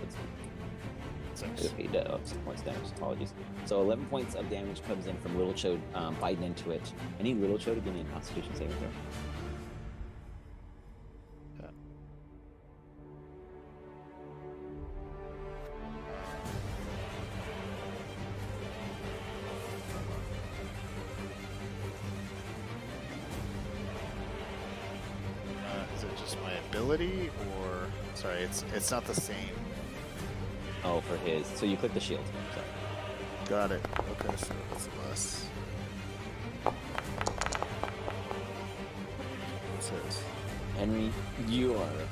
He does 6 points of damage. Apologies. So 11 points of damage comes in from Little Cho biting into it. I need Little Cho to give me a Constitution saving throw. Is it just my ability, or sorry, it's not the same. Oh, for his. So you click the shield. Sorry. Got it. Okay, so it's less. What's this? Henry, you are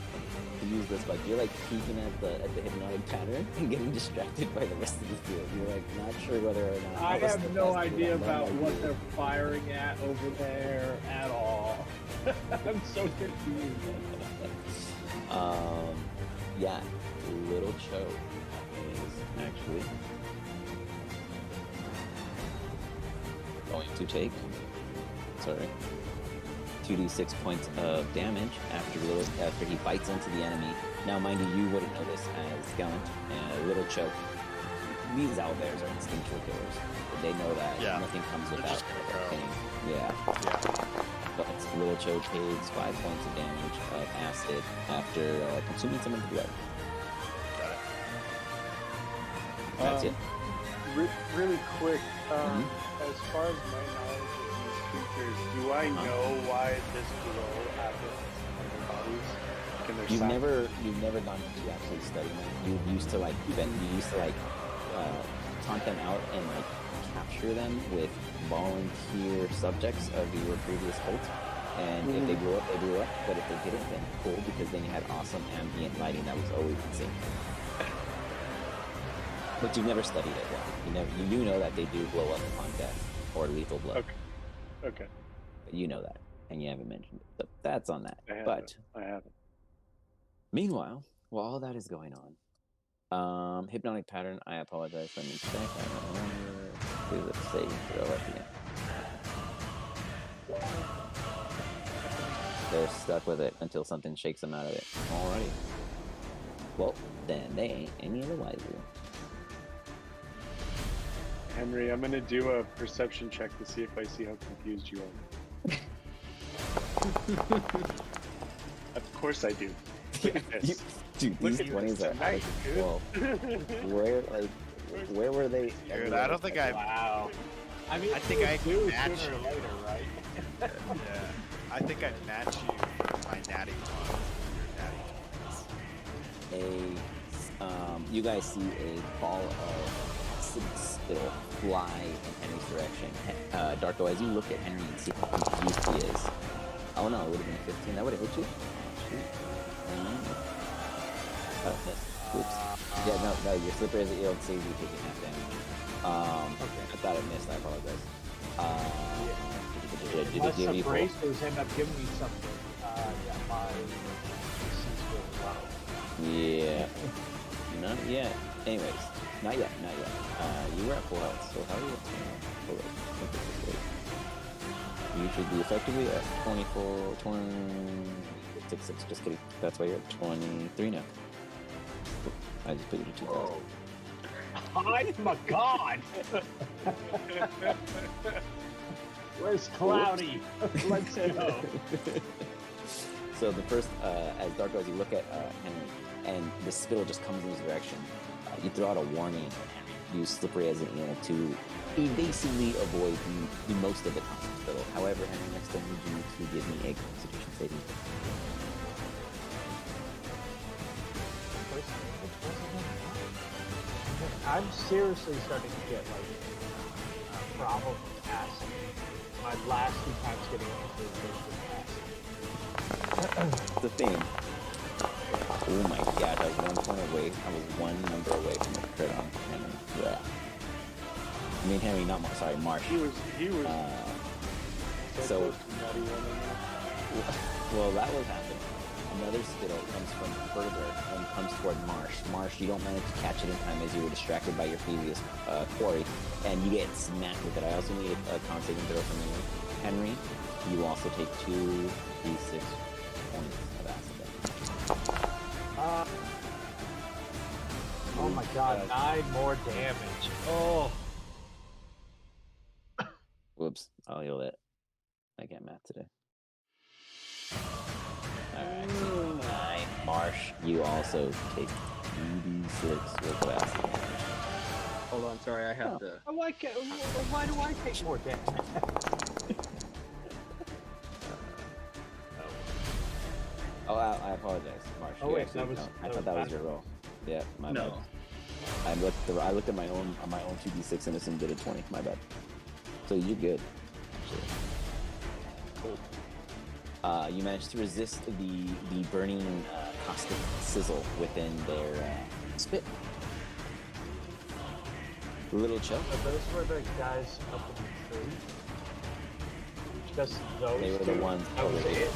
to use this, but you're like peeking at the hypnotic pattern and getting distracted by the rest of the field. You're like not sure whether or not. I Alistair have no has to idea do that, about like what you. they're firing at over there at all. I'm so confused. Yeah, Little Cho is actually going to take, 2d6 points of damage after he bites into the enemy. Now, mind you wouldn't know this as Gallant and Little Cho. These owlbears are instinctual killers. They know that nothing comes They're without just gonna go. pain. Yeah. But Little Cho takes 5 points of damage of acid after consuming some of the blood. Got it. That's it. Really quick, as far as my knowledge of these creatures, do I know why this glow happens on their bodies? Can there You've never gone into actually studying them. You used to taunt them out and like capture them with volunteer subjects of your previous cult. And if they blew up, they blew up. But if they didn't, then cool, because then you had awesome ambient lighting that was always insane. But you've never studied it well. You do know that they do blow up upon death or lethal blow. Okay. But you know that, and you haven't mentioned it. So that's on that. But I haven't. meanwhile, while all that is going on, hypnotic pattern. I apologize. Let me check. I don't remember. Do the save throw at the end. They're stuck with it until something shakes them out of it. Alrighty. Well, then they ain't any of the wiser. Henry, I'm gonna do a perception check to see if I see how confused you are. Of course I do. Look at this. Dude, Look these at 20s this are tonight, dude. well. Where were they? Dude, I don't think I. Wow. I mean, I think I do can match sooner or you. later, right? Yeah, I think I'd match you with my natty 20. Your natty 20s. You guys see a ball of acidic spittle fly in Henry's direction. Darko, as you look at Henry and see how confused he is. Oh no, it would have been 15. That would have hit you. Shoot. Oh, missed. Oops. Yeah, no, your slipper as an eel saves you taking half damage. Okay. I thought it missed. I apologize. Did it Unless give the you full? bracers end up giving me something. Yeah, my DC's really low. Yeah. Not yet. Anyways, not yet. You were at full health, so how are you at full health? You should be effectively at 24, 26. Just kidding. That's why you're at 23 now. I just put you to 2,000. Oh my god! Where's Cloudy? Let's go. So the first, as Darko, as you look at Henry, and the spittle just comes in his direction, you throw out a warning at Henry. Use slippery as an eel to evasively avoid the most of the constant spittle. However, Henry, next time I need you to give me a Constitution saving. I'm seriously starting to get like a problem with acid. My last two times getting into with The theme. Oh my god, I was 1 point away. I was 1 number away from the crit on Henry. Yeah. I mean Henry, not Marsh. Sorry, Marsh. He was so close to nutty one in there. well, that was happening. Another spittle comes from further and comes toward Marsh. Marsh, you don't manage to catch it in time as you were distracted by your previous quarry, and you get smacked with it. I also need a con saving throw from you, Henry. You also take 2d6 points of acid damage. oh my god, 9 more damage. Oh. Whoops, I'll heal it. I can't math today. Alright, 9. Marsh, you also take 2d6 worth of acid damage. Hold on, sorry, I have to. Why do I take more damage? Oh, I apologize, Marsh. Oh, You wait, actually that was- don't. I that thought was that was bad. your roll. Yeah, my No. bad. I looked at my own 2d6 and assumed did a 20. My bad. So you're good. Actually. Cool. You managed to resist the burning caustic sizzle within their spit. Little Chuck. So those were the guys up in the tree? Just those They were the two? ones. That was it?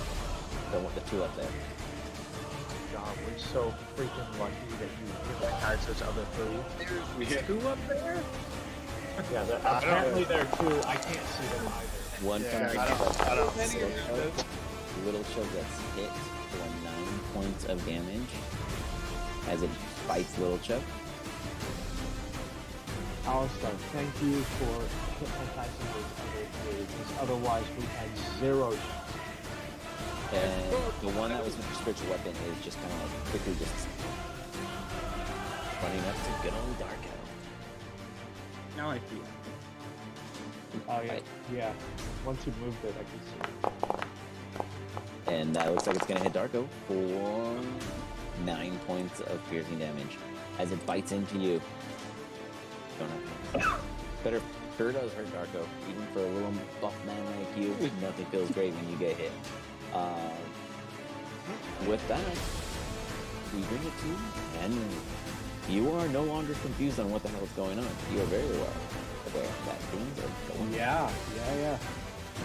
The two up there. God, we're so freaking lucky that you recognized those other three. Yeah. Who up there? Yeah, apparently there are two. I can't see them either. One Yeah, from I don't Many Little of Chug. Little Chug gets hit for 9 points of damage as it bites Little Chug. Alistair, thank you for hypnotizing those other three, because otherwise we had 0 shots. And the one that was with the spiritual weapon is just kind of like quickly just running up to good old Darko. Now I feel. Oh yeah, Right. yeah. Once you moved it, I can see. And that looks like it's going to hit Darko for 9 points of piercing damage as it bites into you. Don't know. Better sure does hurt Darko. Even for a little buff man like you, nothing feels great when you get hit. With that, we bring it to Henry. You are no longer confused on what the hell is going on. You are very well aware that things are going Yeah.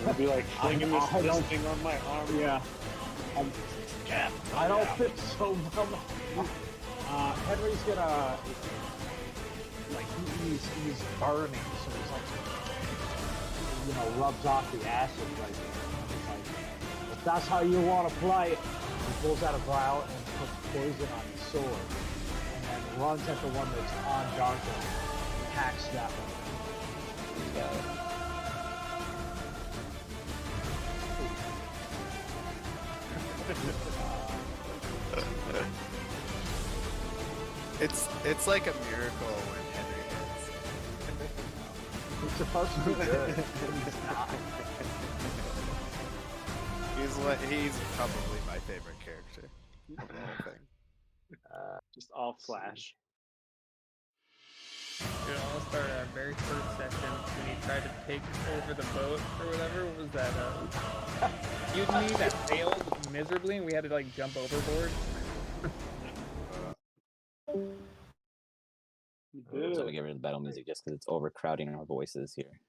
I'll be like flinging this I don't- thing on my arm. Yeah. I don't think so. Henry's gonna like he's burning, so he's like rubs off the acid right there. It's like, if that's how you want to play it, he pulls out a vial and puts poison on his sword, and then runs at the one that's on Darko and hacks that one. Got it. It's like a miracle when Henry hits. He's supposed to be good. He's not. He's probably my favorite character of the whole thing. Just all flash. Dude, almost our very first session when he tried to take over the boat or whatever. What was that? Mutiny that failed miserably, and we had to like jump overboard. So we get rid of the battle music just because it's overcrowding our voices here.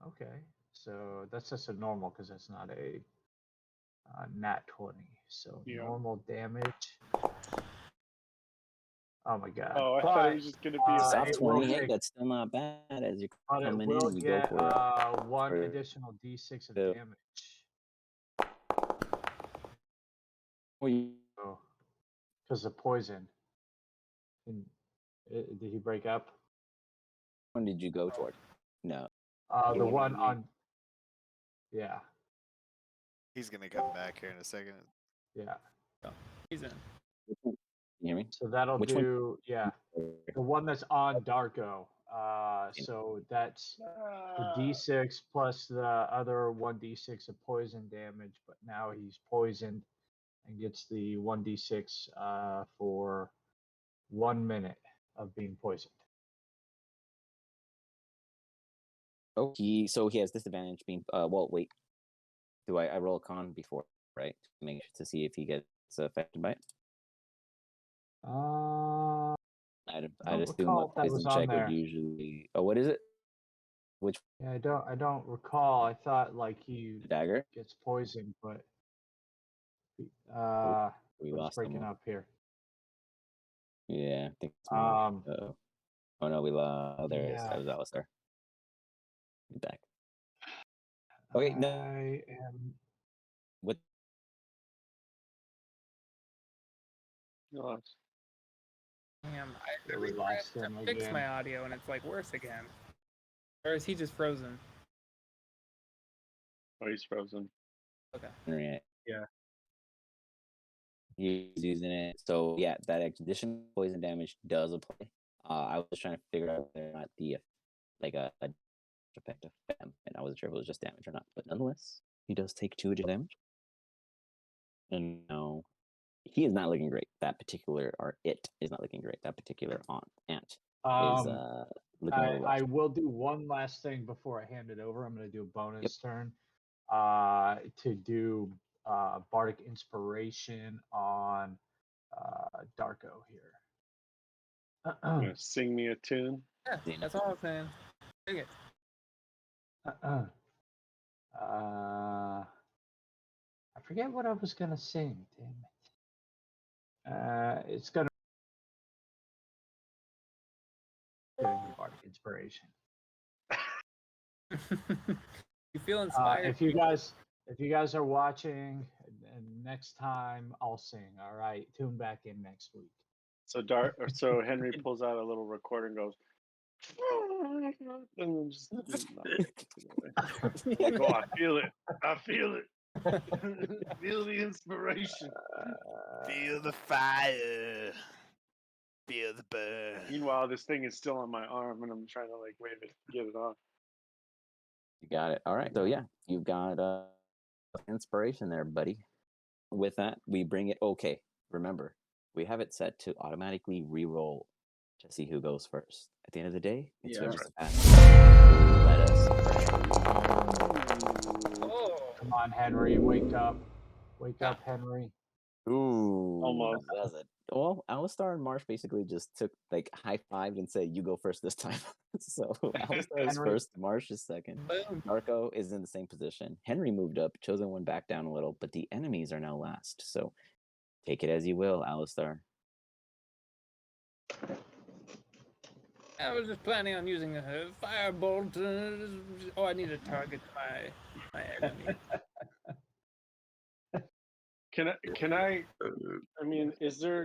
Okay, so that's just a normal because that's not a nat 20. So Yeah. normal damage. Oh my god. Oh, I thought it was just gonna be a Soft it will 28, take- that's still not bad as you're But it coming will in. You go get for it. one for- additional d6 of Yeah. damage. Because of poison. And did he break up? When did you go toward? No. The one on. Yeah, He's gonna come back here in a second. yeah. He's in. Can you hear me? So that'll Which one? do. Yeah, the one that's on Darko. So that's the d6 plus the other 1d6 of poison damage. But now he's poisoned and gets the 1d6 for 1 minute of being poisoned. Oh, he has disadvantage being well wait. Do I roll a con before, right? To see if he gets affected by it? I'd don't assume recall a if that was poison on check there. would usually what is it? Which Yeah, I don't recall. I thought like he dagger? gets poisoned, but We it's lost breaking him. up here. Yeah, I think it's me. Um, oh no, we lost. Oh, there it is. yeah. That was Alistair. Get back. Okay, no. I am. What? Damn, I We lost him fix again. my audio, and it's like worse again. Or is he just frozen? Oh, he's frozen. Okay. Right. Yeah. He's using it. So yeah, that additional poison damage does apply. I was trying to figure out whether or not the like a effect of them, and I wasn't sure if it was just damage or not. But nonetheless, he does take 2 additional damage. And no, he is not looking great. That particular, or it is not looking great. That particular ant is looking a little rough. I will do one last thing before I hand it over. I'm going to do a bonus turn to do Bardic Inspiration on Darko here. You gonna sing me a tune? Yeah, that's all I'm saying. Sing it. I forget what I was going to sing. Damn it. It's going to be Bardic Inspiration. You feel inspired? If you guys are watching, and next time I'll sing. All right, tune back in next week. So Henry pulls out a little recorder and goes, and then just Oh, I feel it. I feel it. Feel the inspiration. Feel the fire. Feel the burn. Meanwhile, this thing is still on my arm, and I'm trying to like wave it, get it off. You got it. All right. So yeah, you've got inspiration there, buddy. With that, we bring it. Okay. Remember, we have it set to automatically re-roll to see who goes first. At the end of the day, it's Yeah. whoever's the fastest. Let us. Oh, Come on, Henry, wake up. Wake up, Henry. Ooh, Almost. that's it. Well, Alistar and Marsh basically just took like high-fived and said, "You go first this time." So Alistar is Henry. first, Marsh is second. Boom. Darko is in the same position. Henry moved up, Chosen One back down a little, but the enemies are now last. So take it as you will, Alistar. I was just planning on using a firebolt. Oh, I need to target my enemy. Can I mean,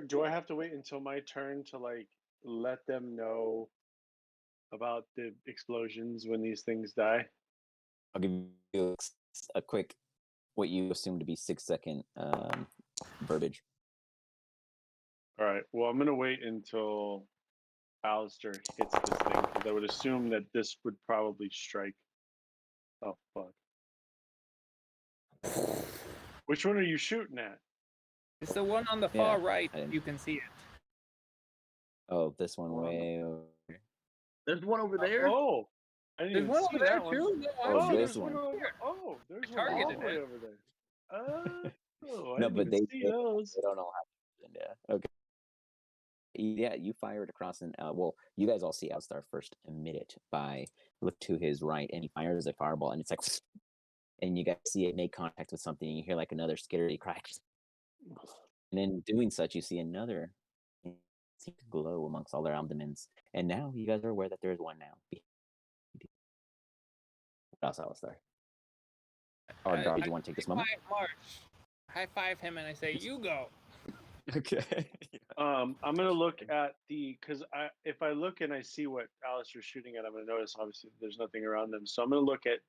do I have to wait until my turn to like let them know about the explosions when these things die? I'll give you a quick, what you assume to be 6-second verbiage. All right. Well, I'm gonna wait until Alistair hits this thing because I would assume that this would probably strike. Oh fuck! Which one are you shooting at? It's the one on the Yeah, far right. I didn't- You can see it. Oh, this one way over. There's one over there. Oh, I didn't There's even one see over there that one. too. No, I Oh, see this there's it. one. over. Oh, there's I one all targeted the way it. over there. Oh, I No, didn't but even they see those. they don't all have. Yeah. Okay. Yeah, you fired across and well, you guys all see Outstar first emit it by look to his right, and he fires a fireball, and it's like, and you guys see it make contact with something, and you hear like another skittery crack, and in doing such, you see another glow amongst all their abdomens, and now you guys are aware that there is one now. That's Alistar. Or Dar, do you want to take this moment? March. High five him and I say, "You go." Okay. I'm gonna look at because if I look and I see what Alistair's shooting at, I'm gonna notice obviously there's nothing around them. So I'm gonna look at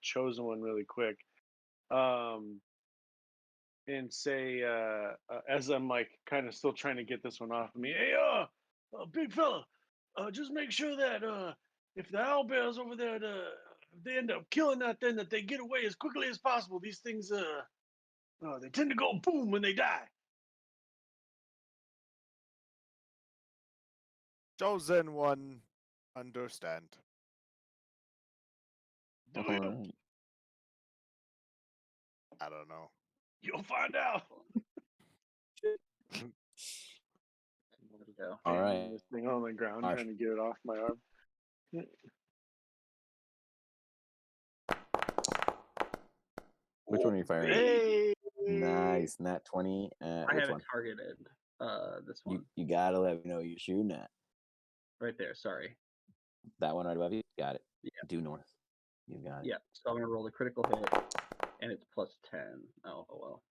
Chosen One really quick, and say as I'm like kind of still trying to get this one off of me. Hey, big fella, just make sure that if the owlbears over there, if they end up killing that thing, that they get away as quickly as possible. These things, they tend to go boom when they die. Chosen One, understand. Do All you? right. I don't know. You'll find out. There we go. All right. Banging this thing on the ground, Marsh. trying to get it off my arm. Which one are you firing? Hey! Nice, nat 20. I Which have one? it targeted. This one You gotta let me know you're shooting at. right there. Sorry. That one right above you? Got it. Yeah. Due north. You got it. Yeah. So I'm gonna roll the critical hit, and it's plus 10. Oh well.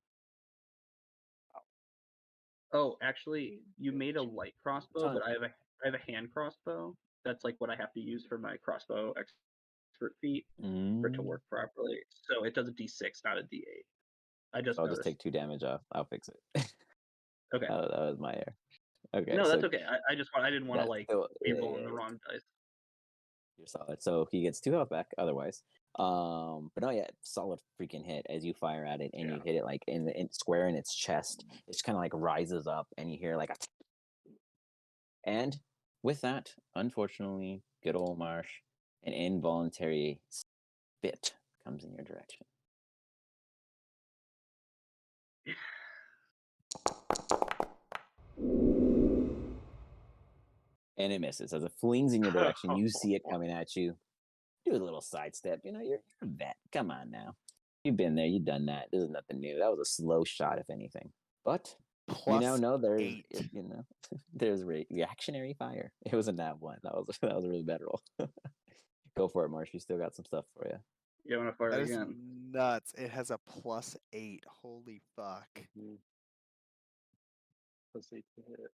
Oh, actually, you made a light crossbow, but I have a hand crossbow. That's like what I have to use for my crossbow expert feat for it to work properly. So it does a D6, not a D8. I just I'll noticed. just take 2 damage off. I'll fix it. Okay. That was my error. Okay. No, so that's okay. I didn't want to that's like still- be yeah, rolling yeah, the yeah. wrong dice. You're solid. So he gets 2 health back otherwise. But no, yeah, solid freaking hit as you fire at it, and you hit it like in square in its chest. It just kind of like rises up, and you hear like a. And with that, unfortunately, good old Marsh, an involuntary spit comes in your direction. And it misses. As it flings in your direction, you see it coming at you. Do a little sidestep. You know, you're a vet. Come on now. You've been there. You've done that. This is nothing new. That was a slow shot, if anything. But you now Plus know there's 8. you know there's reactionary fire. It was a nat 1. That was a really bad roll. Go for it, Marsh. You still got some stuff for you. You want to fire That is again? nuts. It has a plus 8. Holy fuck. Plus 8 to hit.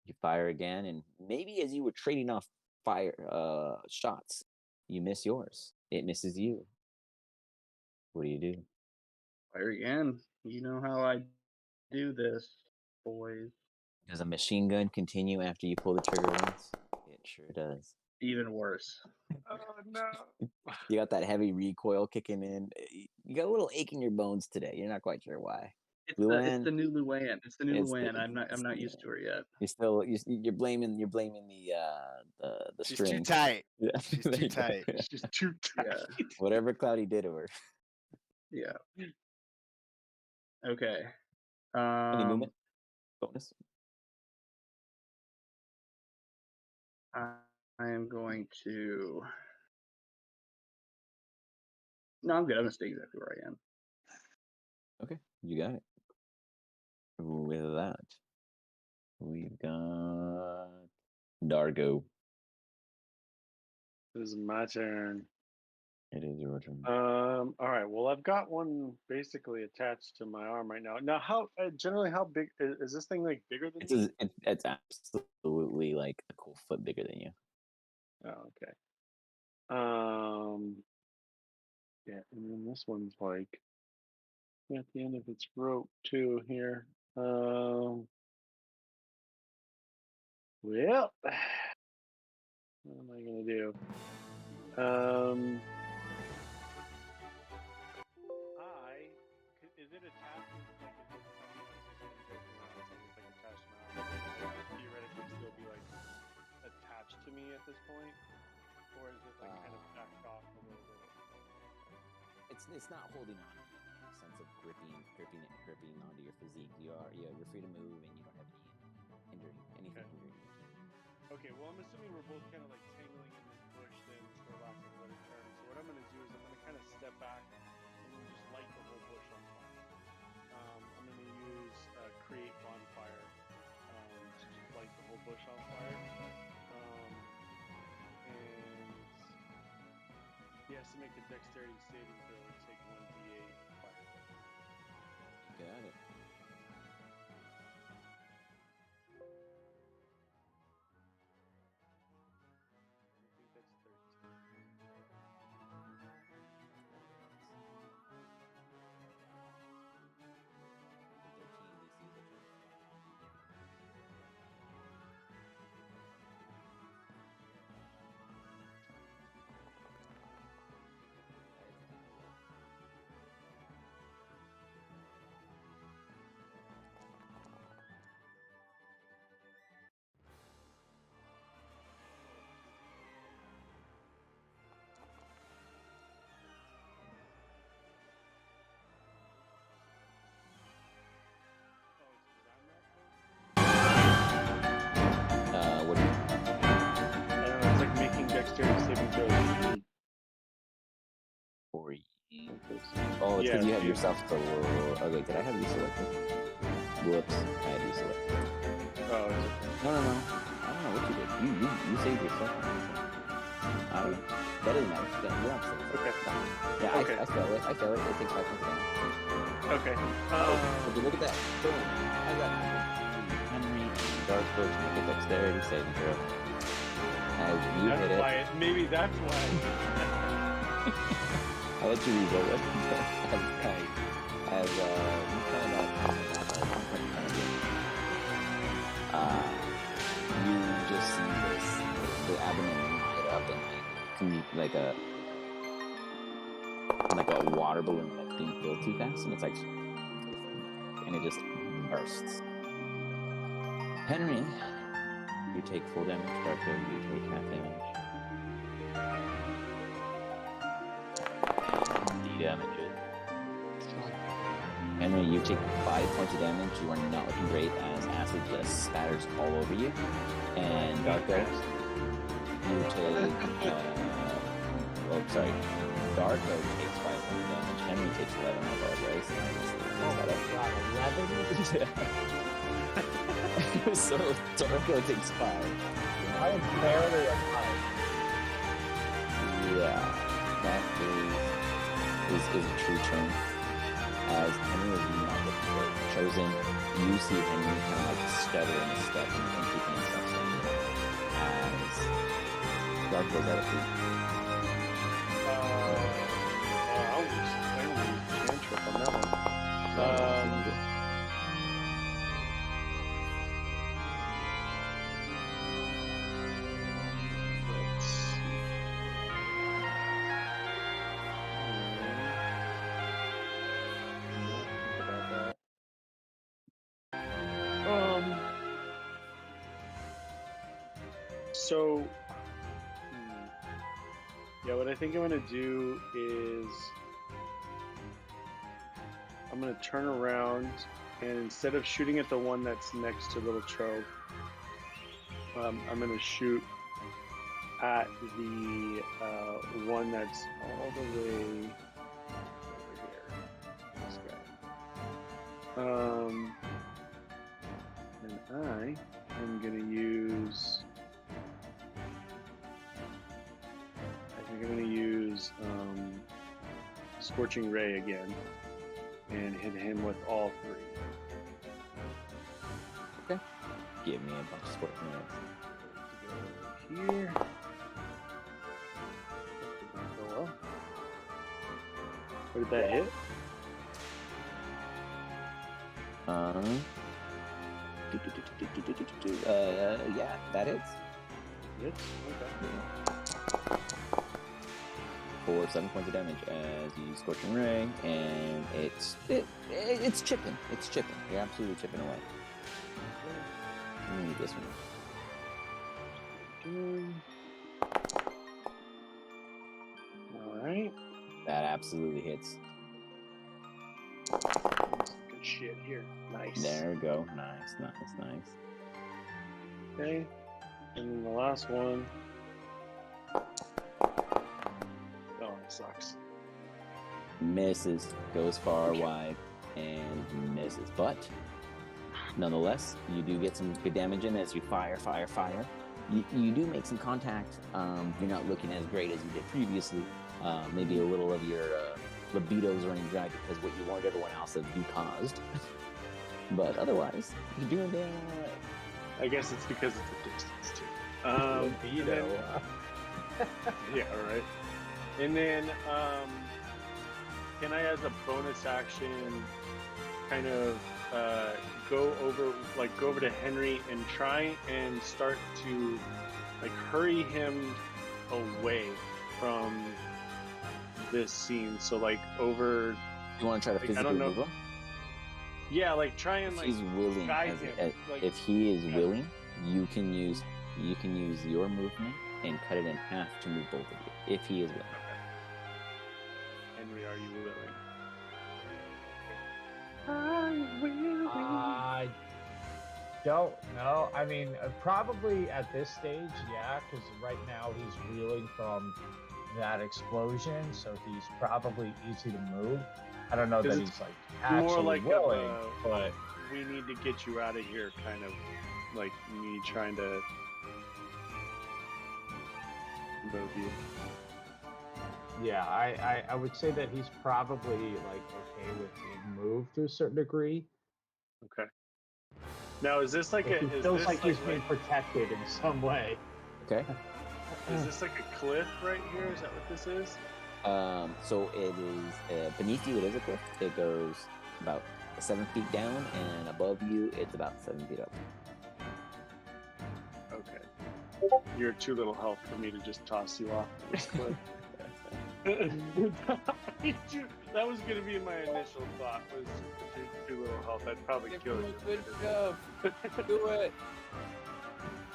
You fire again, and maybe as you were trading off fire shots, you miss yours. It misses you. What do you do? Fire again. You know how I do this, boys. Does a machine gun continue after you pull the trigger once? It sure does. Even worse. Oh no! You got that heavy recoil kicking in. You got a little ache in your bones today. You're not quite sure why. It's Luann, the new Luann. It's the new it's the Luann. I'm it's not the used to her yet. you're blaming the She's string. too tight. Yeah, She's there too you go. tight. She's too tight. Yeah. Whatever Cloudy did to her. Yeah. Okay. Any movement bonus? I am going to. No, I'm good. I'm gonna stay exactly where I am. Okay, you got it. With that, we've got Dargo. This is my turn. It is your turn. All right. Well, I've got one basically attached to my arm right now. Now, how generally how big is this thing? Like bigger than me? It's absolutely like a cool foot bigger than you. Oh, okay. Yeah, and then this one's like at the end of its rope too here. Well, what am I gonna do? Is it attached? Like, is it? I mean, it's like attached to my arm. Like, theoretically, still be like attached to me at this point, or is it like kind of backed off a little bit? It's not holding on in the sense of gripping onto your physique. You're free to move and you don't have anything hindering you. Okay, well, I'm assuming we're both kind of like tangling in this bush then, for lack of a better term. So what I'm going to do is I'm going to kind of step back and then just light the whole bush on fire. I'm going to use create bonfire to just light the whole bush on fire. And he has to make a dexterity saving throw and take 1d8 fire. Got it. What do you? I don't know, it's like making dexterity saving throws. For you. Oh, it's because you have yourself to. Oh wait, did I have you selected? Whoops, I had you selected. Oh, is it? No. I don't know what you did. You saved yourself. I don't know. That doesn't matter. You don't save. Okay. Yeah, Okay. I fail it. It takes 5 points down. Okay. Would you look at that? Boom. I got Henry Dark Coach make a dexterity saving throw. As you hit it. Maybe that's why. I'll let you reroll it. As you kind of you just see the abdomen light up and like a water balloon that's being filled too fast, and it just bursts. Henry, you take full damage. Darko, you take half damage. Damage it. Henry, you take 5 points of damage. You are not looking great as acid just spatters all over you. And Darko, you take. Darko takes 5 points of damage. Henry takes 11. I apologize. So Darko takes 5. I am barely alive. Yeah, that is a true turn. As Henry is not looking for chosen, you see Henry kind of like stutter in his steps and keeping himself standing. As Dark goes out of feet. I'll use cantrip on that one. So, yeah, what I think I'm gonna do is I'm gonna turn around, and instead of shooting at the one that's next to Little Cho, I'm gonna shoot at the one that's all the way over here. This guy. And I am gonna use. I think I'm gonna use Scorching Ray again, and hit him with all three. Okay. Give me a bunch of Scorching Rays. Here. What did that hit? Yeah, that is. Hits? Okay. For 7 points of damage as you use Scorching Ray, and it's chipping. It's chipping. You're absolutely chipping away. I'm gonna need this one. Alright. That absolutely hits. Good shit here. Nice. There we go. Nice. Okay. And then the last one. Oh, it sucks. Misses. Goes far wide and misses. But nonetheless, you do get some good damage in as you fire. You do make some contact. You're not looking as great as you did previously. Maybe a little of your libido's running dry because what you warned everyone else of you caused. But otherwise, you're doing damn all right. I guess it's because it's a distance too. Libido. Yeah, right. And then, can I, as a bonus action, kind of go over to Henry and try and start to hurry him away from this scene? So over. You want to try to physically I don't know. move him? Yeah, try and if he's willing, guide him. If he is willing, you can use your movement and cut it in half to move both of you. If he is willing. Henry, are you willing? I don't know. I mean, probably at this stage, yeah, because right now he's reeling from that explosion, so he's probably easy to move. I don't know that he's actually more willing, but we need to get you out of here, kind of me trying to move you. Yeah, I would say that he's probably okay with being moved to a certain degree. Okay. Now, is this He feels like he's being protected in some way. Okay. Is this a cliff right here? Is that what this is? So it is beneath you. It is a cliff. It goes about 7 feet down, and above you, it's about 7 feet up. Okay. You're too little health for me to just toss you off this cliff. That was gonna be my initial thought. Was too little health. I'd probably kill you. Good job. Do it.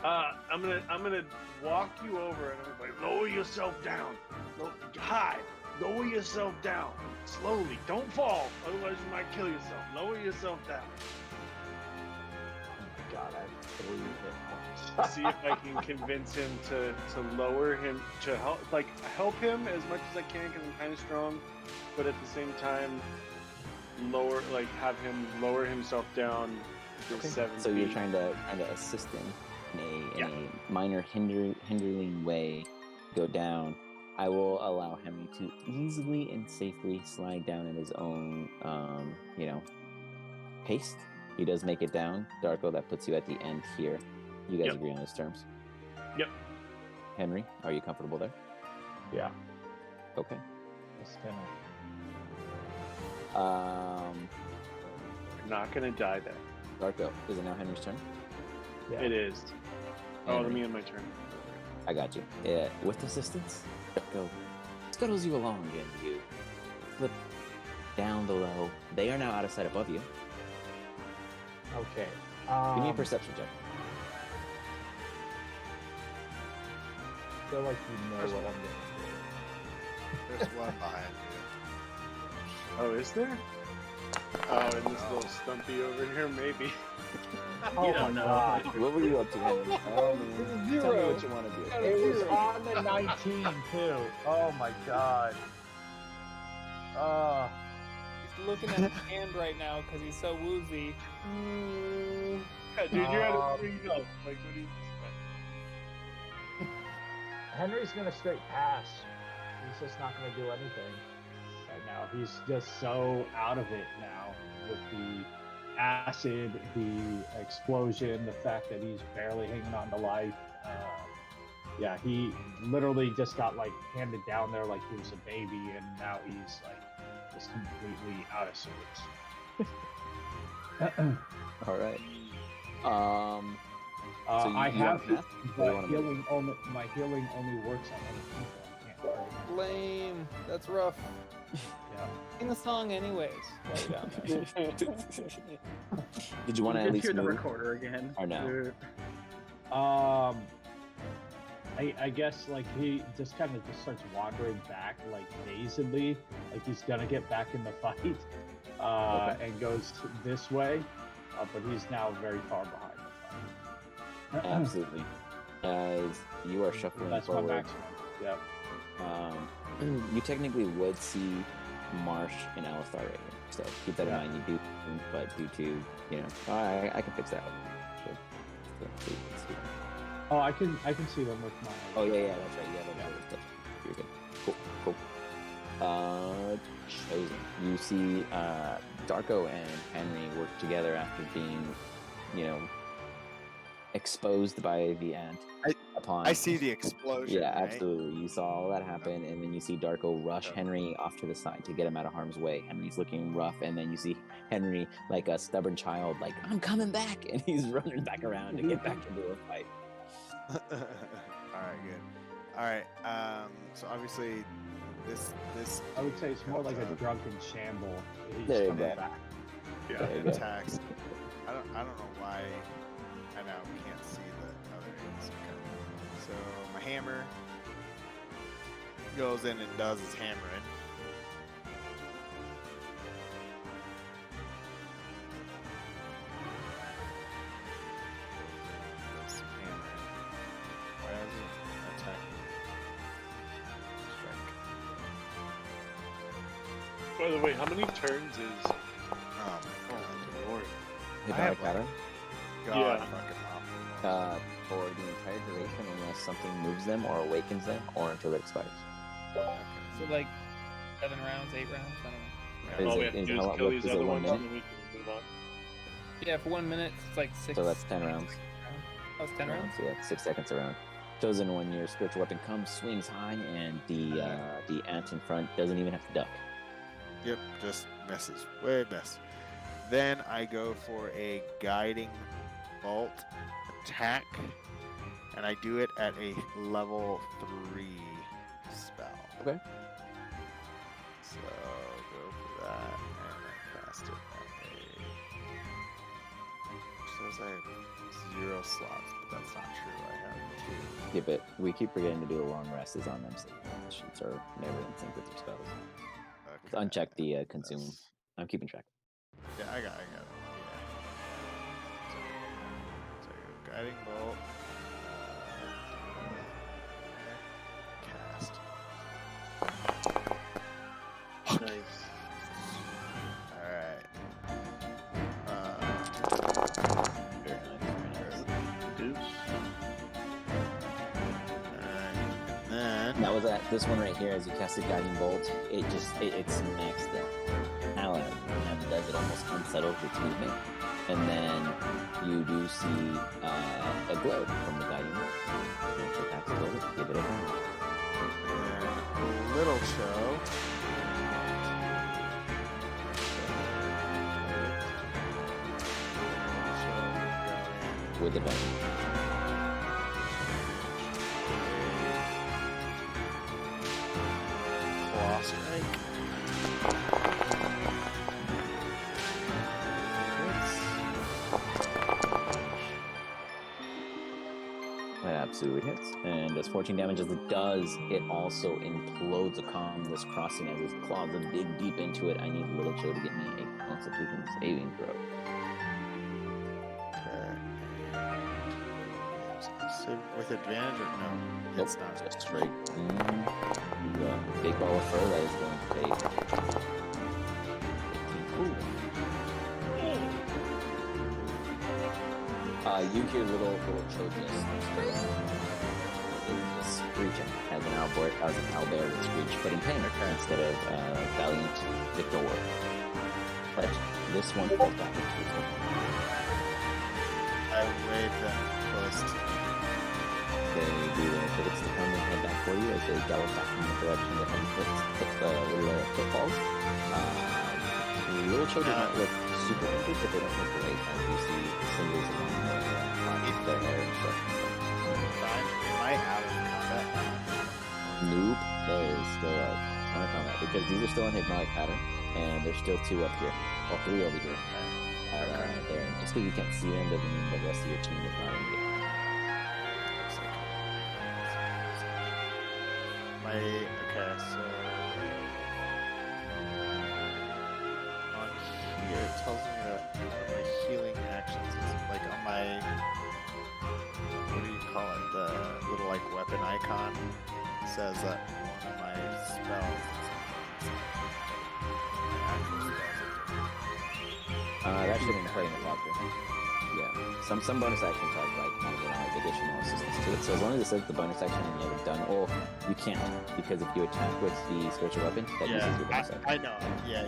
I'm gonna walk you over, and I'm like, lower yourself down. Hide. Lower yourself down slowly. Don't fall, otherwise you might kill yourself. Lower yourself down. Oh my god, I have 3 hit points. See if I can convince him to lower him, to help him as much as I can, because I'm kind of strong, but at the same time have him lower himself down to 7 So feet. you're trying to assist him in a minor hindering way, go down. I will allow Henry to easily and safely slide down at his own, pace. He does make it down. Darko, that puts you at the end here. You guys agree on those terms? Yep. Henry, are you comfortable there? Yeah. Okay. Just gonna. You're not gonna die then. Darko, is it now Henry's turn? Yeah. It is. Oh, let me end my turn. I got you. With assistance, Darko scuttles you along and you flip down below. They are now out of sight above you. Okay. Give me a perception check. feel like you know There's what one. I'm gonna There's one behind you. Oh, is there? Oh, and this little stumpy over here, maybe. do. Oh You don't my know. god. What were you up to, Henry? Oh, man. Tell me what you want to do. It was on the 19 too. Oh my god. He's looking at his hand right now because he's so woozy. Yeah, dude, you're at a 3 health. Like, what do you expect? Henry's gonna straight pass. He's just not gonna do anything right now. He's just so out of it now with the acid, the explosion, the fact that he's barely hanging on to life. Yeah, he literally just got like handed down there like he was a baby, and now he's like just completely out of sorts. All right. So I you have, want path? Or you wanna move? my healing only works on other people. I can't hurt anyone. Lame. That's rough. Yeah. Sing the song anyways. Right down there. Did you want to Good at least hear the move? recorder again. Or no? I guess like he just kind of just starts wandering back like dazedly, like he's gonna get back in the fight, and goes this way, but he's now very far behind the fight. Absolutely. As you are shuffling That's my forward, maximum. Yep. you technically would see Marsh and Alistar right here. So keep that in mind. You do, but due to, you know, I can fix that. Sure. Let's see that. Oh, I can see them with my. Oh yeah, that's right. Yeah, that's you're good. Cool. Chosen. You see, Darko and Henry work together after being, you know, exposed by the ant. I see the explosion. Yeah, right? absolutely. You saw all that happen, and then you see Darko rush Henry off to the side to get him out of harm's way. Henry's looking rough, and then you see Henry, like a stubborn child, like, I'm coming back, and he's running back around to get back into a fight. All right, good. All right. So obviously, this I would say it's more like a drunken shamble. He's There you coming go. back. Yeah. There you go. attacks. I don't know why. I now can't see the other ends. Okay. So my hammer goes in and does his hammering. Does some hammering. Why does it attack? Strike. By the way, how many turns is? Oh my god. Lord. Hit I by have, pattern. God Yeah. fucking awful. For the entire duration, unless something moves them or awakens them, or until it expires. So like 7 rounds, 8 rounds. I don't know. Is All we it- have to is do how is long- kill what these is it, other 1 ones minute? and then we can move on. Yeah, for 1 minute it's like 6. So that's 10 rounds. Oh, it's 10 rounds. Yeah, 6 seconds around. Chosen one, your spiritual weapon comes, swings high, and the ant in front doesn't even have to duck. Yep, just misses. Way miss. Then I go for a guiding bolt attack, and I do it at a level 3 spell. Okay. So go for that, and I cast it at a. Says I have 0 slots, but that's not true. I have 2. Yeah, but we keep forgetting to do a long rest is on them, so the sheets are never in sync with your spells. Okay. Uncheck the consume. That's- I'm keeping track. Yeah, I got it. Yeah. So guiding bolt. Cast. Nice. All right. Very nice, very nice. Deuce. And then That was at this one right here. As you cast the guiding bolt, it smacks the hell out of it and does it almost unsettles its movement. And then you do see a glow from the guiding bolt. Once it passes over, give it a hand. Little Cho. With advantage. Claw strike. That So it hits and does 14 damage. As it does, it also implodes upon this crossing as its claws dig deep into it. I need Little Joe to get me a Constitution saving throw. So with advantage or no? Nope, It's not. just straight. Big ball of fur that is going to take 18. You hear little Joe just screeching as an owlbear would screech, but in pain instead of valiant victor. But this one falls back into its own. I wave them close. They do their pivots to come and head back for you as they gallop back in the direction that hit the little footfalls. Little children don't look super injured, but they don't look great as you see symbols along their hair and stuff. Am I out of combat now? Nope, there is still a ton of combat because these are still in hypnotic pattern, and there's still 2 up here, well 3 over here. There, and just because you can't see them doesn't mean the rest of your team is not engaged. Okay, so on here it tells me that one of my healing actions is like on my, what do you call it, the little like weapon icon says that one of my spells that shouldn't play in the blocker. Yeah, some bonus actions have like additional assistance to it. So as long as it says the bonus action and you have it done, or you can't because if you attack with the spiritual weapon, that uses your bonus action. I know. Yeah.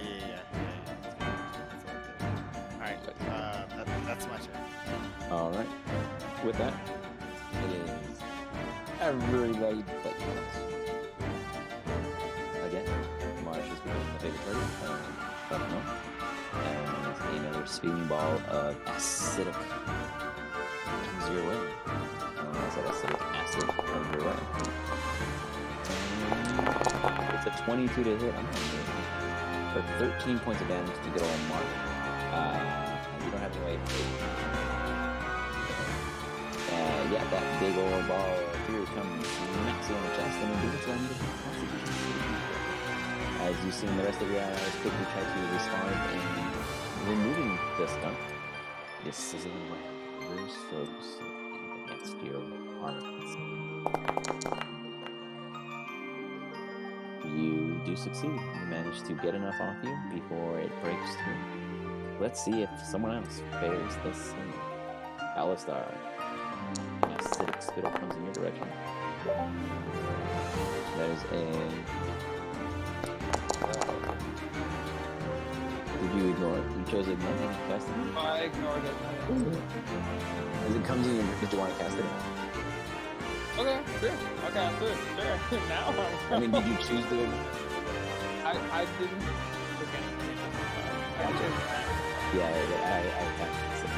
Alright, that's my turn. All right. With that, it is everybody but you. Again, Marsh is becoming the favorite target. But no. And another speeding ball of acidic comes your way. That acidic acid comes your way. It's a 22 to hit. I'm for 13 points of damage to get on Mark. You don't have to wait. Yeah, that big old ball of fear comes smacks you on the chest, and indeed that's why I need a Constitution saving throw. As you see the rest of your allies quickly try to respond in removing this gun. This is a reverse focus against your armor. You do succeed. You manage to get enough off you before it breaks through. Let's see if someone else fares the same. Alistar. Acidic spittle comes in your direction. There's a... Did you ignore it? You chose ignore it and cast it? I ignored it. As it comes in, did you want to cast it? Okay, sure. I'll cast it. Sure. Now I mean, did you choose to? I didn't look anything. Yeah, I cast it.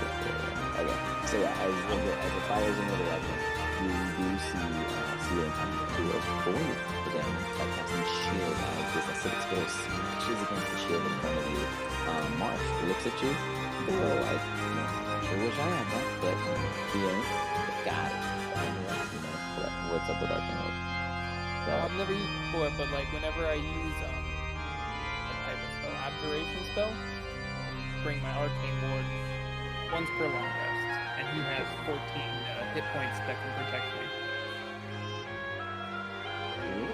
Okay. So yeah, as it fires in your direction, you do see it time to avoid the damage by casting shield as this acidic spittle smashes against the shield in front of you. Marsh looks at you, like, sure wish I had that, but he ain't. Got it. What's up with Arcane Orb? I've never used it before, but like whenever I use a type of spell, abjuration spell, bring my Arcane Ward once per long rest, and he has 14 hit points that can protect me.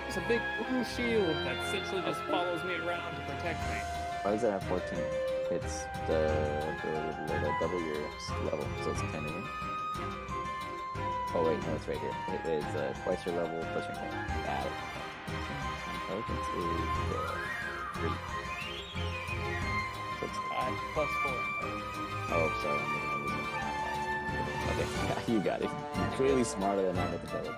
It's a big blue shield that essentially just follows me around to protect me. Why does it have 14? It's the double your level, so it's 10, isn't it? Oh wait, no, it's right here. It is twice your level plus your 10. Got it. Intelligence is 3. So it's 5 plus 4. Oh, sorry, I'm losing. Okay, you got it. You're clearly smarter than I with intelligence.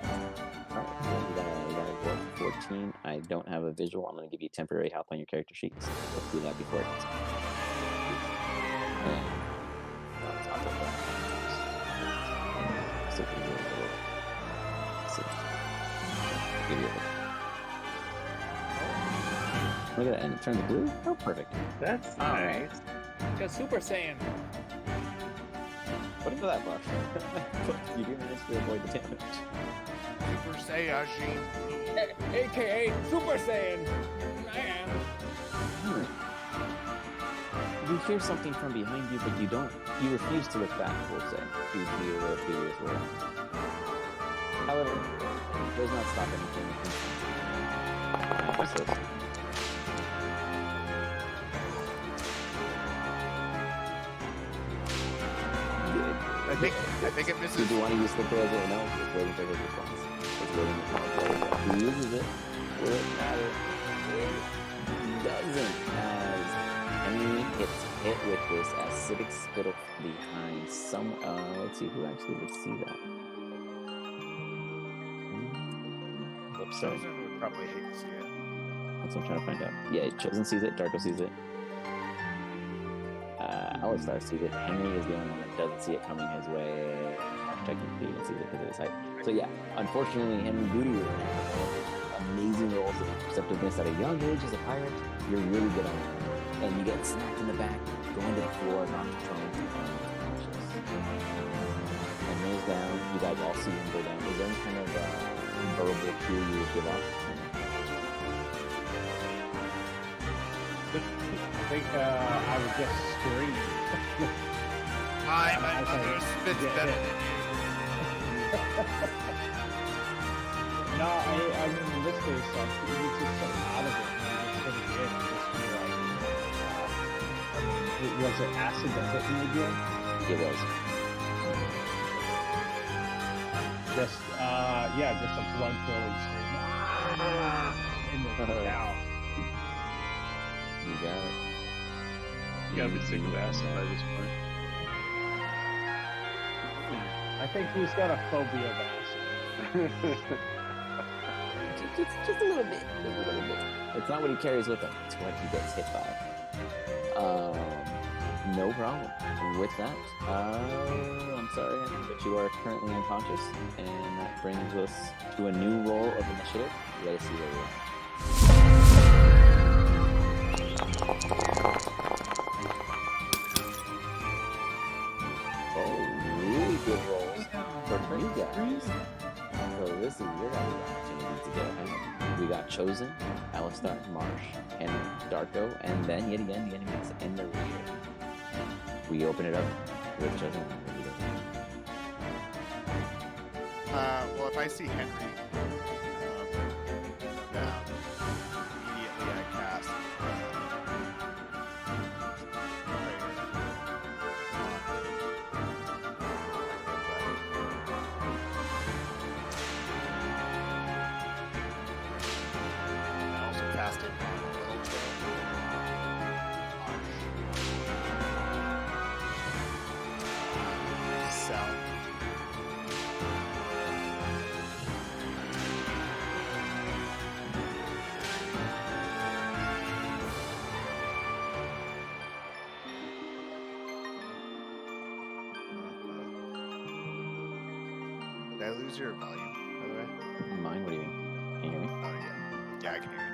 Alright, you got a dwarf 14. I don't have a visual. I'm going to give you temporary health on your character sheet. So let's do that before it hits. Look at that, and it turns blue? Oh, perfect. That's nice. Got Super Saiyan. Put him to that bar. You do manage to avoid the damage. Super Saiyajin. AKA Super Saiyan Man. You hear something from behind you, but you don't. You refuse to look back, we'll say, due to your previous world. However, it does not stop anything. I think it misses. Did you want to use the pros or no? It's waiting for his response. It's waiting for his He uses it. Will it matter? It doesn't, as Henry gets hit with this acidic spittle behind some. Let's see who actually would see that. Oops, sorry. Chosen would probably hate to see it. That's what I'm trying to find out. Yeah, Chosen sees it. Darko sees it. Alistar sees it. Henry is the only one that doesn't see it coming his way. Technically, even sees it because of his height. So yeah, unfortunately, Henry Booty with amazing rolls of perceptiveness at a young age as a pirate. You're really good on it, and you get smacked in the back, going to the floor, knocked prone, unconscious. Henry's down. You guys all see him go down. Is there any kind of verbal cue you would give off? I think I would just scream. My mother spits better than you. No, I mean, in this case, he was just so out of it. He just couldn't get it. Just be like, was it acid that hit me again? It was. Just, just a blood-filling scream. In the down. You got it. You gotta be sick of acid by this point. I think he's got a phobia of acid. just a little bit. Just a little bit. It's not what he carries with him. It's what he gets hit by. No problem. With that, I'm sorry, but you are currently unconscious, and that brings us to a new roll of initiative. Let us see where we're at. Really good rolls for you guys. So this is your guys' opportunity to get ahead. We got Chosen, Alistar, Marsh, Henry, Darko, and then yet again the enemies in the rear. We open it up with Chosen. Well, if I see Henry down, immediately I cast I also cast it on Little Joe. Sal. Did I lose your volume, by the way? Mine? What do you mean? Can you hear me? Oh, yeah. Yeah, I can hear you now.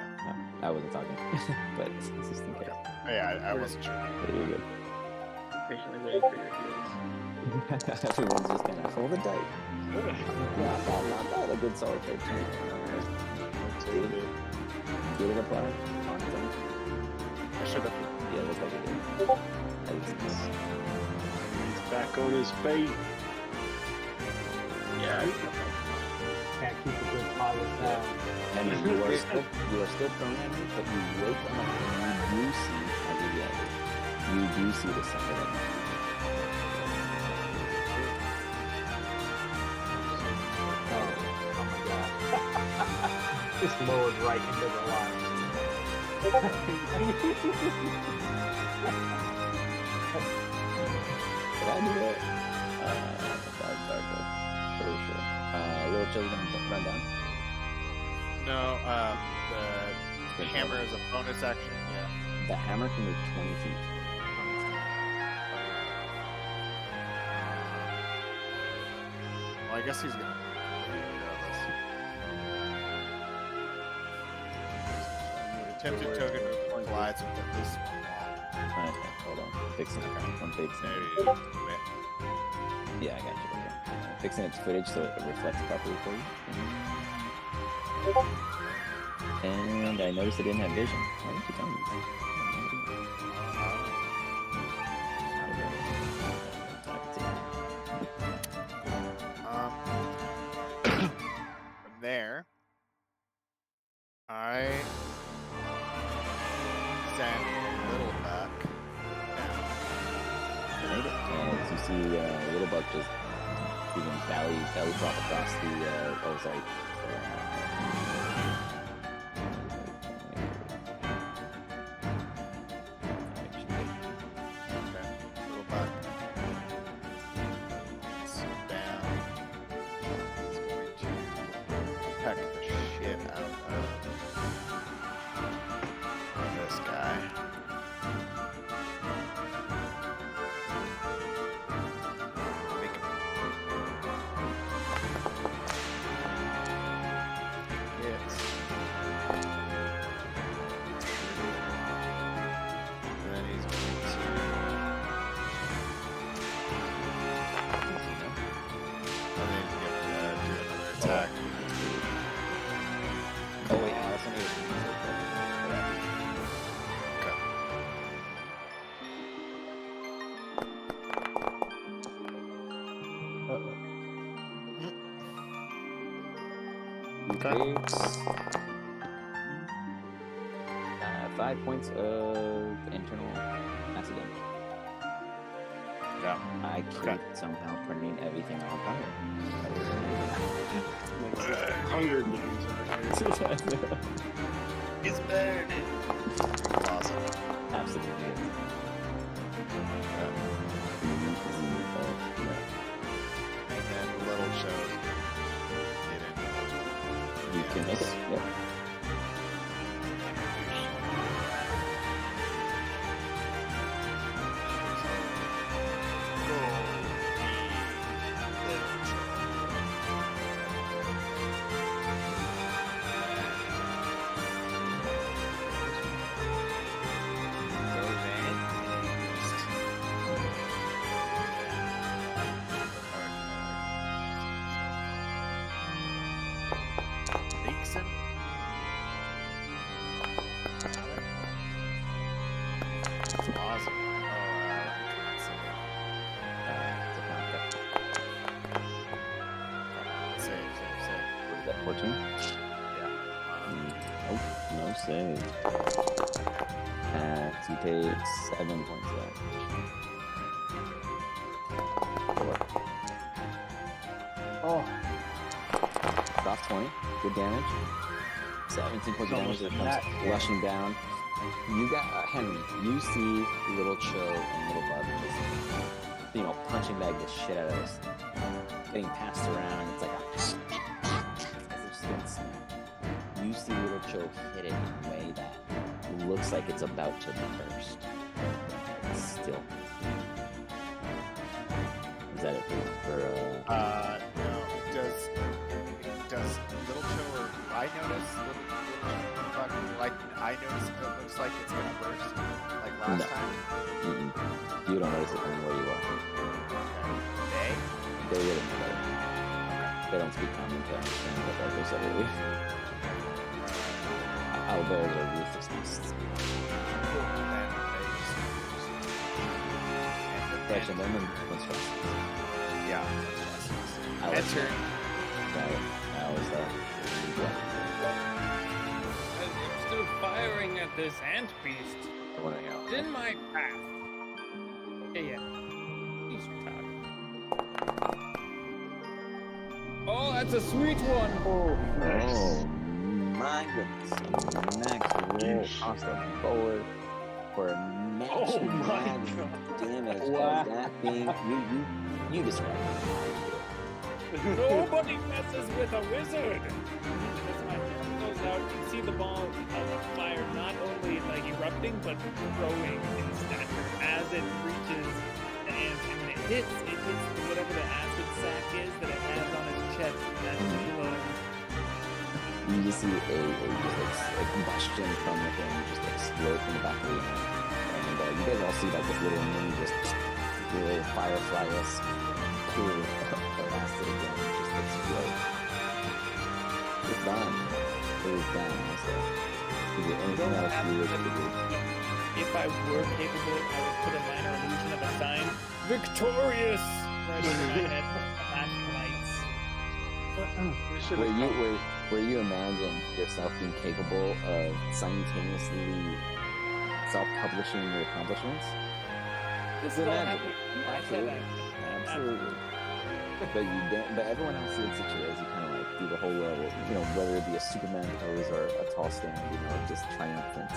No, I wasn't talking. But it's just in case. Oh, yeah, I wasn't sure. But you're good. Patiently waiting for your heals. Everyone's just kind of hold it tight. Not bad. A good solid 13. Did it apply? I should have. Yeah, looks like it did. At least it's He's back on his feet. Yeah. Can't keep a good pilot down. I mean, you are still prone, Henry, but you wake up and you do see, at the end, you do see the center of it. Oh my god. Just lowered right into the line. Did I do that? That's Darko, for sure. Little Chosen run down. No, the hammer is a bonus action, yeah. The hammer can move 20 feet. Well, I guess he's gonna move regardless. Attempted token move glides with at least one wall. Okay, hold on. Fixing the ground. I'm fixing There it. you go. Yeah, I got you. Okay. Fixing its footage so it reflects properly for you. And I noticed it didn't have vision. Why didn't you tell me this? From there, I send Little back down. Made it. And you see Little Buck just even belly drop across the, oh, sorry. Little Buck. Sit down. He's going to peck the shit out of this guy. Make him hits. And then he's going to do another attack. Oh, wait, Allison is. Okay. Okay. Takes 5 points of internal acid damage. Yeah. I keep somehow turning everything on fire. Hunger games out here. He's burning. Awesome. Absolutely. And then Little shows. You can make it. Yep. Nixon. Awesome. Save. What is that, 14? Yeah. Nope, no save. And he takes 7 points of damage. Oh, Off 20, good damage. 17 points of damage that comes rushing down. You got Henry. You see Little Cho and Little Bug just, punching bag the shit out of this, getting passed around. It's like you see Little Cho hit it in a way that looks like it's about to burst. It's still. Is that it for No. Does Little Cho or I notice Little like I notice it looks like it's gonna burst like last time? Mm-mm. You don't notice it from where you are. Okay. They really know better. They don't speak common to understand what that goes earlier. Owlbears are ruthless beasts. Question them and constructions. Yeah. Enter. Got it. Now is that? I'm still firing at this ant beast. It's in my path. Yeah. He's retired. Oh, that's a sweet one. Oh, my goodness. Max roll across the board for a max damage. Wow. That thing, you describe it. Nobody messes with a wizard. As my hand goes out, you see the ball of fire not only like erupting but growing in stature as it reaches the ant. And when it hits whatever the acid sac is that it has on its chest. And You just see a combustion from within just explode from the back of the ant. And you guys all see like this little mini, just little firefly-esque cool elastic again just explode. It's done. It was done, also. Is there anything else you wish to do? If I were capable, I would put a minor illusion of a sign, victorious, right over my head, flashlights. Where you imagine yourself being capable of simultaneously self-publishing your accomplishments? It's imagine. Absolutely. But everyone else looks at you as you kind of like do the whole level, whether it be a Superman pose or a tall stand, just triumphant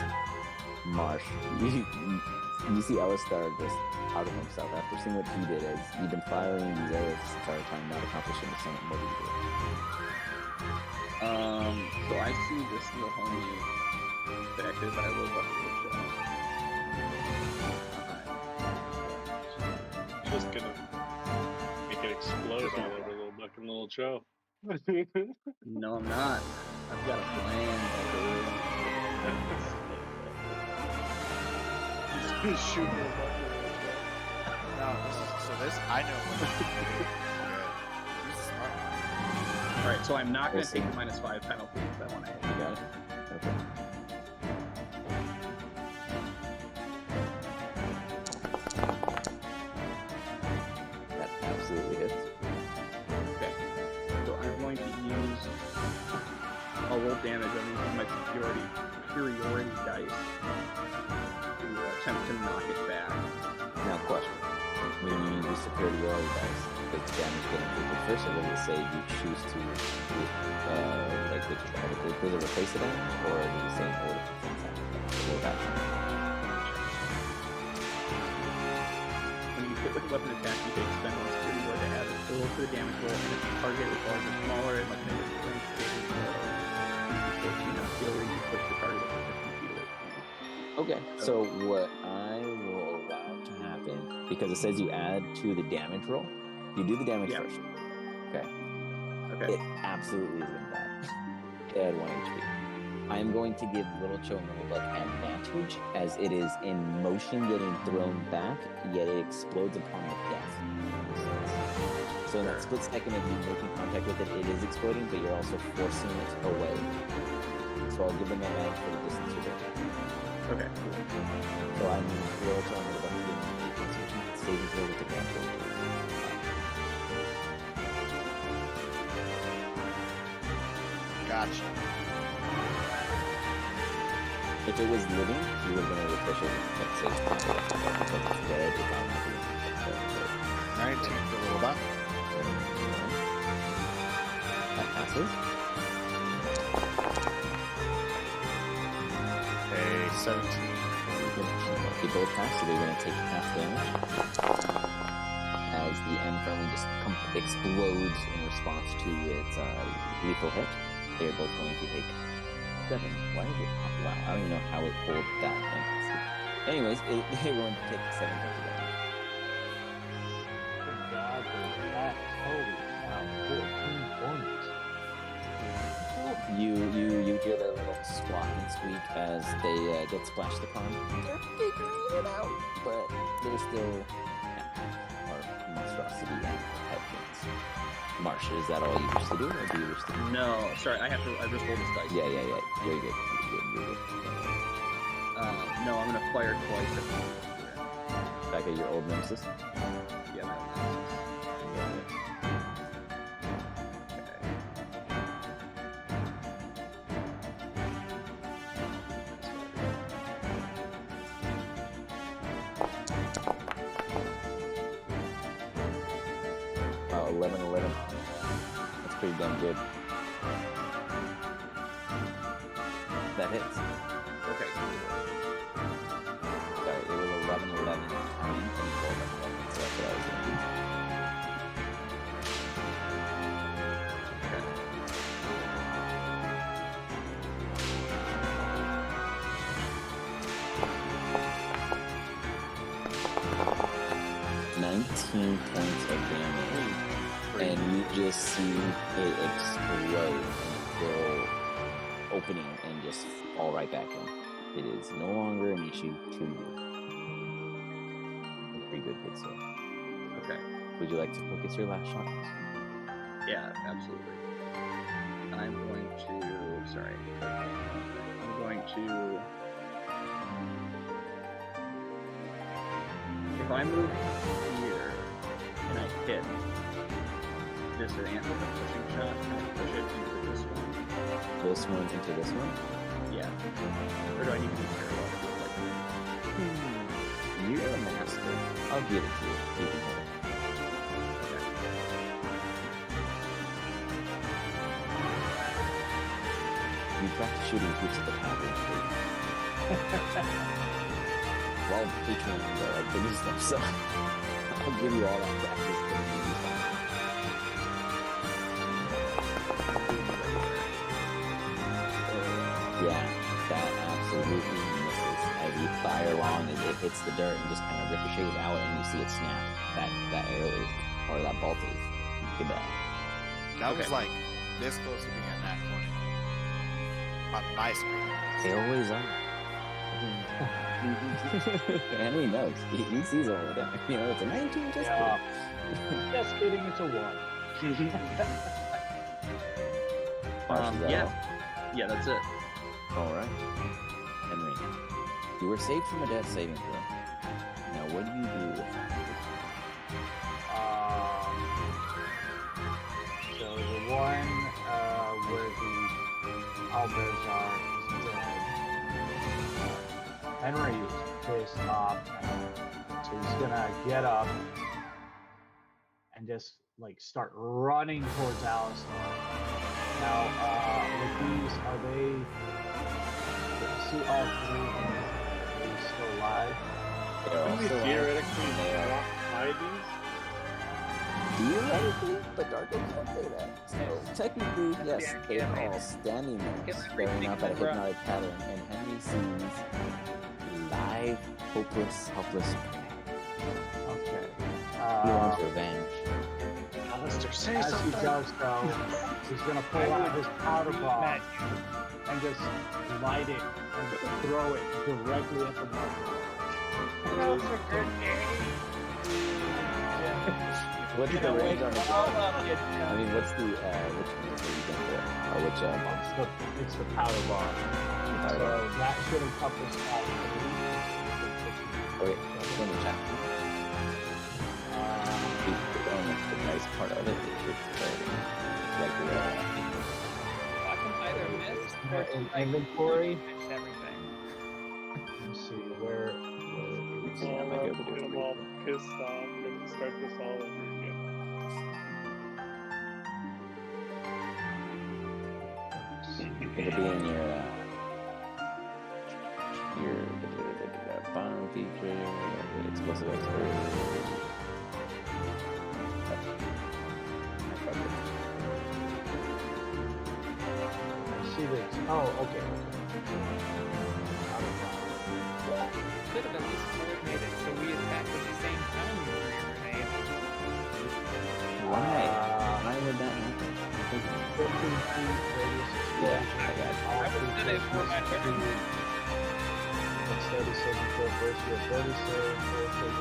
march. You see Alistar just out of himself after seeing what he did, as you've been firing these arrows this entire time, not accomplishing the same. What do you do? So I see this little homie back there that I live up to. Just gonna make it explode all over little Buck and little Joe. No, I'm not. I've got a plan. Just shooting a Buck and little Joe. No, this I know. Who's the smart one? Alright, so I'm not going to take the -5 penalty if I want to hit. You got it? Okay. That absolutely hits. Okay. So I'm going to use a roll damage. I'm using my superiority dice to attempt to knock it back. Now, question. When you use superiority dice, does the damage get inflicted first, or does it say you choose to, does it replace the damage, or does it say in order to fix that? When you hit with a weapon attack, you can spend one superiority to add a total to the damage roll, and if the target is larger or smaller, it must make a strength saving throw. 14 on skill, where you push the target up to 50 feet away from you. Okay, so what I will allow to happen, because it says you add to the damage roll, you do the damage first. Okay. It absolutely is going to die. Add 1 HP. I am going to give Little Cho and Little Buck advantage, as it is in motion getting thrown back, yet it explodes upon the death. So in that split second of you making contact with it, it is exploding, but you're also forcing it away. So I'll give them advantage for the distance you're going. Okay. So I'm Little Cho and Little Buck giving a saving throw with advantage. Gotcha. If it was living, you would have been able to push it. Let's say it's dead, it's on 19 for Little Buck. That passes. A 17. They both pass, so they're going to take half damage. As the end friendly just explodes in response to its lethal hit. They're both going to take 7. Why is it? Wow, I don't even know how it pulled that thing. Anyways, they're going to take 7 points of damage. Good God, that's holy cow, 14 points. You hear their little squawk and squeak as they get splashed upon. They're figuring it out, but they're still monstrosity and headwinds. Marsh, is that all you wish to do, or do you wish to do? No, sorry, I just rolled this dice. Yeah. You're good. No, I'm gonna fire twice at the back at your old nemesis? Yeah, my old nemesis. Wow, 11. That's pretty damn good. That hits. Okay. Sorry, it was 11 and you rolled 11, so that's what I was going to do. Okay. 19 points of damage, and you just see it explode and fill opening and just fall right back in. It is no longer an issue to you. Pretty good hit, so. Okay. Would you like to focus your last shot? Yeah, absolutely. I'm going to. Sorry. I'm going to. If I move here and I hit this ramp with a pushing shot, can I push it into this one? This one into this one? Yeah. Or do I need to be parallel? You're a master. I'll give it to you. You can hold it. You practice shooting hoops at the paddle. While Patreon like the new stuff, so I'll give you all that practice. Yeah, that absolutely misses. As you fire along, it hits the dirt and just kind of ricochets out, and you see it snap. That arrow is, or that bolt is. Get that. That was like this close to being that corner on my screen. They always are. Henry knows. He sees all of them. You know, it's a 19, just Yeah. Just kidding, it's a 1. Yeah, that's it. Alright. Henry, you were saved from a death saving throw. Now, what do you do with that? So the one where the owlbears are is dead. Henry is pissed off now, so he's gonna get up and just like start running towards Alistair. Now, with these, are they? See all 3 of them? Are they still alive? They're all Can we still alive. theoretically hide these? Theoretically, but Darkens don't say that. So, technically, yes, they're all standing there, staring up at a hypnotic pattern, and Henry sees live, hopeless, helpless prey. Okay. He wants revenge. Alistair, say As something. he does so, he's gonna pull out his powder bomb and just light it and throw it directly at the monster. What's the range on the I mean, what's the, which one is it you get there? Or which, It's the powder bomb. So that should encompass all of wait, it's in the chat. The nice part of it is it's like the, I can either miss or in inventory. fix everything. Let's see where is Well, I might be able to do it I'm for you. all pissed off and start this all over again. it'll be in your bottom feature, explosive expert. see this. Oh, okay. Could have at least coordinated so we attacked at the same time you were your grenade. Why? Why would that happen? 15 feet radius Yeah, explosion. I got it. I would have done it for my turn. It's 37 for first year, 37 for take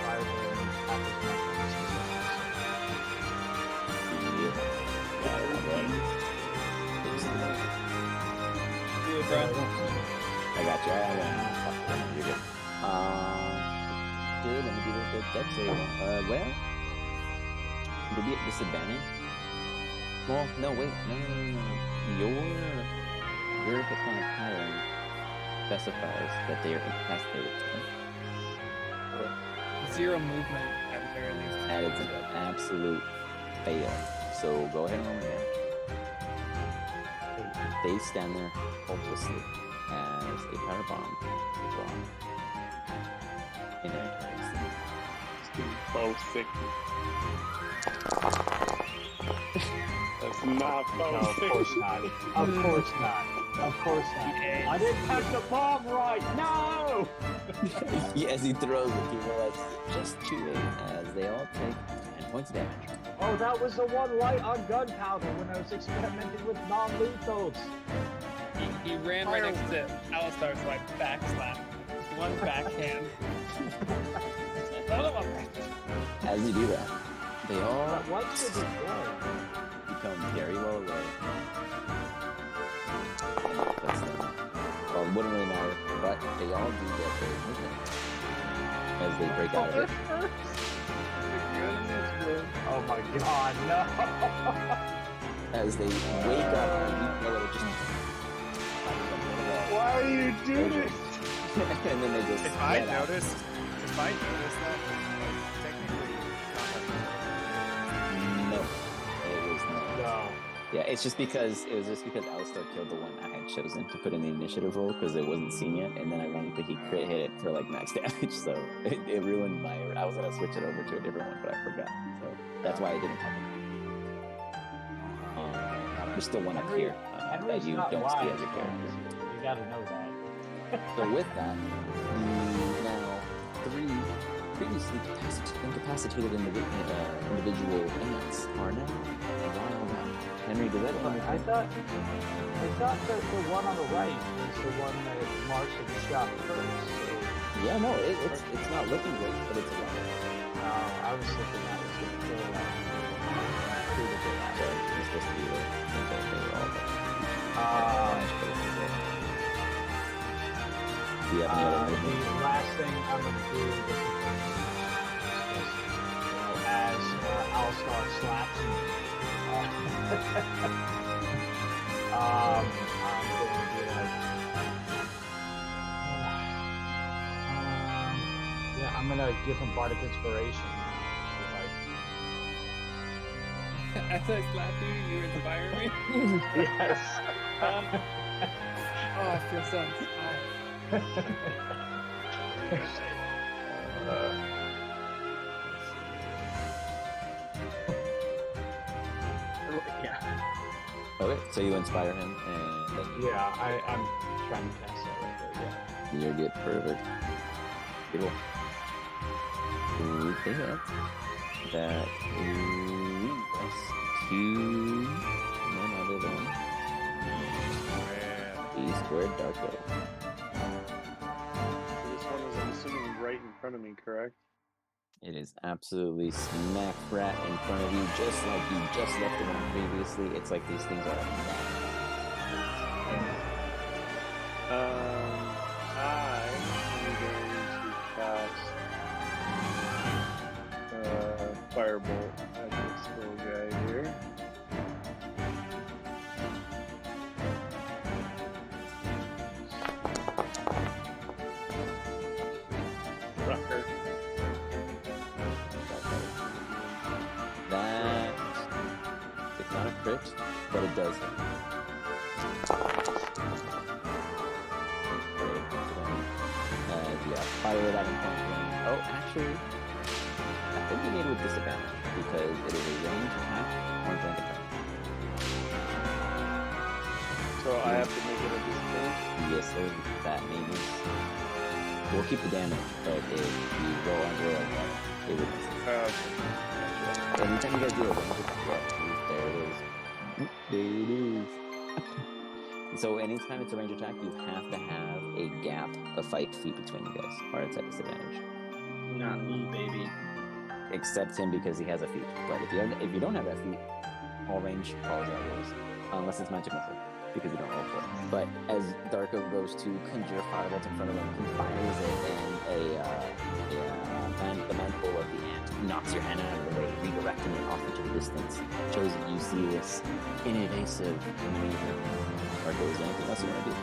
5 Do it, bro. I got you. You're good. Good. Let me do the deck save. Well, it'll be at disadvantage. Well, no, wait. No. Your hypnotic pattern specifies that they are incapacitated. 0 movement at the very least. That is an absolute fail. So go ahead and roll again. They stand there hopelessly as a power bomb is wrong. In their entire Bow sick. That's not bow No, of course not. Of course not. Of course not. I didn't touch the bomb right. No! As he throws it, he realizes it's just too late as they all take 10 points of damage. Oh, that was the one light on gunpowder when I was experimenting with non-lethals. He ran right next to Alistar, so I backslapped. He One backhand. As you do that, they all What should it go? become very well aware. Well, it wouldn't really matter, but they all do get their movement as they break out of it. Oh my god, no! As they wake up and you know it'll just. Why are you doing it? And then they just. If I noticed that, technically, No, it was not. No. Yeah, it was just because Alistar killed the one I had chosen to put in the initiative roll because it wasn't seen yet, and then ironically he crit hit it for like max damage, so it ruined my. I was gonna switch it over to a different one, but I forgot, so that's why it didn't happen. There's still one up here that you don't see as a character. You gotta know that. So with that, now 3 previously incapacitated individual ants are now wild out. Henry, does that I thought that the one on the right was the one that Martian shot first. So. Yeah, no, it's not looking good, but it's alive. I was thinking that was going to kill that. So it's supposed to be they were all there. Do you have any other movement? The last thing I'm going to do is as Alistar slaps me. I'm going to be like, yeah, I'm going to give him Bardic Inspiration. As I slap you, you inspire me. Yes. Oh, I feel so inspired. Yeah. Okay, so you inspire him, and then Yeah, I'm trying to cast that right there. Yeah. you're good. Perfect. Cool. Okay, that is to none other than Eastward Darko. This one is, I'm assuming, right in front of me, correct? It is absolutely smack rat in front of you, just like you just left the one previously. It's like these things are I am going to cast Firebolt at this little guy here. Sucker. that. It's not a crit, but it does hit. Yeah, fire it out in front of him. Oh, actually, I think you need it with disadvantage because it is a range attack or flank attack. So I have to make it a disadvantage? Yes, sir. That means we'll keep the damage, but if you roll under like that, it would miss. Okay. Anytime you guys do a range attack, there it is. There it is. So anytime it's a range attack, you have to have a gap of 5 feet between you guys, or it's at disadvantage. Not me, baby. Except him because he has a feat. But if you don't have that feat, all range follows that rules, unless it's magic missile, because you don't roll for it. But as Darko goes to conjure Firebolt in front of him, he fires it, and the mandible of the ant knocks your hand out of the way, redirecting it off into the distance. Chosen, you see this inevasive maneuver. Darko, is there anything else you want to do?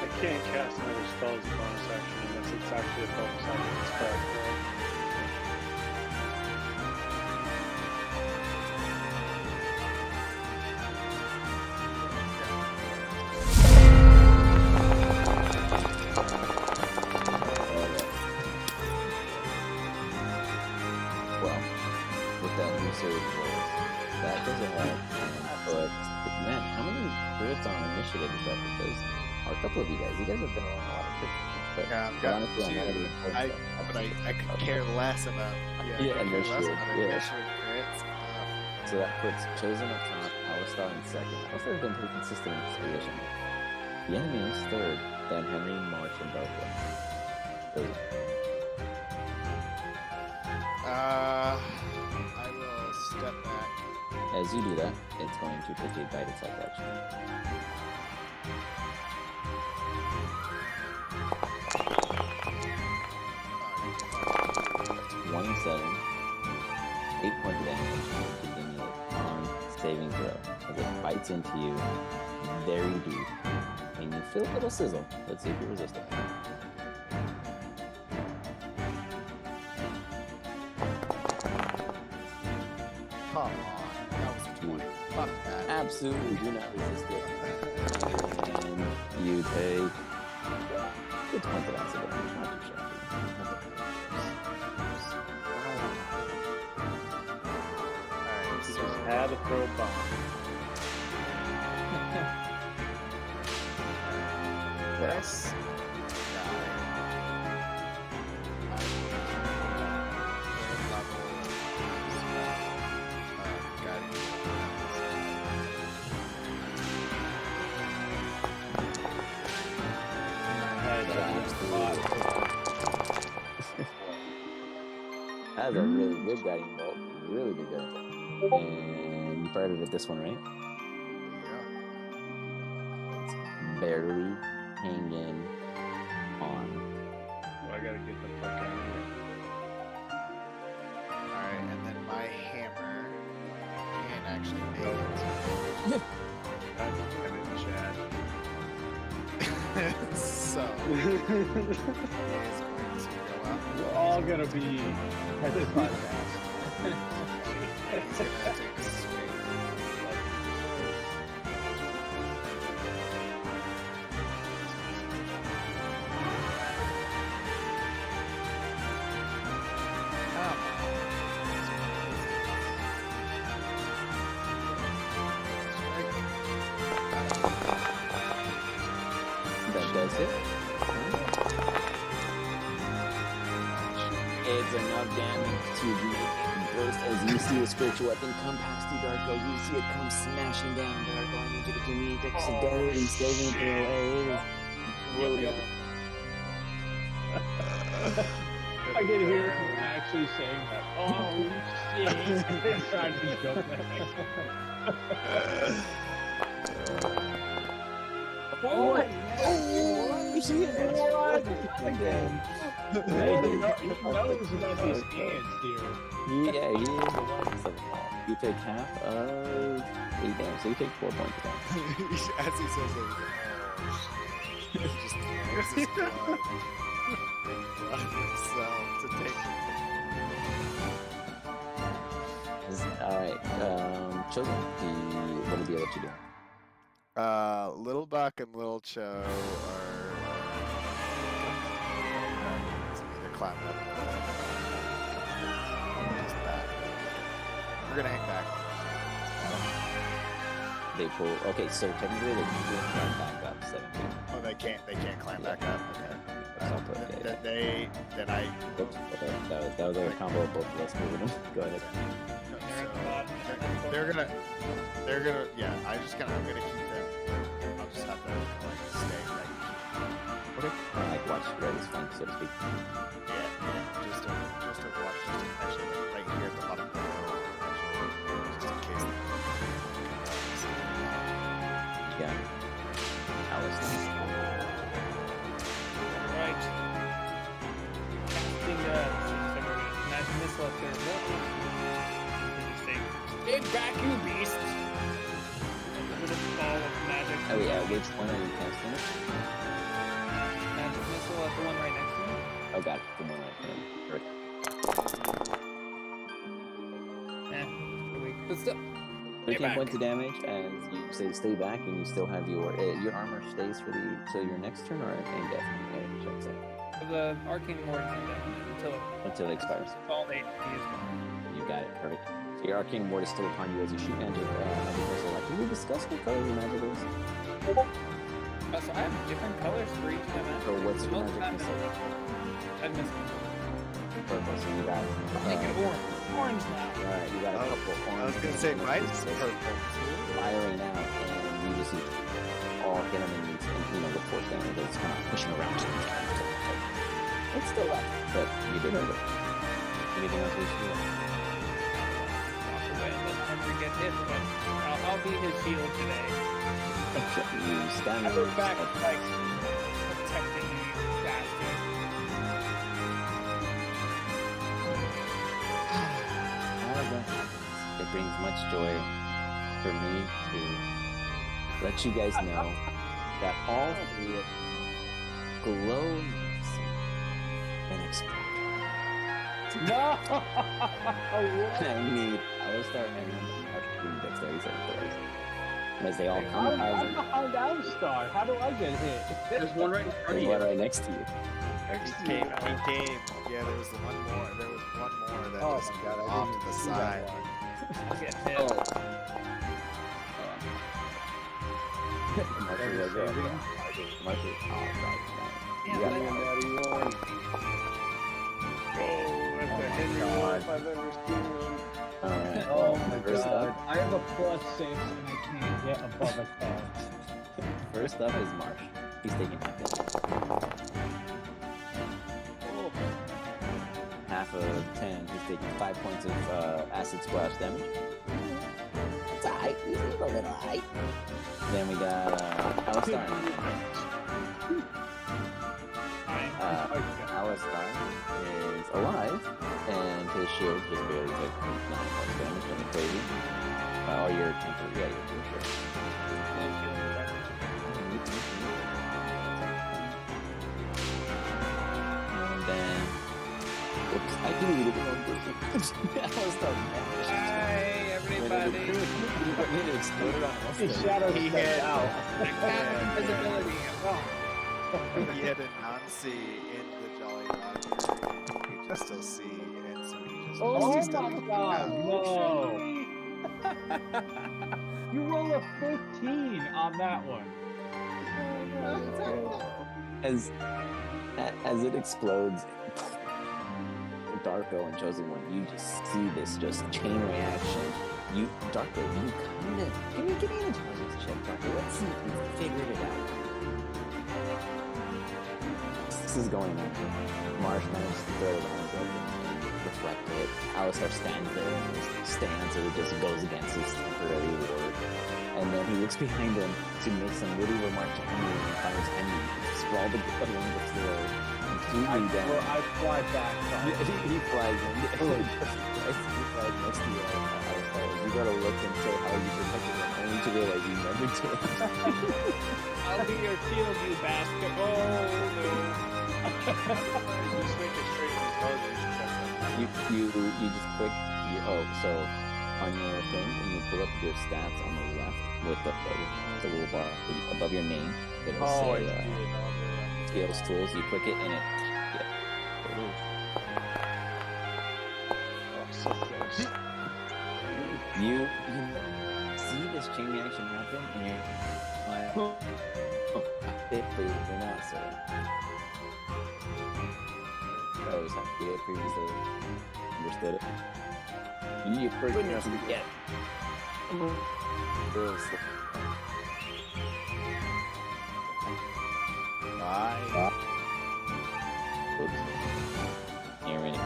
I can't cast another spell as a bonus action unless it's actually a bonus action. It's correct. Well, with that new series of rolls, that goes ahead and man, how many crits on initiative is that? Because a couple of you guys have been rolling a lot of crits. But yeah, I've got honestly, I'm not two. even But I could care less about Yeah, I could care less initiative, about yeah. initiative crits. So that puts Chosen up top, All-Star in second. All-Star has been pretty consistent in this position. The enemy is third, then Henry, March, and Darko. I will step back. As you do that, it's going to take a bite attack action. Uh, 1 and 7. 8 points of damage. Continue on saving throw as it bites into you very deep. And you feel a little sizzle. Let's see if you resist it. Come on. That was a 20. Fuck that. Absolutely do not resist it. And you take 6 points of acid damage. Not too shabby. Alright, He so just had to throw a bomb. this guy. That's a really good guiding bolt. Really good guiding bolt. And you fired it at this one, right? It's barely hanging on. Well, I gotta get the fuck out of here. Alright, and then my hammer can actually make it. God damn it, Chad. So, it is going to go up. We're all gonna be at this podcast. He's gonna take a swing. That does it. It's enough damage to burst as you see a spiritual weapon come past you, Darko. You see it come smashing down, Darko. I need you to give me a dexterity saving throw. I can hear him actually saying that. Oh shit! They're trying to jump back. Oh, you see it? Again. He knows about these hands here. Yeah, he is the one. So you take half of 8 damage, so you take 4 points of damage. As he says it, he just throws his blood on himself to take Alright, Chosen, what are the other two doing? Little Buck and Little Cho are they're climbing up. Just back. We're gonna hang back. They pull. Okay, so technically they can climb back up 7 feet. Oh, they can't climb back up. Okay. That's not put okay. Then I. Oops, okay, that was a combo of both of us moving them. Go ahead. They're gonna. Yeah, I'm gonna keep them. I'll just have them like stay right. Okay. Like watch Reddy's flank, so to speak. Yeah. Just to watch. Actually, right here at the bottom of the road. Just in case. Yeah. Alice. Right. Casting magic missile up there. Get back, you beast! With a ball of magic. Oh yeah, which one are you casting? Magic missile at the one right next to me. Oh god, the one right there. Weak. But still. 13 points of damage as you say stay back and you still have your armor stays for till your next turn or indefinitely checks it. The arcane ward is indefinite until it expires. All 8 is gone. You got it, perfect. So your arcane ward is still upon you as you shoot magic. Can we discuss what color your magic is? So I have different colors for each of them. So what's your magic missile? I'd miss one. Purple. So you got. Make it orange. Orange now. All right, you got a couple. I was gonna say mine's purple. Firing out, and you just all hit them and with force damage. It's kind of pushing around. It's still up, but you did it. Anything else we should do? Walk away and let Henry get hit, but I'll be his shield today. You stand I there. look back like protecting you, bastard. It brings much joy for me to let you guys know that all three of you glow and explode. No! I need. I will start ending dexterity saving throws as they all come I'm out. behind Alistar. How do I get hit? There's one right in front of There's you. one right next to you. He came. Yeah, there was the one more. There was one more that Oh was my god, I off didn't to the even see that side. one. Get hit. Oh. That is saving. Marcus. Oh, right. Yeah, You got but- it. Oh, that's the Henry Wolf I've ever seen. All right. Oh my First god. up, I have a +6 and I can't get above a 10. first up is Marsh. He's taking half damage. Half of 10. He's taking 5 points of acid splash damage. It's alright. He's a little high. Then we got Alistar. Alistar is alive, and his shield just barely took 9 points damage. Nothing crazy. Or your temporary, yeah, your shield. And then, oops, I deleted the wrong person. Alistar vanished. Hi, everybody. It exploded on His Alistar. shadow He stepped had- out. Invisibility. Oh. He had a non-see in the Jolly Roger. You can still see, and so he just. Oh he's my god, no! You roll a 15 on that one. As it explodes, Darko and Chosen One, you just see this just chain reaction. Darko, you kind of give me an intelligence check, Darko. Let's see if you figured it out. This is going on. Marsh manages to throw his arms up and reflect it. Alistar stands there in his stance, and it just goes against his temporary ward. And then he looks behind him to make some witty remark to Henry and finds Henry sprawled along the floor, completely down. I fly back. He flies in. He flies next to you. Alistar. You gotta look and say how you protected him, only to realize you never did. I'll be your shield, you bastard. Oh, no. Just make a straight intelligence check. You just click. So on your thing, when you pull up your stats on the left with the little bar above your name, it'll say skills, tools. You click it and it. So close. You see this chain reaction happen, and you're like, it, but you're not. So that was how you previously understood it. You pretty much get. Bye. Oops. You're in it.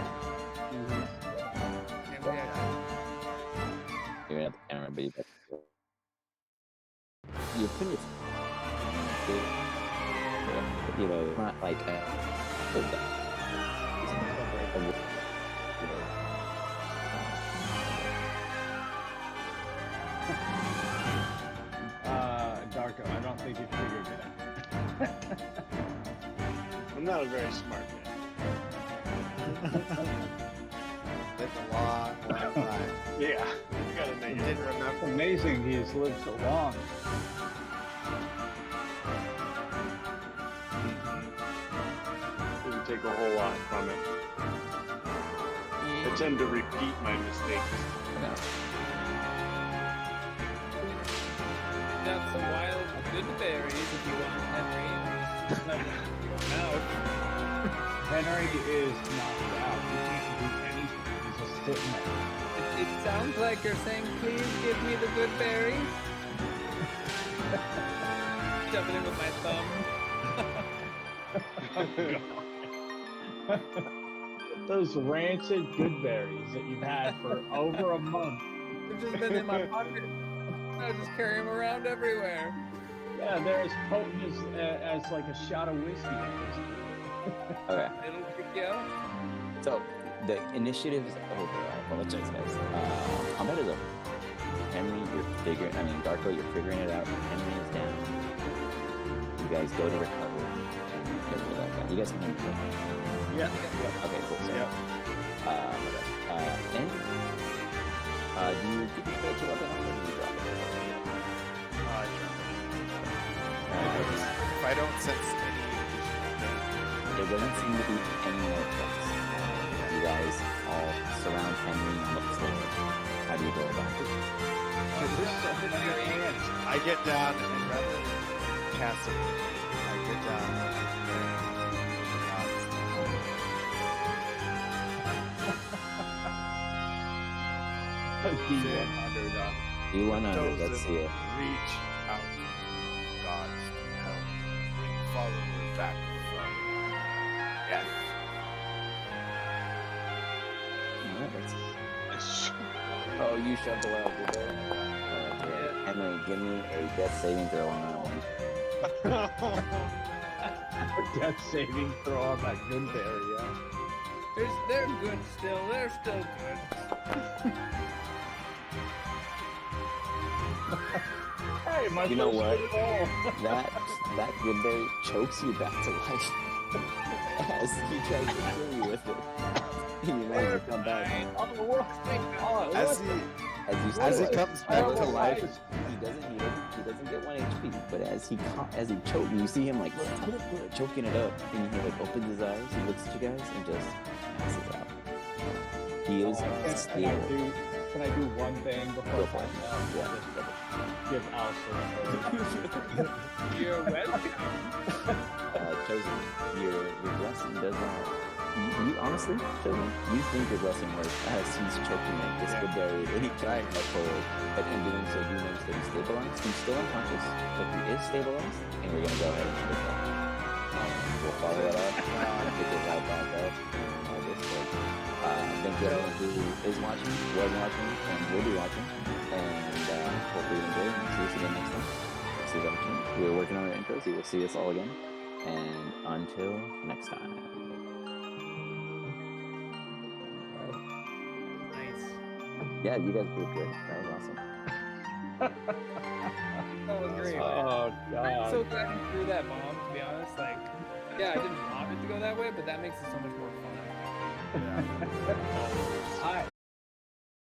You're at the camera, but you put it. Not like Darko, I don't think you figured it out. I'm not a very smart man. Lived a long time. Yeah, you gotta make it. Didn't remember. It's amazing he's lived so long. Didn't take a whole lot from it. I tend to repeat my mistakes. Got some wild good berries if you want, Henry. Out. Henry is knocked out. He can't do anything. He's just sitting there. It sounds like you're saying, please give me the good berries. Shove it in with my thumb. Those rancid good berries that you've had for over a month. They've just been in my pocket. I just carry them around everywhere. Yeah, they're as potent as like a shot of whiskey at this point. Okay. It'll kick you out. So the initiative is over. I apologize, guys. Combat is over. Henry, Darko, you're figuring it out. Henry is down. You guys go to recover. Get rid of that guy. You guys can hear me. Yeah. Okay, cool. So, Yep. and do you keep your spiritual weapon on or do you drop it? If I don't sense any there doesn't seem to be any more threats. You guys all surround Henry on the floor. How do you go about it? I get down and rather than cast it, I get down and D100, let's see it. Reach out, gods to help bring follower back from death. Oh, you shoved the wild good berry? Henry, give me a death saving throw on that one. Death saving throw on that good berry, yeah. They're good still. They're still good. Hey, my You know first what? good roll. That good berry chokes you back to life as he tries to kill you with it. And you manage to come back. As he comes back to life, he doesn't get 1 HP. But as he chokes, you see him like choking it up, and he like opens his eyes, he looks at you guys, and just passes out. He is stable. Can I do one thing before Go for it. Give Alistair You're welcome. Chosen, your blessing does not. You honestly, Chosen, you think your blessing works as he's choking it. This good berry that he tried to forward, but in doing so, you notice that he's stabilized. He's still unconscious, but he is stabilized, and we're gonna go ahead and pick that. We'll follow that up, pick it right back up, and all this. Thank you everyone who is watching, was watching, and will be watching, and hopefully you enjoy it. And see us again next time. See you guys. We're working on our intros. You will see us all again, and until next time. Yeah, you guys did great. That was awesome. That was great. Oh, God. I'm so glad you threw that bomb, to be honest. Like, yeah, I didn't want it to go that way, but that makes it so much more fun. Yeah.